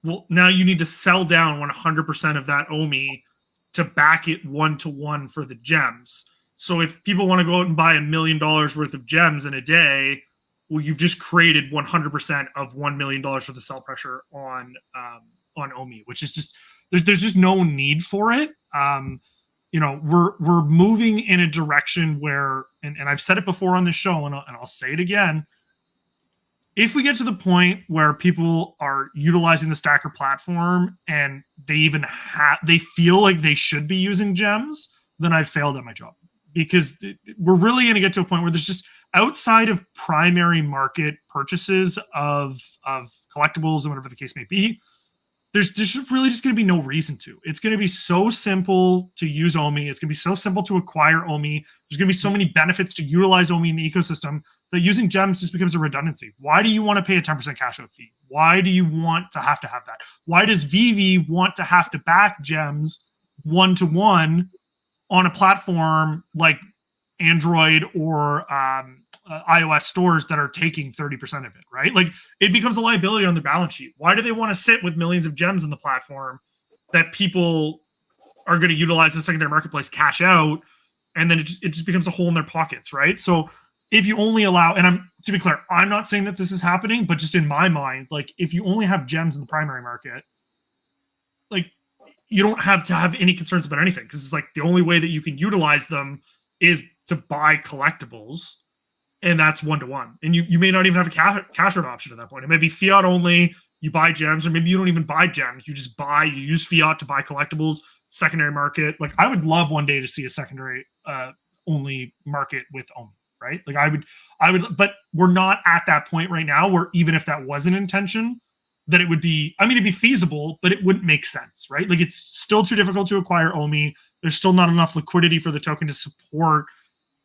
well, now you need to sell down 100% of that OMI to back it 1-to-1 for the gems. So if people want to go out and buy $1 million worth of gems in a day, well, you've just created 100% of $1 million worth of sell pressure on OMI, which is just there's just no need for it. We're moving in a direction where, and I've said it before on this show, and I'll say it again. If we get to the point where people are utilizing the Stacker platform and they feel like they should be using gems, then I've failed at my job, because we're really going to get to a point where there's just, outside of primary market purchases of collectibles and whatever the case may be, there's really just going to be no reason to. It's going to be so simple to use OMI. It's going to be so simple to acquire OMI. There's going to be so many benefits to utilize OMI in the ecosystem that using gems just becomes a redundancy. Why do you want to pay a 10% cash out fee? Why do you want to have that? Why does VeVe want to have to back gems 1-to-1 on a platform like Android or iOS stores that are taking 30% of it, right? Like, it becomes a liability on the balance sheet. Why do they want to sit with millions of gems in the platform that people are going to utilize in the secondary marketplace, cash out, and then it just becomes a hole in their pockets, right? So if you only allow, and to be clear, I'm not saying that this is happening, but just in my mind, like, if you only have gems in the primary market, like, you don't have to have any concerns about anything, because it's like the only way that you can utilize them is to buy collectibles, and that's 1-to-1. And you may not even have a cash out option at that point. It may be fiat only. you buy gems, or maybe you don't even buy gems. You use fiat to buy collectibles, secondary market. Like I would love one day to see a secondary only market with OMI, right? Like I would, but we're not at that point right now where even if that was an intention, that it would be, I mean, it'd be feasible, but it wouldn't make sense, right? Like it's still too difficult to acquire OMI. There's still not enough liquidity for the token to support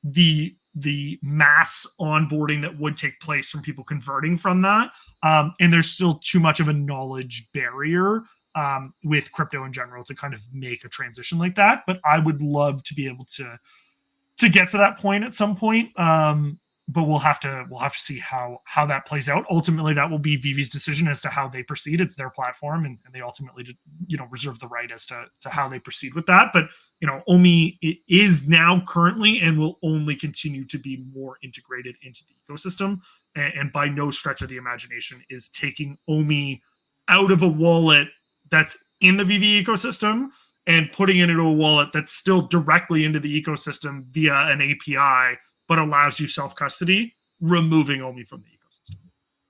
the mass onboarding that would take place from people converting from that. And there's still too much of a knowledge barrier with crypto in general to kind of make a transition like that. But I would love to be able to get to that point at some point. But we'll have to see how that plays out. Ultimately, that will be VeVe's decision as to how they proceed. It's their platform, and they ultimately, reserve the right as to how they proceed with that. But OMI is now currently and will only continue to be more integrated into the ecosystem, and by no stretch of the imagination is taking OMI out of a wallet that's in the VeVe ecosystem and putting it into a wallet that's still directly into the ecosystem via an API, but allows you self-custody, removing OMI from the ecosystem.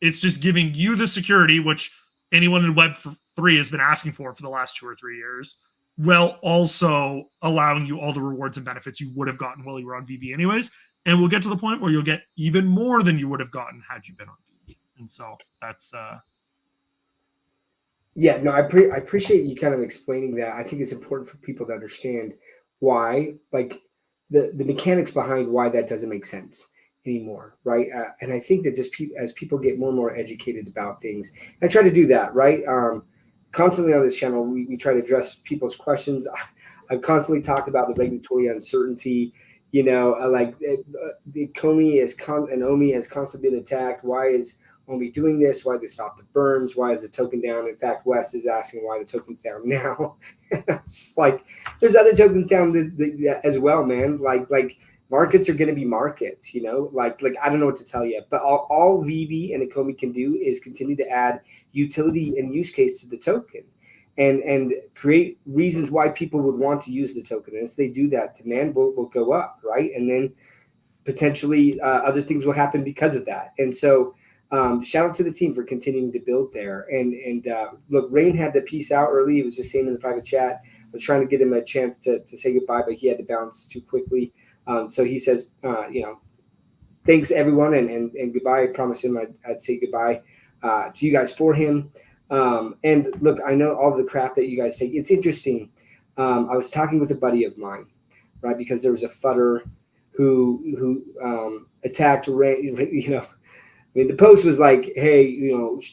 It's just giving you the security, which anyone in Web3 has been asking for the last 2 or 3 years, while also allowing you all the rewards and benefits you would have gotten while you were on VeVe anyways. And we'll get to the point where you'll get even more than you would have gotten had you been on VeVe. And so that's... Yeah, no, I appreciate you kind of explaining that. I think it's important for people to understand why, like, the mechanics behind why that doesn't make sense anymore, right? And I think that just as people get more and more educated about things, I try to do that, right? Constantly on this channel, we try to address people's questions. I've constantly talked about the regulatory uncertainty. Like the Ecomi and OMI has constantly been attacked. Why is OMI doing this? Why they stop the burns? Why is the token down? In fact, Wes is asking why the token's down now. It's like there's other tokens down as well, man. Like markets are going to be markets, like I don't know what to tell you, but all VeVe and Ecomi can do is continue to add utility and use case to the token and create reasons why people would want to use the token. And as they do that, demand will go up, right? And then potentially other things will happen because of that. And so shout out to the team for continuing to build there. And look, Rain had to peace out early. He was just saying in the private chat, I was trying to get him a chance to say goodbye, but he had to bounce too quickly. So he says, thanks everyone and goodbye. I promised him I'd say goodbye to you guys for him. And look, I know all the crap that you guys take. It's interesting. I was talking with a buddy of mine, right? Because there was a fudder who attacked Rain, I mean, the post was like, hey,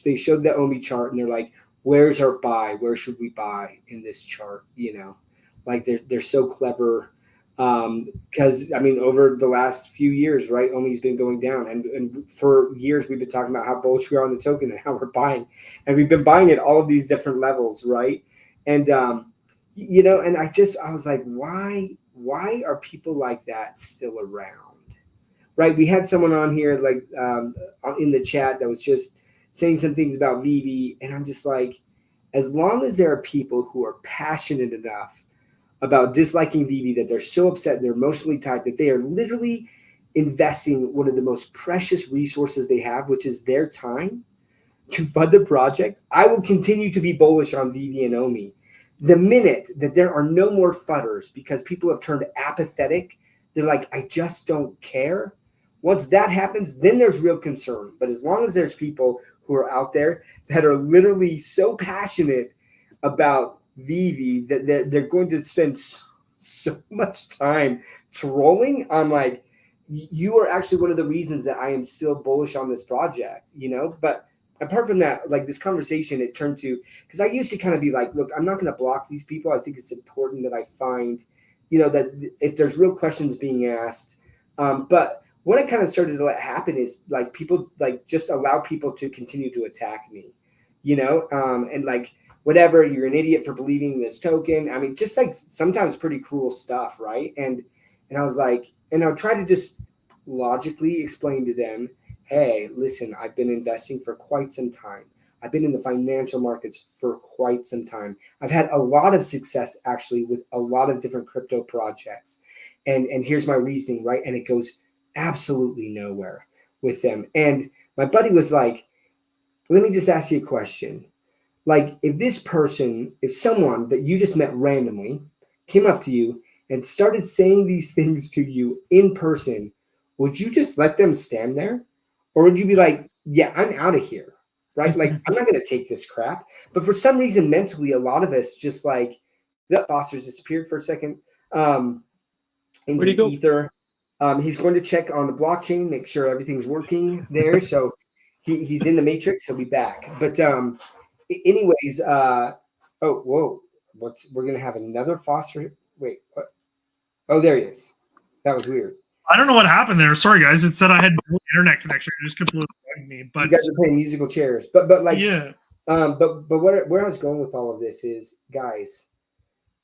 they showed the OMI chart and they're like, where's our buy? Where should we buy in this chart? Like they're so clever. Because I mean, over the last few years, right, OMI's been going down, and for years we've been talking about how bullish we are on the token and how we're buying, and we've been buying at all of these different levels, right? And and I was like, why are people like that still around? Right, we had someone on here like in the chat that was just saying some things about VeVe, and I'm just like, as long as there are people who are passionate enough about disliking VeVe that they're so upset, they're emotionally tied, that they are literally investing one of the most precious resources they have, which is their time, to fund the project, I will continue to be bullish on VeVe and OMI. The minute that there are no more fudders because people have turned apathetic, they're like, I just don't care. Once that happens, then there's real concern. But as long as there's people who are out there that are literally so passionate about VeVe that they're going to spend so much time trolling, I'm like, you are actually one of the reasons that I am still bullish on this project, But apart from that, like this conversation, it turned to, because I used to kind of be like, look, I'm not going to block these people. I think it's important that I find, that if there's real questions being asked, but what I kind of started to let happen is like people like just allow people to continue to attack me, and like, whatever, you're an idiot for believing this token. I mean, just like sometimes pretty cruel stuff, right? And I was like, and I'll try to just logically explain to them, hey, listen, I've been investing for quite some time. I've been in the financial markets for quite some time. I've had a lot of success actually with a lot of different crypto projects. And here's my reasoning, right? And it goes absolutely nowhere with them. And my buddy was like, let me just ask you a question. Like, if someone that you just met randomly came up to you and started saying these things to you in person, would you just let them stand there? Or would you be like, yeah, I'm out of here, right? Like, I'm not going to take this crap. But for some reason, mentally, a lot of us just like, the Foster's disappeared for a second into the ether. He's going to check on the blockchain, make sure everything's working there. So he's in the matrix. He'll be back. But anyways, oh, whoa. We're going to have another Foster. Wait, what? Oh, there he is. That was weird. I don't know what happened there. Sorry, guys. It said I had no internet connection. It just completely bugged me. But you guys are playing musical chairs. But like, yeah. But where I was going with all of this is, guys,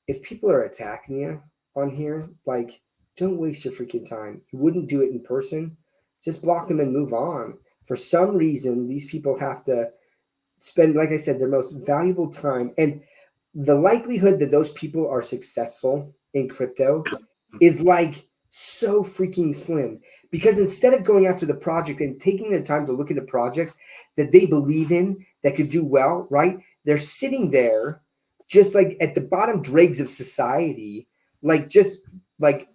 if people are attacking you on here, like, don't waste your freaking time. You wouldn't do it in person. Just block them and move on. For some reason, these people have to spend, like I said, their most valuable time. And the likelihood that those people are successful in crypto is like so freaking slim, because instead of going after the project and taking their time to look at the projects that they believe in that could do well, right? They're sitting there just like at the bottom dregs of society, like just like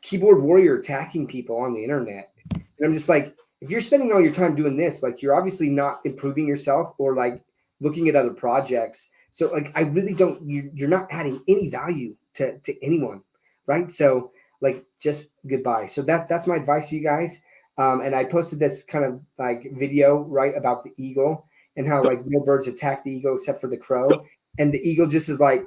keyboard warrior attacking people on the internet. And I'm just like, if you're spending all your time doing this, like, you're obviously not improving yourself or like looking at other projects. So like, I really don't, you're not adding any value to anyone, right? So like, just goodbye. So that's my advice to you guys. And I posted this kind of like video, right, about the eagle and how like no birds attack the eagle except for the crow. And the eagle just is like,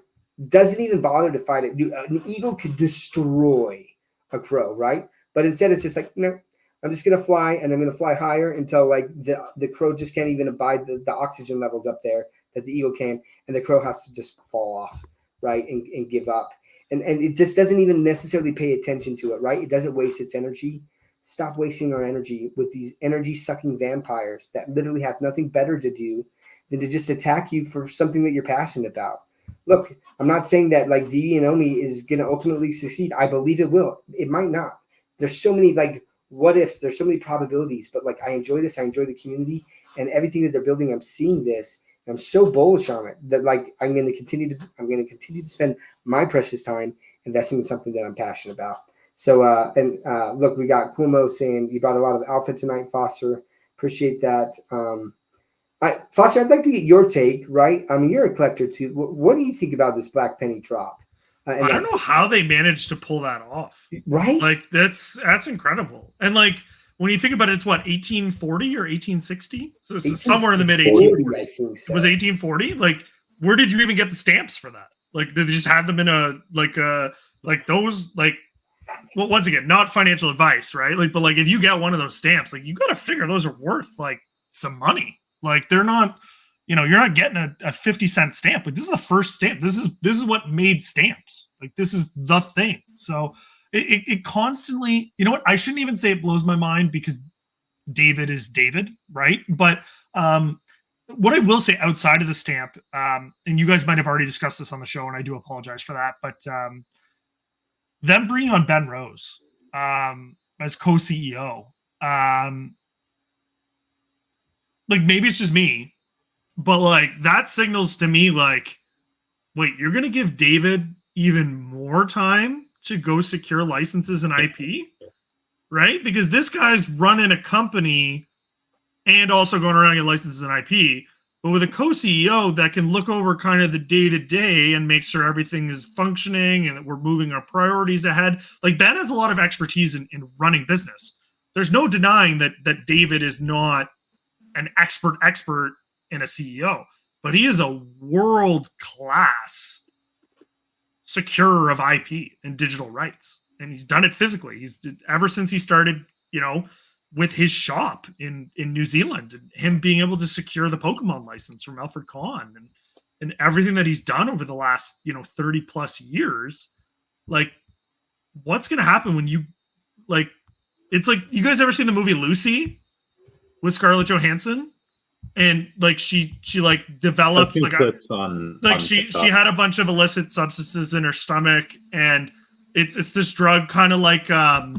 doesn't even bother to fight it. Dude, an eagle could destroy a crow, right? But instead it's just like, no, I'm just going to fly, and I'm going to fly higher until like the crow just can't even abide the oxygen levels up there that the eagle can. And the crow has to just fall off, right, and give up. And it just doesn't even necessarily pay attention to it, right? It doesn't waste its energy. Stop wasting our energy with these energy-sucking vampires that literally have nothing better to do than to just attack you for something that you're passionate about. Look, I'm not saying that like VeVe and OMI is going to ultimately succeed. I believe it will. It might not. There's so many like what ifs. There's so many probabilities. But like, I enjoy this. I enjoy the community and everything that they're building. I'm seeing this. I'm so bullish on it that like I'm going to continue to spend my precious time investing in something that I'm passionate about. So look, we got Kumo saying you brought a lot of alpha tonight, Foster. Appreciate that. Foster, I'd like to get your take. Right? I mean, you're a collector too. What do you think about this Black Penny drop? I don't know how they managed to pull that off. Right? Like that's incredible. And like, when you think about it, it's what, 1840 or 1860? So somewhere in the mid 1840s. I think so. It was 1840. Like, where did you even get the stamps for that? Like, they just had them in well, once again, not financial advice, right? Like, but like, if you get one of those stamps, like, you got to figure those are worth like some money. Like, they're not, you're not getting a 50-cent stamp. Like, this is the first stamp. This is what made stamps. Like, this is the thing. So it constantly, you know what? I shouldn't even say it blows my mind because David is David, right? But what I will say outside of the stamp, and you guys might have already discussed this on the show, and I do apologize for that, but them bringing on Ben Rose as co-CEO, like, maybe it's just me, but like, that signals to me like, wait, you're going to give David even more time to go secure licenses and IP, right? Because this guy's running a company and also going around and get licenses and IP, but with a co-CEO that can look over kind of the day-to-day and make sure everything is functioning and that we're moving our priorities ahead. Like, Ben has a lot of expertise in running business. There's no denying that David is not an expert in a CEO, but he is a world-class securer of IP and digital rights. And he's done it physically. He's ever since he started, with his shop in New Zealand, and him being able to secure the Pokemon license from Alfred Kahn and everything that he's done over the last, 30 plus years. Like, what's going to happen when you like, it's like, you guys ever seen the movie Lucy with Scarlett Johansson? And like, she like develops like she had a bunch of illicit substances in her stomach, and it's this drug kind of like, you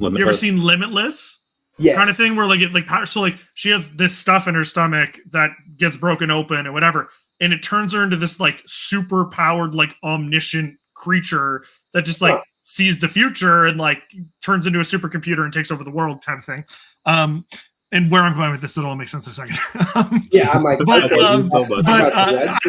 ever seen Limitless? Yes. kind of thing where so like she has this stuff in her stomach that gets broken open and whatever, and it turns her into this like super powered like omniscient creature that just like sees the future and like turns into a supercomputer and takes over the world type of thing. And where I'm going with this, it all makes sense in a second. Yeah, I'm like, but okay,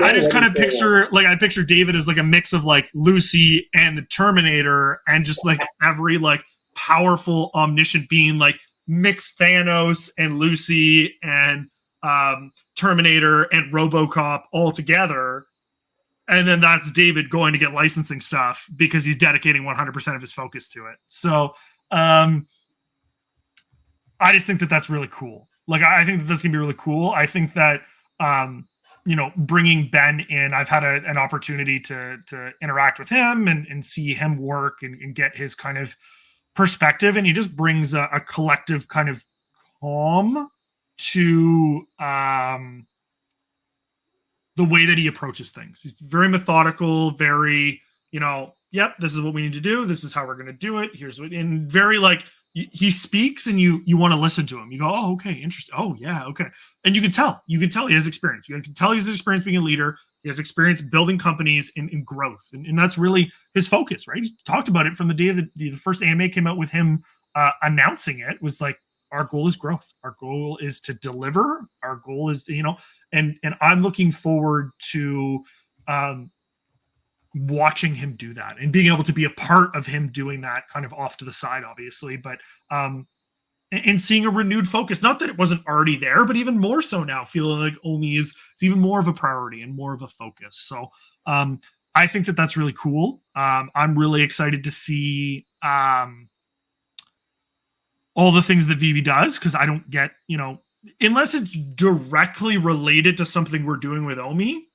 I just kind of picture I picture David as like a mix of like Lucy and the Terminator, and just like every like powerful omniscient being, like mix Thanos and Lucy and Terminator and RoboCop all together. And then that's David going to get licensing stuff because he's dedicating 100% of his focus to it. So I just think that that's really cool. Like, I think that that's going to be really cool. I think that, bringing Ben in, I've had an opportunity to interact with him and see him work and get his kind of perspective. And he just brings a collective kind of calm to the way that he approaches things. He's very methodical, very, yep, this is what we need to do. This is how we're going to do it. Here's what, and very like, he speaks and you want to listen to him. You go, oh, okay, interesting. Oh yeah. Okay. And you can tell he has experience. You can tell he has experience being a leader. He has experience building companies in growth. And that's really his focus, right? He's talked about it from the day that the first AMA came out with him announcing it, was like, our goal is growth. Our goal is to deliver. Our goal is, and I'm looking forward to watching him do that and being able to be a part of him doing that, kind of off to the side, obviously, but and seeing a renewed focus. Not that it wasn't already there, but even more so now, feeling like OMI is even more of a priority and more of a focus. So I think that that's really cool. I'm really excited to see all the things that VeVe does, because I don't get, unless it's directly related to something we're doing with OMI,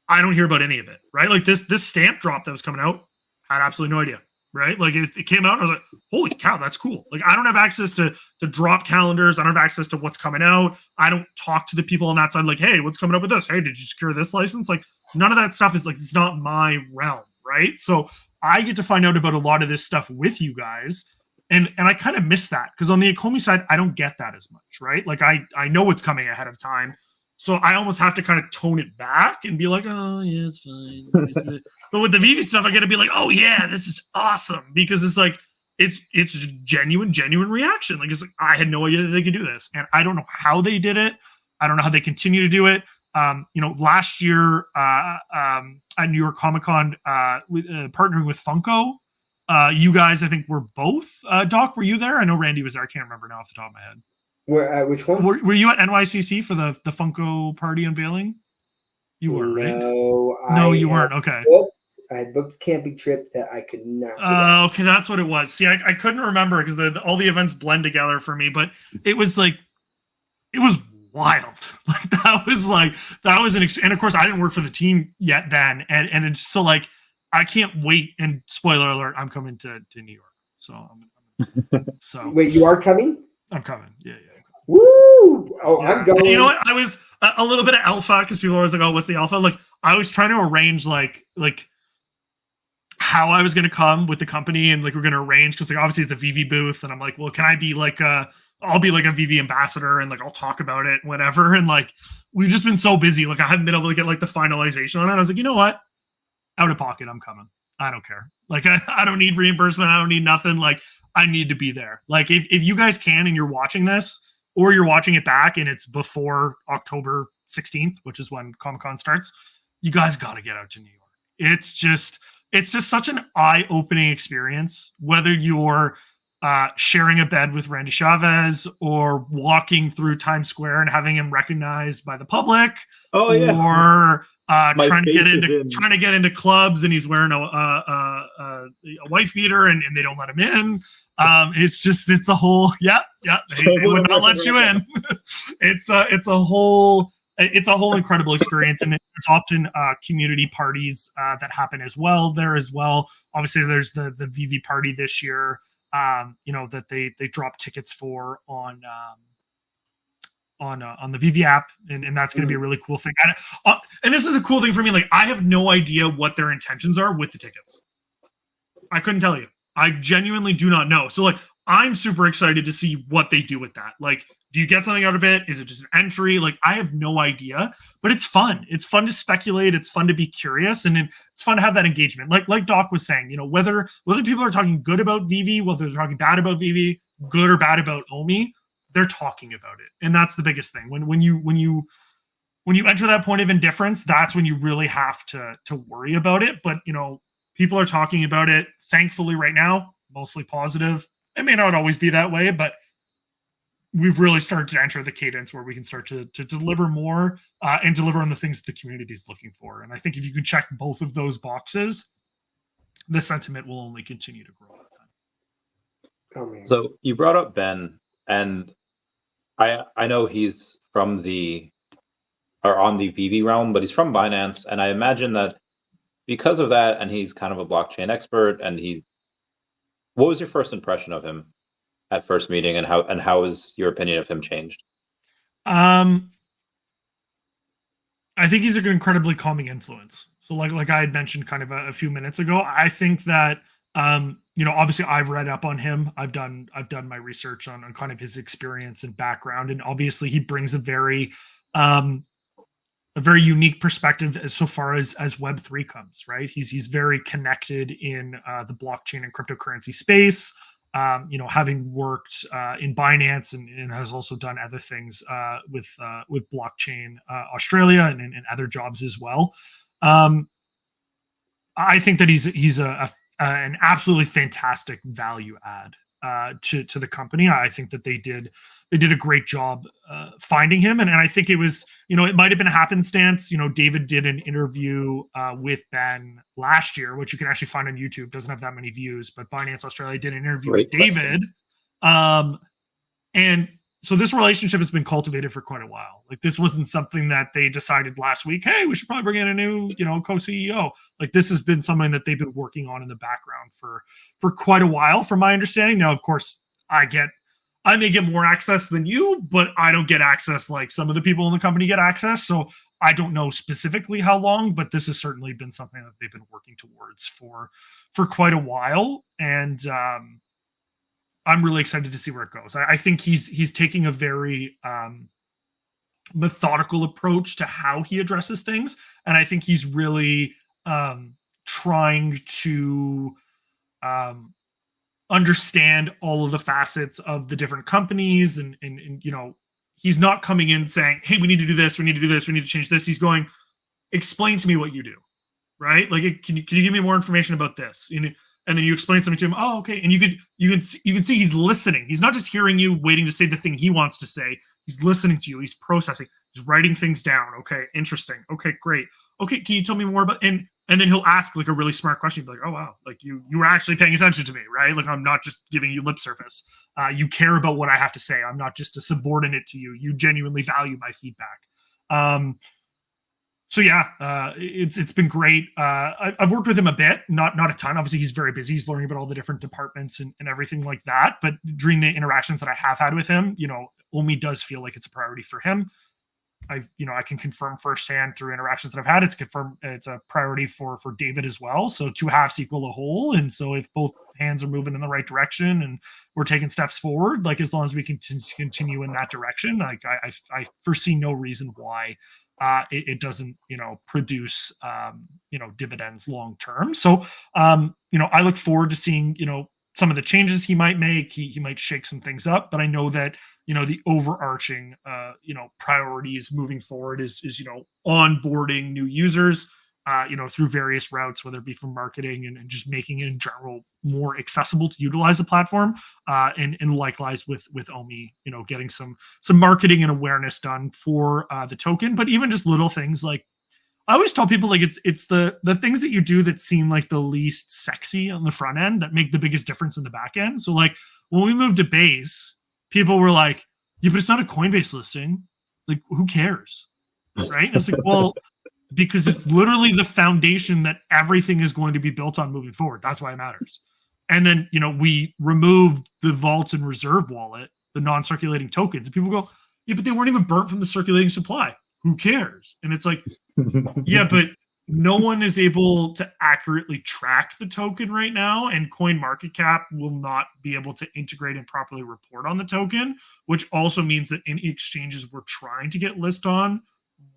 I don't hear about any of it, right? Like this stamp drop that was coming out, had absolutely no idea, right? Like it came out, and I was like, holy cow, that's cool. Like, I don't have access to drop calendars. I don't have access to what's coming out. I don't talk to the people on that side like, hey, what's coming up with this? Hey, did you secure this license? Like, none of that stuff is like, it's not my realm, right? So I get to find out about a lot of this stuff with you guys. And I kind of miss that, because on the Ecomi side, I don't get that as much, right? Like I know what's coming ahead of time. So I almost have to kind of tone it back and be like, oh yeah, it's fine. But with the VeVe stuff, I got to be like, oh yeah, this is awesome, because it's like, it's genuine reaction. Like, it's like, I had no idea that they could do this, and I don't know how they did it. I don't know how they continue to do it. Last year at New York Comic Con, partnering with Funko, you guys, I think, were both. Doc, were you there? I know Randy was there. I can't remember now off the top of my head. Where? Which one? Were you at NYCC for the Funko party unveiling? You were, right? No, you weren't. Okay. I had booked a camping trip that I could not. Okay, that's what it was. See, I couldn't remember because all the events blend together for me, but it was like, it was wild. Like, that was and of course I didn't work for the team yet then, and it's so like, I can't wait. And spoiler alert, I'm coming to New York. So so wait, you are coming? I'm coming. Yeah. Woo! Oh, yeah. I'm going. You know what? I was a little bit of alpha, because people are always like, "Oh, what's the alpha?" Like, I was trying to arrange like how I was going to come with the company, and like we're going to arrange, because like obviously it's a VeVe booth, and I'm like, well, can I be like I'll be like a VeVe ambassador, and like I'll talk about it, whatever. And like we've just been so busy, like I haven't been able to get like the finalization on it. I was like, you know what? Out of pocket, I'm coming. I don't care. Like I don't need reimbursement. I don't need nothing. Like, I need to be there. Like, if you guys can, and you're watching this, or you're watching it back and it's before October 16th, which is when Comic-Con starts, you guys got to get out to New York. It's just such an eye-opening experience, whether you're sharing a bed with Randy Chavez, or walking through Times Square and having him recognized by the public, or trying to get into clubs, and he's wearing a wife beater, and they don't let him in. It's a whole they would not let you in. It's a whole incredible experience, and there's often community parties that happen as well there as well. Obviously, there's the VeVe party this year, that they drop tickets for on the VeVe app, and that's going to be a really cool thing. And this is a cool thing for me. Like, I have no idea what their intentions are with the tickets. I couldn't tell you. I genuinely do not know. So like, I'm super excited to see what they do with that. Like, do you get something out of it? Is it just an entry? Like, I have no idea, but it's fun. It's fun to speculate. It's fun to be curious, and it's fun to have that engagement. Like Doc was saying, you know, whether people are talking good about VeVe, whether they're talking bad about VeVe, good or bad about OMI, they're talking about it, and that's the biggest thing. When you enter that point of indifference, that's when you really have to worry about it. But, you know, people are talking about it. Thankfully, right now, mostly positive. It may not always be that way, but we've really started to enter the cadence where we can start to deliver more and deliver on the things that the community is looking for. And I think if you can check both of those boxes, the sentiment will only continue to grow with time. Oh man. So you brought up Ben, and I know he's from on the VeVe realm, but he's from Binance, and I imagine that because of that, and he's kind of a blockchain expert, and what was your first impression of him at first meeting, and how has your opinion of him changed? I think he's an incredibly calming influence. So like I had mentioned kind of a few minutes ago, I think that you know, obviously I've read up on him. I've done my research on kind of his experience and background, and obviously he brings a very unique perspective as so far as Web3 comes, right? He's very connected in the blockchain and cryptocurrency space. You know, having worked in Binance and has also done other things with blockchain Australia and other jobs as well. I think that he's an absolutely fantastic value add to the company. I think that they did a great job finding him, and I think it was, you know, it might have been a happenstance. You know, David did an interview with Ben last year, which you can actually find on YouTube. Doesn't have that many views, but Binance Australia did an interview with David, and so this relationship has been cultivated for quite a while. Like, this wasn't something that they decided last week, hey, we should probably bring in a new, you know, co-CEO. Like, this has been something that they've been working on in the background for quite a while, from my understanding. Now, of course, I may get more access than you, but I don't get access like some of the people in the company get access. So I don't know specifically how long, but this has certainly been something that they've been working towards for quite a while. And I'm really excited to see where it goes. I think he's taking a very methodical approach to how he addresses things, and I think he's really trying to understand all of the facets of the different companies, and you know, he's not coming in saying, hey, we need to do this, we need to do this, we need to change this. He's going, explain to me what you do, right? Like, can you give me more information about this? You know, and then you explain something to him. Oh, okay. And you can see he's listening. He's not just hearing you, waiting to say the thing he wants to say. He's listening to you. He's processing. He's writing things down. Okay, interesting. Okay, great. Okay, can you tell me more about? And then he'll ask like a really smart question. He'll be like, oh wow, like you were actually paying attention to me, right? Like, I'm not just giving you lip service. You care about what I have to say. I'm not just a subordinate to you. You genuinely value my feedback. So yeah, it's been great. I've worked with him a bit, not a ton. Obviously, he's very busy. He's learning about all the different departments and everything like that. But during the interactions that I have had with him, you know, OMI does feel like it's a priority for him. I can confirm firsthand through interactions that I've had, it's a priority for David as well. So two halves equal a whole. And so if both hands are moving in the right direction and we're taking steps forward, like, as long as we can continue in that direction, like I foresee no reason why it doesn't, you know, produce, you know, dividends long term. So, you know, I look forward to seeing, you know, some of the changes he might make. He might shake some things up, but I know that, you know, the overarching, you know, priorities moving forward is, you know, onboarding new users, you know, through various routes, whether it be from marketing and just making it in general more accessible to utilize the platform, and likewise with OMI, you know, getting some marketing and awareness done for the token. But even just little things, like, I always tell people, like, it's the things that you do that seem like the least sexy on the front end that make the biggest difference in the back end. So, like, when we moved to Base, people were like, yeah, but it's not a Coinbase listing. Like, who cares? Right? And it's like, well, because it's literally the foundation that everything is going to be built on moving forward. That's why it matters. And then, you know, we removed the vault and reserve wallet, the non-circulating tokens. And people go, yeah, but they weren't even burnt from the circulating supply. Who cares? And it's like, yeah, but no one is able to accurately track the token right now, and CoinMarketCap will not be able to integrate and properly report on the token, which also means that any exchanges we're trying to get list on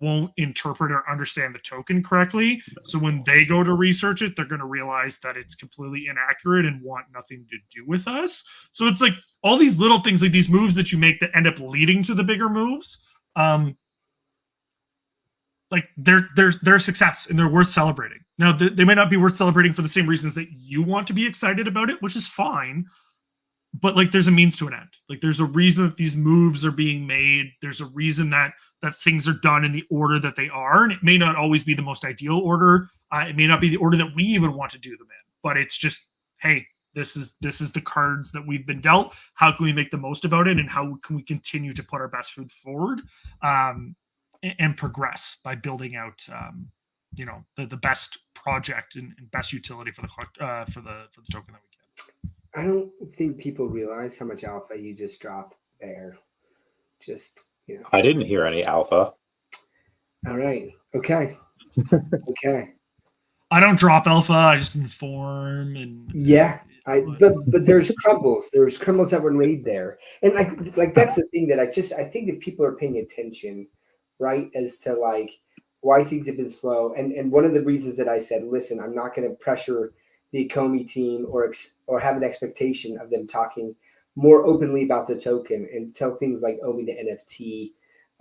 won't interpret or understand the token correctly. So when they go to research it, they're going to realize that it's completely inaccurate and want nothing to do with us. So it's like all these little things, like these moves that you make that end up leading to the bigger moves. Like they're a success and they're worth celebrating. Now they might not be worth celebrating for the same reasons that you want to be excited about it, which is fine. But like there's a means to an end. Like there's a reason that these moves are being made. There's a reason that things are done in the order that they are, and it may not always be the most ideal order. It may not be the order that we even want to do them in. But it's just, hey, this is the cards that we've been dealt. How can we make the most about it, and how can we continue to put our best foot forward? And progress by building out, the best project and best utility for the token that we can. I don't think people realize how much alpha you just dropped there. Just, I didn't hear any alpha. All right. Okay. Okay. I don't drop alpha. I just inform and but there's crumbles. There's crumbles that were laid there, and like that's the thing that I think if people are paying attention, right, as to like why things have been slow, and one of the reasons that I said, listen, I'm not going to pressure the Ecomi team or have an expectation of them talking more openly about the token until things like OMI the NFT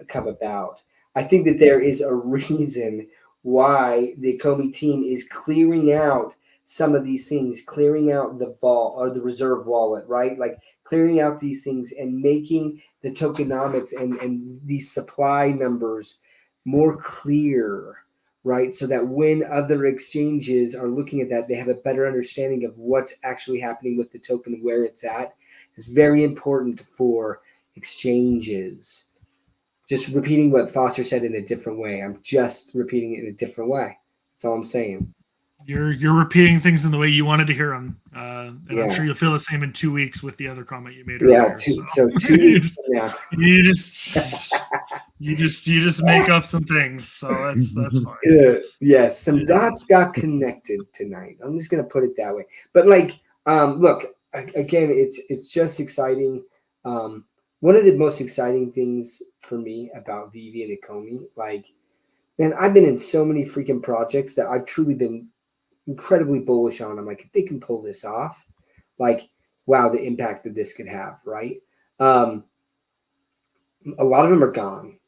come about. I think that there is a reason why the Ecomi team is clearing out some of these things, clearing out the vault or the reserve wallet, right? Like clearing out these things and making the tokenomics and these supply numbers more clear, right? So that when other exchanges are looking at that, they have a better understanding of what's actually happening with the token, where it's at. It's very important for exchanges. Just repeating what Foster said in a different way. I'm just repeating it in a different way. That's all I'm saying. You're repeating things in the way you wanted to hear them, and I'm sure you'll feel the same in 2 weeks with the other comment you made earlier. So 2 weeks from now. You just make up some things, so that's fine. Yes, some dots got connected tonight. I'm just gonna put it that way. But like, look, again, it's just exciting. One of the most exciting things for me about VeVe and Ecomi, like, man, I've been in so many freaking projects that I've truly been incredibly bullish on. I'm like, if they can pull this off, like, wow, the impact that this could have, right? A lot of them are gone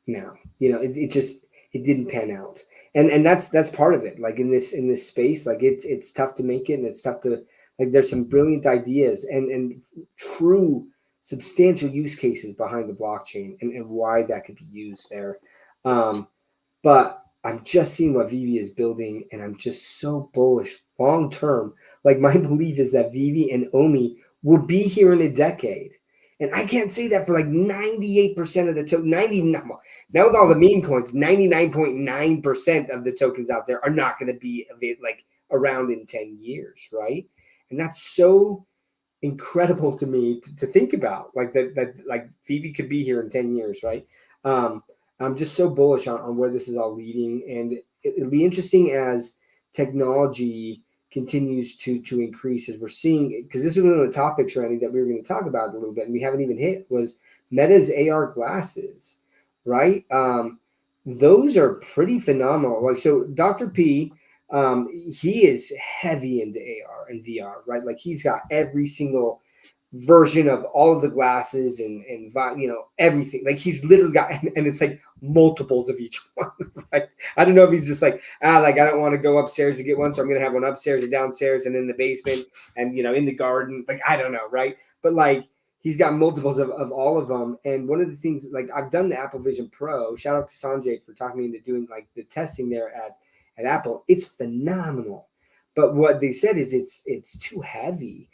now. It didn't pan out, and that's part of it. Like in this space, like it's tough to make it, and it's tough to, like, there's some brilliant ideas and true substantial use cases behind the blockchain and why that could be used there. But I'm just seeing what VeVe is building, and I'm just so bullish long term. Like, my belief is that VeVe and OMI will be here in a decade. And I can't say that for like 98% of the token. Now with all the meme coins, 99.9% of the tokens out there are not going to be like around in 10 years, right? And that's so incredible to me to think about. Like that like VeVe could be here in 10 years, right? I'm just so bullish on where this is all leading, and it'll be interesting as technology continues to increase, as we're seeing, because this is one of the topics, Randy, that we were going to talk about a little bit, and we haven't even hit, was Meta's AR glasses, right? Those are pretty phenomenal. Like, so Dr. P, he is heavy into AR and VR, right? Like, he's got every single version of all of the glasses and everything. Like, he's literally got, and it's like multiples of each one. Like, I don't know if he's just like, I don't want to go upstairs to get one, so I'm gonna have one upstairs and downstairs and in the basement and in the garden. Like, I don't know, right? But like, he's got multiples of all of them. And one of the things, like, I've done the Apple Vision Pro. Shout out to Sanjay for talking me into doing like the testing there at Apple. It's phenomenal. But what they said is it's too heavy,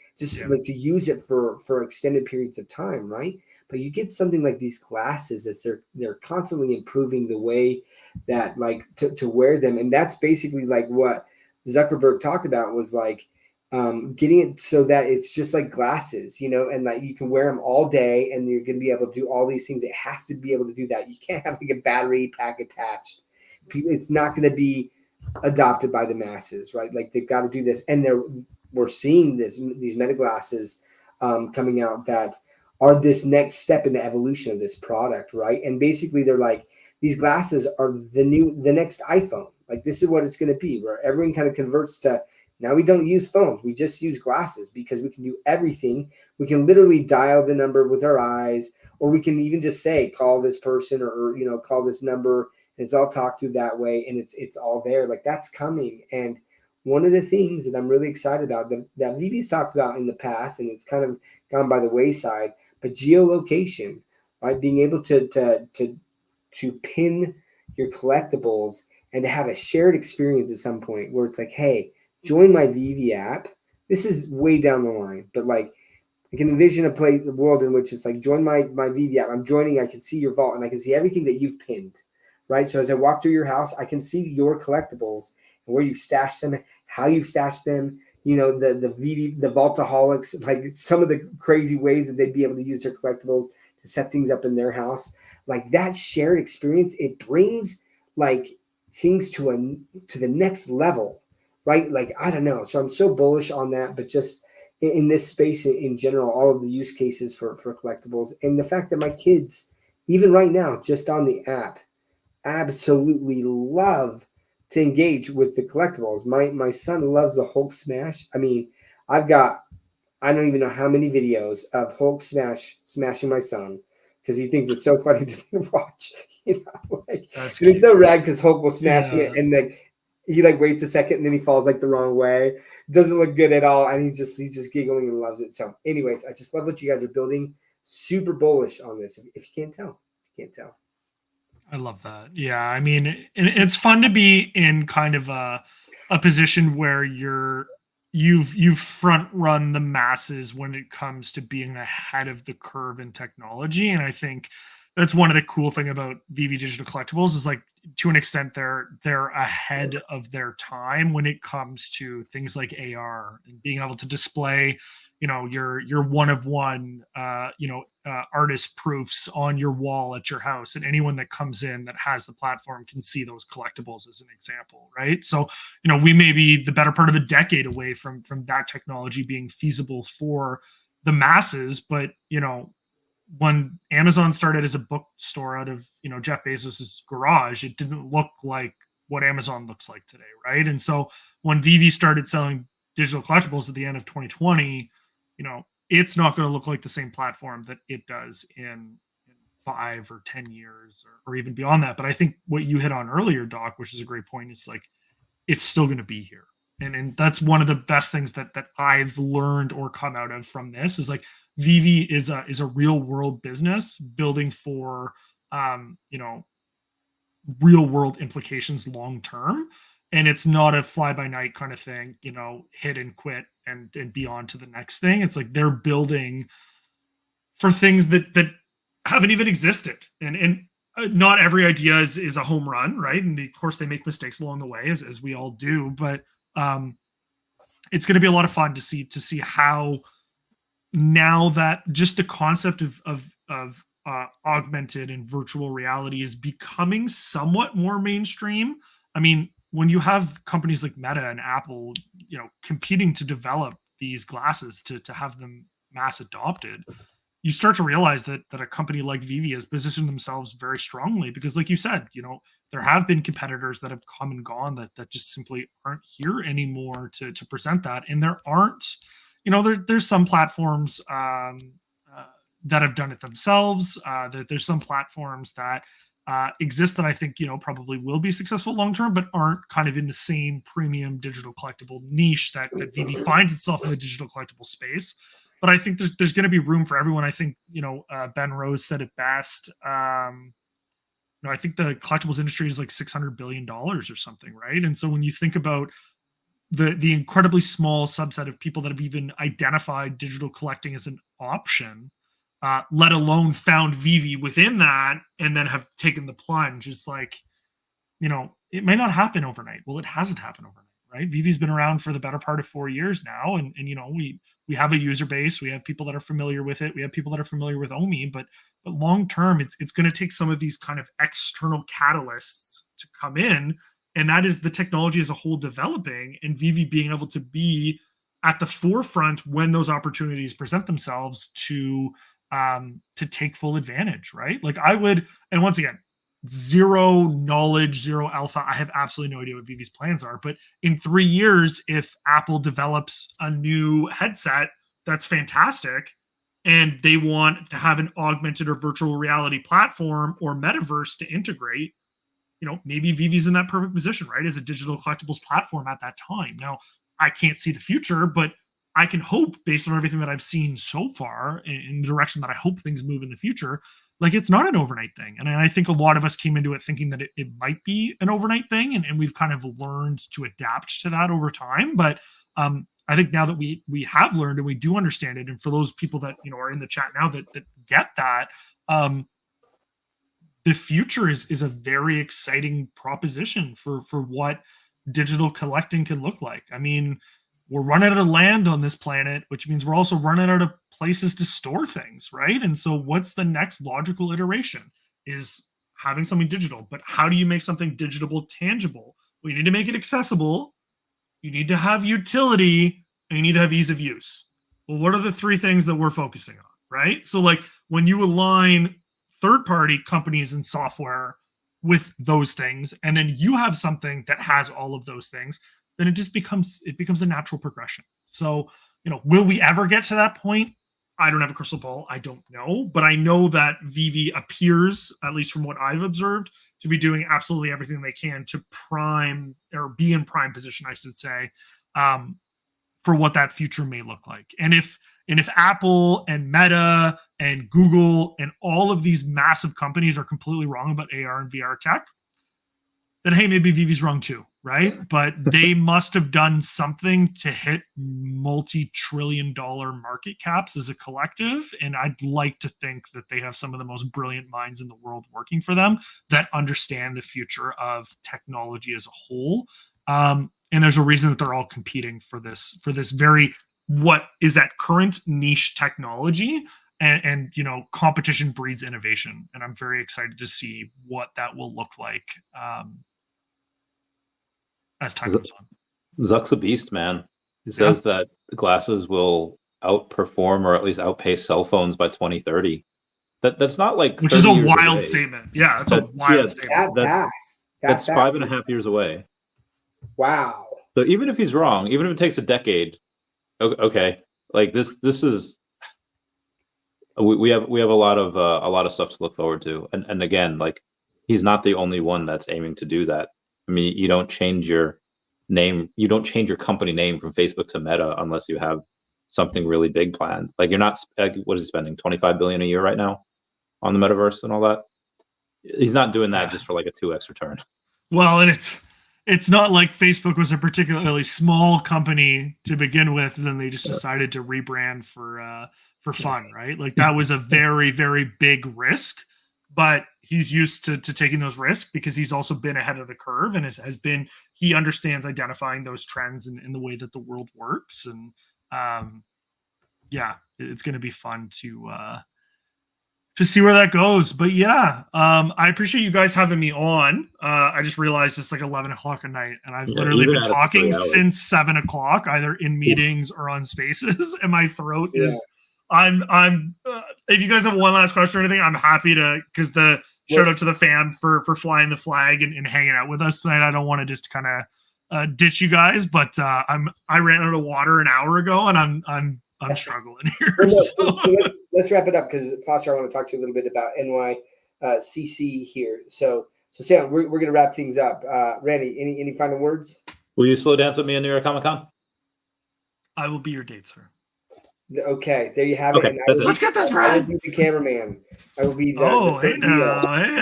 like to use it for extended periods of time, right? But you get something like these glasses that they're constantly improving the way that, like, to wear them. And that's basically like what Zuckerberg talked about, was like getting it so that it's just like glasses, and like you can wear them all day and you're going to be able to do all these things. It has to be able to do that. You can't have like a battery pack attached. It's not going to be adopted by the masses, right? Like they've got to do this, and we're seeing these meta glasses coming out that are this next step in the evolution of this product, right? And basically, they're like, these glasses are the next iPhone. Like this is what it's going to be, where everyone kind of converts to, now we don't use phones, we just use glasses because we can do everything. We can literally dial the number with our eyes, or we can even just say, call this person, or call this number. And it's all talked to that way, and it's all there. Like that's coming. And one of the things that I'm really excited about that VeVe's talked about in the past, and it's kind of gone by the wayside, but geolocation, right? Being able to pin your collectibles and to have a shared experience at some point where it's like, hey, join my VeVe app. This is way down the line, but like I can envision a world in which it's like, join my VeVe app. I'm joining. I can see your vault, and I can see everything that you've pinned, right? So as I walk through your house, I can see your collectibles and where you've stashed them, how you've stashed them. The VeVe, the vaultaholics, like some of the crazy ways that they'd be able to use their collectibles to set things up in their house. Like that shared experience, it brings like things to the next level, right? Like, I don't know. So I'm so bullish on that, but just in this space in general, all of the use cases for collectibles, and the fact that my kids, even right now, just on the app, absolutely love to engage with the collectibles. My son loves the Hulk smash. I mean, I don't even know how many videos of Hulk smashing my son because he thinks it's so funny to watch. Like, That's it's so rad because Hulk will smash it, Yeah. and like he like waits a second and then he falls like the wrong way. It doesn't look good at all, and he's just giggling and loves it. So, anyways, I just love what you guys are building. Super bullish on this. If you can't tell, I love that. Yeah, I mean, it's fun to be in kind of a position where you've front run the masses when it comes to being ahead of the curve in technology, and I think that's one of the cool thing about VeVe Digital Collectibles is like, to an extent, they're ahead of their time when it comes to things like AR and being able to display your one of one artist proofs on your wall at your house, and anyone that comes in that has the platform can see those collectibles, as an example, right? So we may be the better part of a decade away from that technology being feasible for the masses, but when Amazon started as a bookstore out of Jeff Bezos's garage, it didn't look like what Amazon looks like today, right? And so when VeVe started selling digital collectibles at the end of 2020, it's not going to look like the same platform that it does in 5 or 10 years, or even beyond that. But I think what you hit on earlier, Doc, which is a great point, is like, it's still going to be here. And that's one of the best things that I've learned or come out of from this is like, VeVe is a real world business building for real world implications long term, and it's not a fly by night kind of thing, hit and quit and be on to the next thing. It's like they're building for things that haven't even existed, and not every idea is a home run, right? And of course they make mistakes along the way, as we all do, but it's going to be a lot of fun to see how, now that just the concept of augmented and virtual reality is becoming somewhat more mainstream. I mean, when you have companies like Meta and Apple, competing to develop these glasses to have them mass adopted, you start to realize that a company like VeVe has positioned themselves very strongly, because like you said, there have been competitors that have come and gone that just simply aren't here anymore to present that. And there aren't, there's some platforms that have done it themselves. There's some platforms that exist that I think probably will be successful long term, but aren't kind of in the same premium digital collectible niche that VeVe finds itself in the digital collectible space. But I think there's going to be room for everyone. I think Ben Rose said it best. I think the collectibles industry is like $600 billion or something, right? And so when you think about the incredibly small subset of people that have even identified digital collecting as an option, let alone found VeVe within that and then have taken the plunge, it's like, it may not happen overnight. Well, it hasn't happened overnight, right? VeVe's been around for the better part of 4 years now, and we have a user base. We have people that are familiar with it. We have people that are familiar with OMI, but long term, it's going to take some of these kind of external catalysts to come in And that is the technology as a whole developing, and VeVe being able to be at the forefront when those opportunities present themselves to take full advantage, right? Like I would, and once again, zero knowledge, zero alpha. I have absolutely no idea what VeVe's plans are. But in 3 years, if Apple develops a new headset that's fantastic, and they want to have an augmented or virtual reality platform or metaverse to integrate, maybe VeVe's in that perfect position, right? As a digital collectibles platform at that time. Now, I can't see the future, but I can hope, based on everything that I've seen so far, in the direction that I hope things move in the future, like it's not an overnight thing. And I think a lot of us came into it thinking that it might be an overnight thing, and we've kind of learned to adapt to that over time. But I think now that we have learned and we do understand it, and for those people that are in the chat now that get that, the future is a very exciting proposition for what digital collecting can look like. I mean, we're running out of land on this planet, which means we're also running out of places to store things, right? And so what's the next logical iteration is having something digital. But how do you make something digital tangible? Well, you need to make it accessible, you need to have utility, and you need to have ease of use. Well, what are the 3 things that we're focusing on, right? So like when you align third-party companies and software with those things, and then you have something that has all of those things, then it just becomes a natural progression. So, will we ever get to that point? I don't have a crystal ball. I don't know, but I know that VeVe appears, at least from what I've observed, to be doing absolutely everything they can to prime, or be in prime position, I should say, for what that future may look like. And if Apple and Meta and Google and all of these massive companies are completely wrong about AR and VR tech, then hey, maybe VeVe's wrong too, right? But they must have done something to hit multi-trillion-dollar market caps as a collective. And I'd like to think that they have some of the most brilliant minds in the world working for them that understand the future of technology as a whole. And there's a reason that they're all competing for this very, what is that current niche technology. And competition breeds innovation, and I'm very excited to see what that will look like as time goes on. Zuck's a beast, man. He says that glasses will outperform or at least outpace cell phones by 2030. That's not like, which is a wild statement. Yeah, that's a wild statement. That's 5.5 years away. Wow. So even if he's wrong, even if it takes a decade, okay, like this is. We have a lot of stuff to look forward to, and again, like he's not the only one that's aiming to do that. I mean, you don't change your name, you don't change your company name from Facebook to Meta unless you have something really big planned. Like you're not, what is he spending, 25 billion a year right now on the metaverse and all that? He's not doing that just for like a 2x return. Well, and it's not like Facebook was a particularly small company to begin with, and then they just decided to rebrand for fun, right? Like that was a very, very big risk, but he's used to taking those risks because he's also been ahead of the curve, and he understands identifying those trends in the way that the world works. And it's going to be fun to see where that goes. But I appreciate you guys having me on. I just realized it's like 11 o'clock at night, and I've literally been talking since 7 o'clock, either in meetings or on spaces, and my throat is. If you guys have one last question or anything, I'm happy to, because shout out to the fam for flying the flag and hanging out with us tonight. I don't want to just kind of ditch you guys, but I ran out of water an hour ago, and I'm struggling here. So let's wrap it up, because Foster, I want to talk to you a little bit about NYCC here. So Sam, we're gonna wrap things up. Randy, any final words? Will you slow dance with me in New York Comic Con? I will be your date, sir. Okay, there you have it. Let's get this, Brad. I will be the cameraman. I will be the. Hey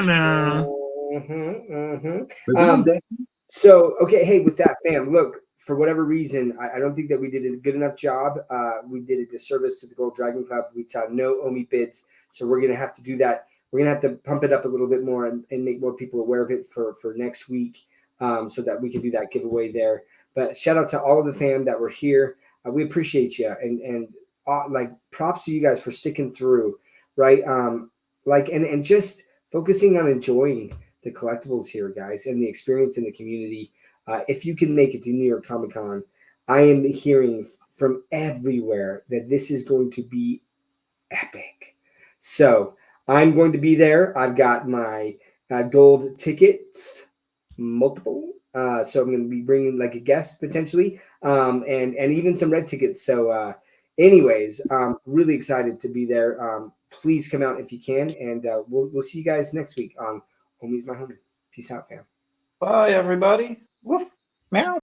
now. So okay, hey, with that, fam, look, for whatever reason, I don't think that we did a good enough job. We did a disservice to the Gold Dragon Club. We saw no OMI bids, so we're gonna have to do that. We're gonna have to pump it up a little bit more and make more people aware of it for next week, so that we can do that giveaway there. But shout out to all of the fam that were here. We appreciate you, and like props to you guys for sticking through, right? And just focusing on enjoying the collectibles here, guys, and the experience in the community. If you can make it to New York Comic Con, I am hearing from everywhere that this is going to be epic. So I'm going to be there. I've got my gold tickets, multiple. So I'm going to be bringing like a guest potentially, and even some red tickets. So, anyways, really excited to be there. Please come out if you can, and we'll see you guys next week on Homie's My Homie. Peace out, fam. Bye, everybody. Woof. Meow.